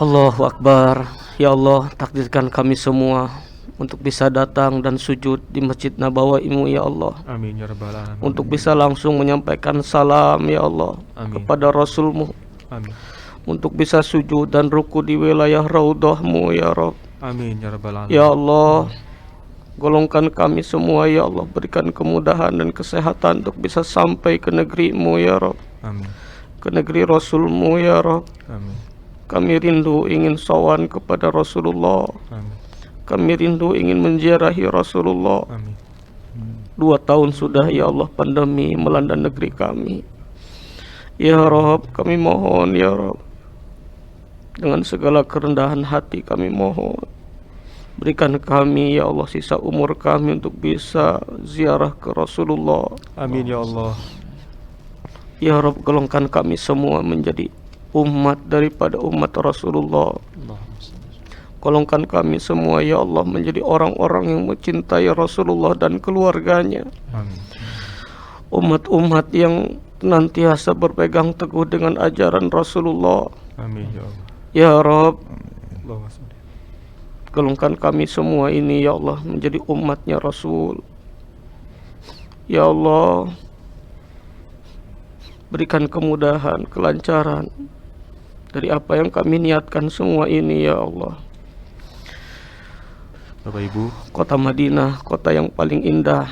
Allahu Akbar. Ya Allah, takdirkan kami semua untuk bisa datang dan sujud di Masjid Nabawi-Mu ya Allah. Amin ya rabbal alamin. Untuk bisa langsung menyampaikan salam ya Allah Amin. kepada Rasul-Mu. Amin. Untuk bisa sujud dan ruku di wilayah Raudhah-Mu ya Rabb. Amin ya rabbal alamin. Ya Allah, golongkan kami semua ya Allah, berikan kemudahan dan kesehatan untuk bisa sampai ke negeri-Mu ya Rabb, Amin. ke negeri Rasul-Mu ya Rabb. Amin. Kami rindu ingin sowan kepada Rasulullah. Amin. Kami rindu ingin menziarahi Rasulullah. Amin. 2 tahun sudah ya Allah pandemi melanda negeri kami. Ya Rabb, kami mohon ya Rabb, dengan segala kerendahan hati kami mohon, berikan kami ya Allah sisa umur kami untuk bisa ziarah ke Rasulullah. Amin ya Allah. Ya Rabb, golongkan kami semua menjadi umat daripada umat Rasulullah. Golongkan kami semua ya Allah menjadi orang-orang yang mencintai Rasulullah dan keluarganya. Amin. Umat-umat yang senantiasa berpegang teguh dengan ajaran Rasulullah. Amin ya Allah. Ya Rabb, Allahumma sholli. golongkan kami semua ini ya Allah menjadi umatnya Rasul. Ya Allah, berikan kemudahan, kelancaran dari apa yang kami niatkan semua ini ya Allah. Bapak Ibu, Kota Madinah, kota yang paling indah.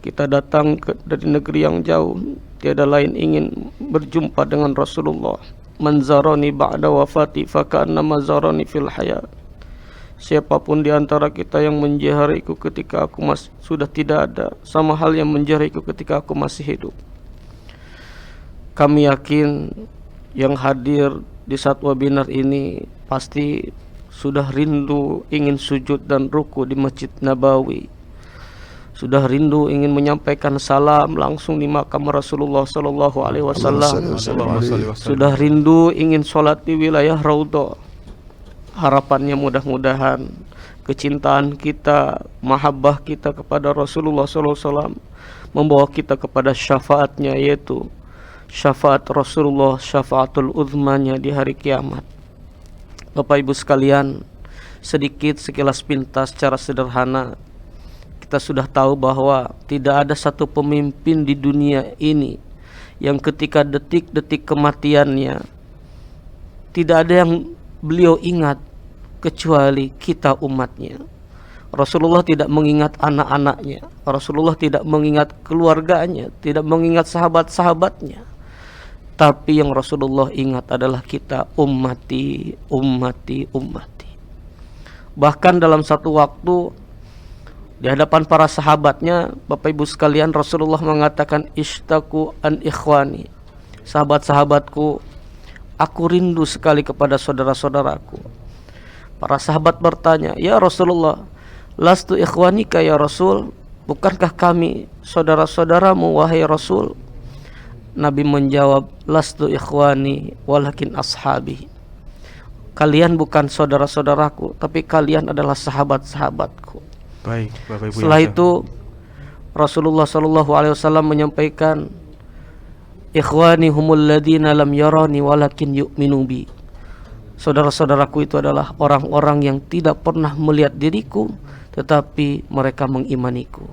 Kita datang dari negeri yang jauh, tiada lain ingin berjumpa dengan Rasulullah. Man zarani ba'da wafati faka'annama zarani fil hayat. Siapapun di antara kita yang menziarahiku ketika aku sudah tidak ada, sama hal yang menziarahiku ketika aku masih hidup. Kami yakin yang hadir di saat webinar ini pasti sudah rindu ingin sujud dan ruku di Masjid Nabawi. Sudah rindu ingin menyampaikan salam langsung di makam Rasulullah Sallallahu Alaihi Wasallam. Sudah rindu ingin sholat di wilayah Raudhah. Harapannya mudah-mudahan kecintaan kita, mahabbah kita kepada Rasulullah Sallallahu Alaihi Wasallam membawa kita kepada syafaatnya, yaitu syafaat Rasulullah, syafaatul uzmanya di hari kiamat. Bapak Ibu sekalian, sedikit sekilas pintas secara sederhana kita sudah tahu bahwa tidak ada satu pemimpin di dunia ini yang ketika detik-detik kematiannya tidak ada yang beliau ingat kecuali kita umatnya. Rasulullah tidak mengingat anak-anaknya, Rasulullah tidak mengingat keluarganya, tidak mengingat sahabat-sahabatnya. Tapi yang Rasulullah ingat adalah kita, ummati, ummati, ummati. Bahkan dalam satu waktu di hadapan para sahabatnya, Bapak Ibu sekalian, Rasulullah mengatakan, ishtaku an ikhwani, sahabat-sahabatku, aku rindu sekali kepada saudara-saudaraku. Para sahabat bertanya, ya Rasulullah, lastu ikhwanika ya Rasul, bukankah kami saudara-saudaramu wahai Rasul? Nabi menjawab, lastu ikhwani walakin ashabi. Kalian bukan saudara-saudaraku, tapi kalian adalah sahabat-sahabatku. Baik, Bapak Ibu. Setelah itu Rasulullah SAW menyampaikan, ikhwani humul ladina lam yarani walakin yu'minu bi. Saudara-saudaraku itu adalah orang-orang yang tidak pernah melihat diriku, tetapi mereka mengimaniku.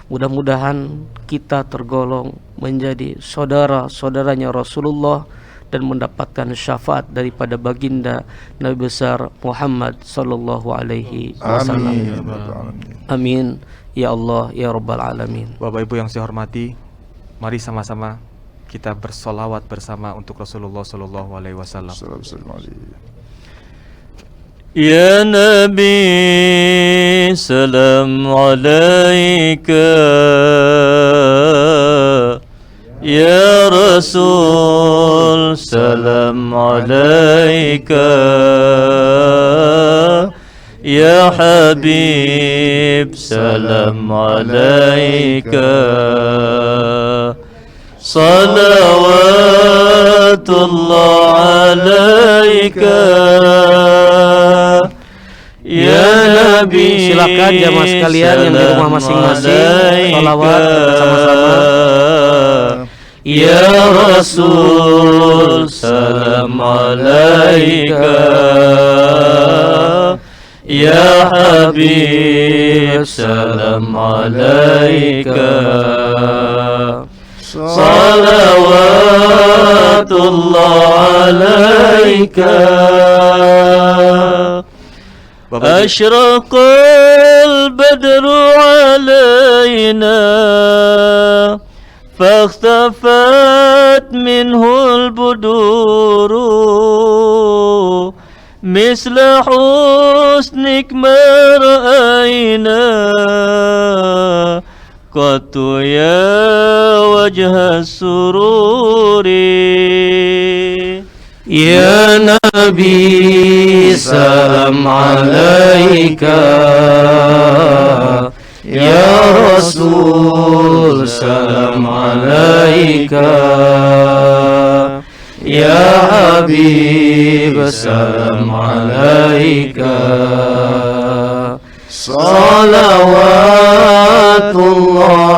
Mudah-mudahan kita tergolong menjadi saudara-saudaranya Rasulullah dan mendapatkan syafaat daripada baginda Nabi besar Muhammad sallallahu alaihi wasallam. Amin ya Allah ya rabbal alamin. Bapak Ibu yang saya hormati, mari sama-sama kita bersolawat bersama untuk Rasulullah sallallahu alaihi wasallam. Ya Nabi, salam alaika. Ya Rasul, salam alaika. Ya Habib, salam alaika. Salawatullah alaika. Ya Nabi, silakan jamaah sekalian yang di rumah masing-masing salawat bersama-sama. Ya Rasul, salam alaika. Ya Habib, salam alaika. Salawatullah alaika. أشرق البدر علينا فاختفت منه البدور مثل حسنك ما رأينا قط يا وجه السرور Ya Nabi, salam alaika. Ya Rasul, salam alaika. Ya Habib, salam alaika. Salawatullah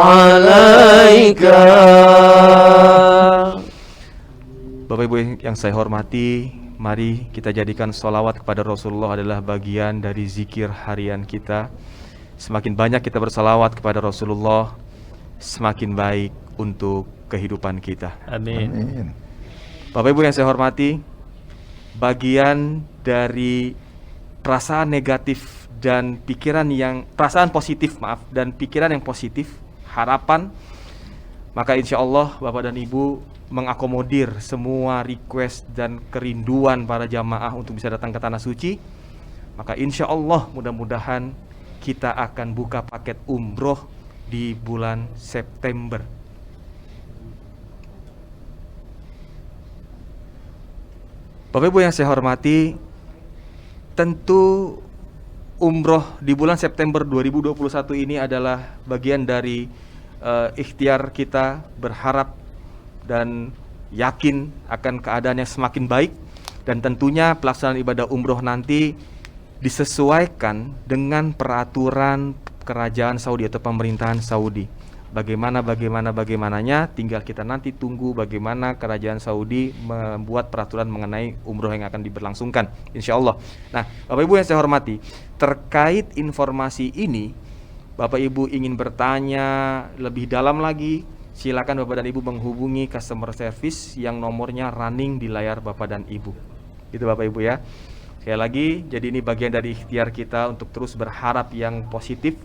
alaika. Bapak Ibu yang saya hormati, mari kita jadikan sholawat kepada Rasulullah adalah bagian dari zikir harian kita. Semakin banyak kita bersalawat kepada Rasulullah, semakin baik untuk kehidupan kita. Amin. Bapak Ibu yang saya hormati, bagian dari perasaan negatif dan perasaan positif dan pikiran yang positif, harapan, maka insya Allah Bapak dan Ibu mengakomodir semua request dan kerinduan para jamaah untuk bisa datang ke Tanah Suci. Maka insya Allah mudah-mudahan kita akan buka paket umroh di bulan September. Bapak Ibu yang saya hormati, tentu umroh di bulan September 2021 ini adalah bagian dari ikhtiar kita berharap dan yakin akan keadaan yang semakin baik, dan tentunya pelaksanaan ibadah umroh nanti disesuaikan dengan peraturan kerajaan Saudi atau pemerintahan Saudi. Bagaimananya tinggal kita nanti tunggu bagaimana kerajaan Saudi membuat peraturan mengenai umroh yang akan diberlangsungkan, insya Allah. Nah, Bapak Ibu yang saya hormati, terkait informasi ini Bapak Ibu ingin bertanya lebih dalam lagi, silakan Bapak dan Ibu menghubungi customer service yang nomornya running di layar Bapak dan Ibu. Gitu Bapak Ibu ya. Sekali lagi, jadi ini bagian dari ikhtiar kita untuk terus berharap yang positif.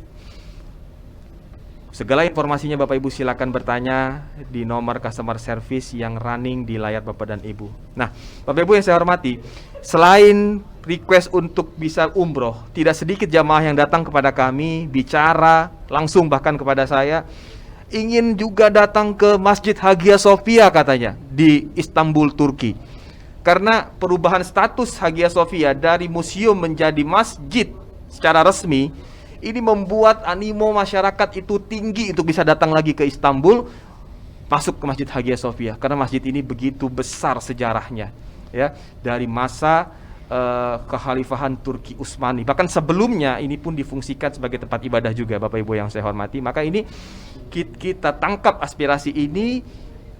Segala informasinya Bapak Ibu silakan bertanya di nomor customer service yang running di layar Bapak dan Ibu. Nah, Bapak Ibu yang saya hormati, selain request untuk bisa umroh, tidak sedikit jamaah yang datang kepada kami bicara langsung bahkan kepada saya, ingin juga datang ke Masjid Hagia Sophia katanya di Istanbul, Turki. Karena perubahan status Hagia Sophia dari museum menjadi masjid secara resmi, ini membuat animo masyarakat itu tinggi untuk bisa datang lagi ke Istanbul, masuk ke Masjid Hagia Sophia. Karena masjid ini begitu besar sejarahnya, ya, dari masa kekhalifahan Turki Utsmani. Bahkan sebelumnya ini pun difungsikan sebagai tempat ibadah juga, Bapak Ibu yang saya hormati. Maka ini kita tangkap aspirasi ini,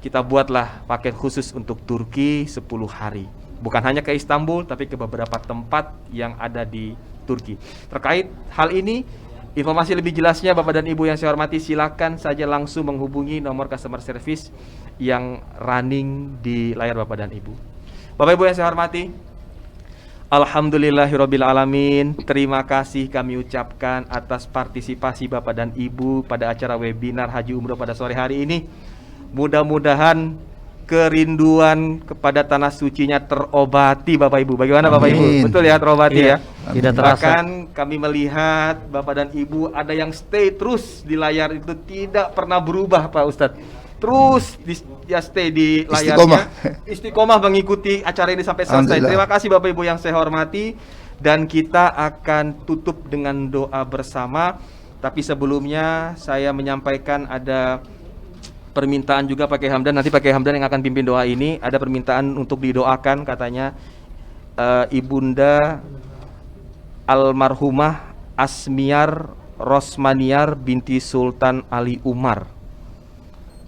kita buatlah paket khusus untuk Turki 10 hari. Bukan hanya ke Istanbul, tapi ke beberapa tempat yang ada di Turki. Terkait hal ini, informasi lebih jelasnya Bapak dan Ibu yang saya hormati, silakan saja langsung menghubungi nomor customer service yang running di layar Bapak dan Ibu. Bapak Ibu yang saya hormati, alhamdulillahirabbil alamin. Terima kasih kami ucapkan atas partisipasi Bapak dan Ibu pada acara webinar Haji Umroh pada sore hari ini. Mudah-mudahan kerinduan kepada tanah sucinya terobati Bapak Ibu. Bagaimana Bapak Ibu? Betul ya, terobati ya? Tidak terasa. Bahkan kami melihat Bapak dan Ibu ada yang stay terus di layar itu, tidak pernah berubah Pak Ustadz. Terus stay di layarnya, istiqomah mengikuti acara ini sampai selesai. Terima kasih Bapak Ibu yang saya hormati. Dan kita akan tutup dengan doa bersama. Tapi sebelumnya saya menyampaikan ada permintaan juga Pak Kiai Hamdan. Nanti Pak Kiai Hamdan yang akan pimpin doa ini. Ada permintaan untuk didoakan katanya Ibunda almarhumah Asmiar Rosmaniar binti Sultan Ali Umar.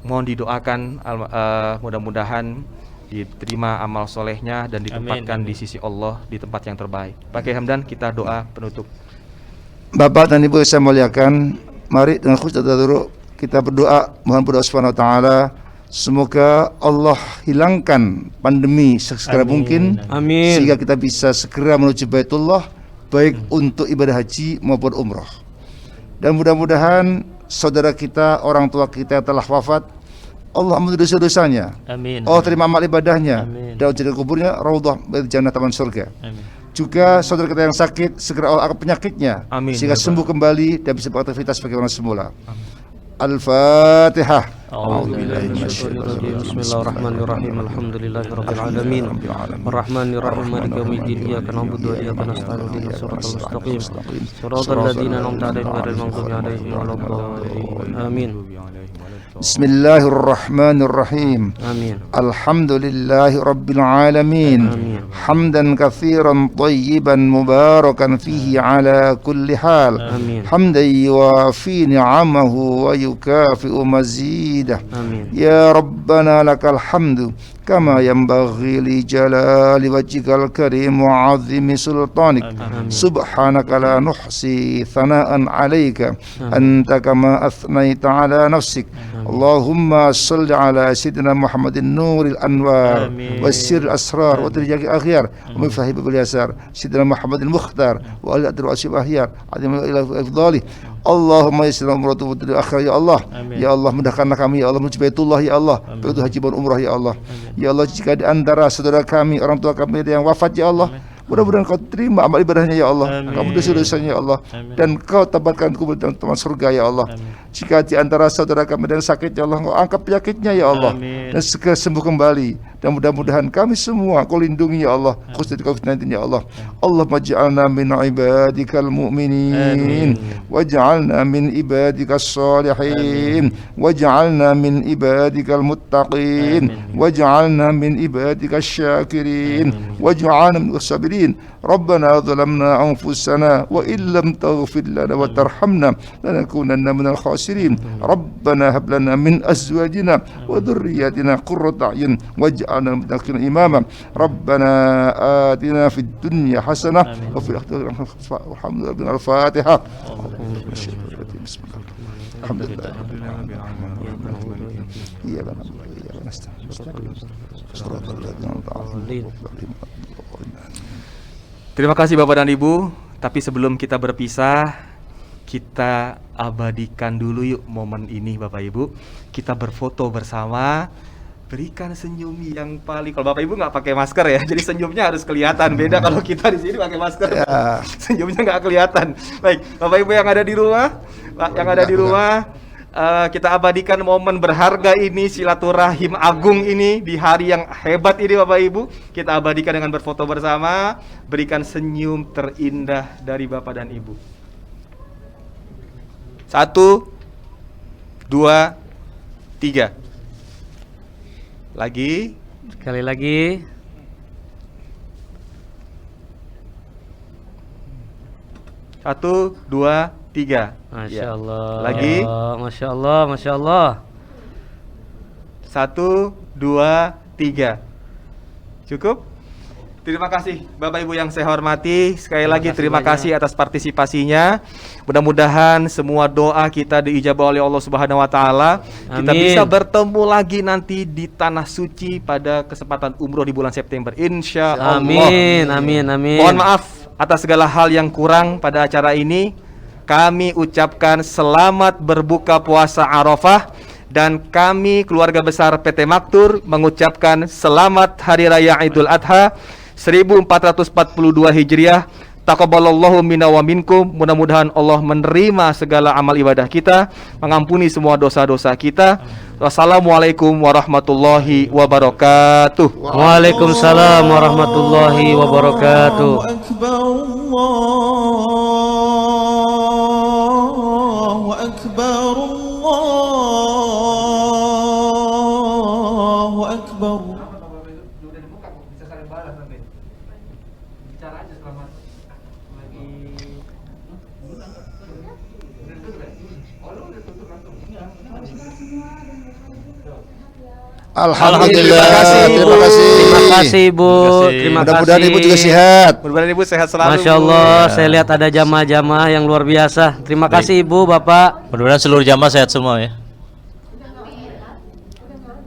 Mohon didoakan mudah-mudahan diterima amal solehnya dan ditempatkan di sisi Allah di tempat yang terbaik. Pak Kiai Hamdan, kita doa penutup. Bapak dan Ibu saya muliakan, mari dengan khusyuk dan tadarruk kita berdoa, mohon berdoa Subhanahu wa taala, semoga Allah hilangkan pandemi segera mungkin. Amin. Sehingga kita bisa segera menuju Baitullah, baik untuk ibadah haji maupun umrah. Dan mudah-mudahan saudara kita, orang tua kita yang telah wafat, Allah ampuni dosa-dosanya. Amin. Allah terima amal ibadahnya. Amin. Dan jadikan kuburnya raudhah dari jannah, taman surga. Amin. Juga saudara kita yang sakit, segera Allah angkat penyakitnya. Amin. Sehingga sembuh kembali dan bisa beraktivitas sebagaimana semula. Al-Fatihah. Bismillahirrahmanirrahim. Alhamdulillahirabbil alamin. Arrahmanirrahim. Maliki yaumiddin. Iyyaka na'budu wa iyyaka nasta'in. Ihdinas siratal mustaqim. Shiratal ladzina an'amta 'alaihim ghairil maghdubi 'alaihim waladdallin. Amin. Bismillahirrahmanirrahim. Amin. Alhamdulillahi rabbil alamin. Amin. Hamdan katsiran tayyiban mubarakan fihi ala kulli hal. Amin. Hamdan yuwafi ni'amahu wa yukafi'u mazidah. Amin. Ya Rabbana lakal hamdu kama yanbaghi li jalali wajhikal karim wa 'azimi sultanik. Subhanaka la nuhsi thana'an 'alaika anta kama athnaita 'ala nafsik. Allahumma salli ala sayyidina Muhammadin nuril anwar wa sirril asrar wa trijaki akhyar wa mifahib bil yasar sayyidina Muhammadin mukhtar wa ali adru asyib ahyar adim ila afdali. Allahumma yassir umratu wa akhir ya Allah. Ya Allah, mudahkanlah kami ya Allah menuju Baitullah ya Allah, menuju haji dan umrah ya Allah. Ya Allah, jika di antara saudara kami, orang tua kami ada yang wafat ya Allah, mudah-mudahan Kau terima amal ibadahnya ya Allah. Kau dosa-dosanya ya Allah, dan Kau tempatkan kubur dalam taman surga ya Allah. Jika di antara saudara kami ada yang sakit ya Allah, Kau angkat penyakitnya ya Allah, dan segera sembuh kembali. Dan mudah-mudahan kami semua Kau lindungi ya Allah, khusus dari COVID-19 ya Allah. Allahumma ja'alna min ibadikal mu'minin, waj'alna min ibadikas salihin, waj'alna min ibadikal muttaqin, waj'alna min ibadikas syakirin, waj'alna min as-sabirin. Rabbana zalamna anfusana wa illam taghfir lana wa tarhamna lanakunanna minal khasirin. الخاسرين ربنا هب لنا من أزواجنا وذرياتنا قرة أعين واجعلنا للمتقين إماما ربنا آتنا في الدنيا حسنة وفي الآخرة حسنة والحمد لله. الفاتحة. بسم الله الحمد لله إياك نعبد وإياك نستعين صراط الذين أنعمت عليهم. Terima kasih Bapak dan Ibu. Tapi sebelum kita berpisah, kita abadikan dulu yuk momen ini Bapak Ibu. Kita berfoto bersama. Berikan senyum yang paling. Kalau Bapak Ibu nggak pakai masker ya, jadi senyumnya harus kelihatan. Beda kalau kita di sini pakai masker, senyumnya nggak kelihatan. Baik, Bapak Ibu yang ada di rumah, kita abadikan momen berharga ini, silaturahim agung ini di hari yang hebat ini Bapak Ibu. Kita abadikan dengan berfoto bersama. Berikan senyum terindah dari Bapak dan Ibu. 1, 2, 3. Lagi. Sekali lagi. Satu, dua, tiga. Masya Allah. Lagi. Masya Allah, Masya Allah. 1, 2, 3. Cukup? Terima kasih Bapak Ibu yang saya hormati. Sekali lagi terima kasih atas partisipasinya. Mudah-mudahan semua doa kita diijabah oleh Allah Subhanahu wa taala. Kita bisa bertemu lagi nanti di tanah suci pada kesempatan umroh di bulan September, insya Allah. Amin, amin, amin. Mohon maaf atas segala hal yang kurang pada acara ini. Kami ucapkan selamat berbuka puasa Arafah. Dan kami keluarga besar PT Maktur mengucapkan selamat Hari Raya Idul Adha 1442 Hijriah. Taqabbalallahu minna wa minkum. Mudah-mudahan Allah menerima segala amal ibadah kita, mengampuni semua dosa-dosa kita. Wassalamualaikum warahmatullahi wabarakatuh. Waalaikumsalam warahmatullahi wabarakatuh. Allahu Akbar, Allahu Akbar. Alhamdulillah. Terima kasih. Terima kasih Ibu. Terima kasih. Mudah-mudahan Ibu juga sehat. Mudah-mudahan Ibu sehat selalu. Masya Allah, saya lihat ada jamaah-jamaah yang luar biasa. Terima kasih Ibu, Bapak. Mudah-mudahan seluruh jamaah sehat semua ya.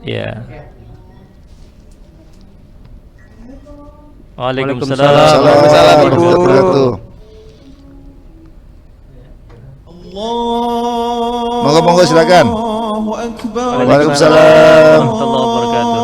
Iya. Waalaikumsalam. Waalaikumsalam warahmatullahi wabarakatuh. Monggo silakan. Allahu Akbar. Waalaikumsalam warahmatullahi wabarakatuh.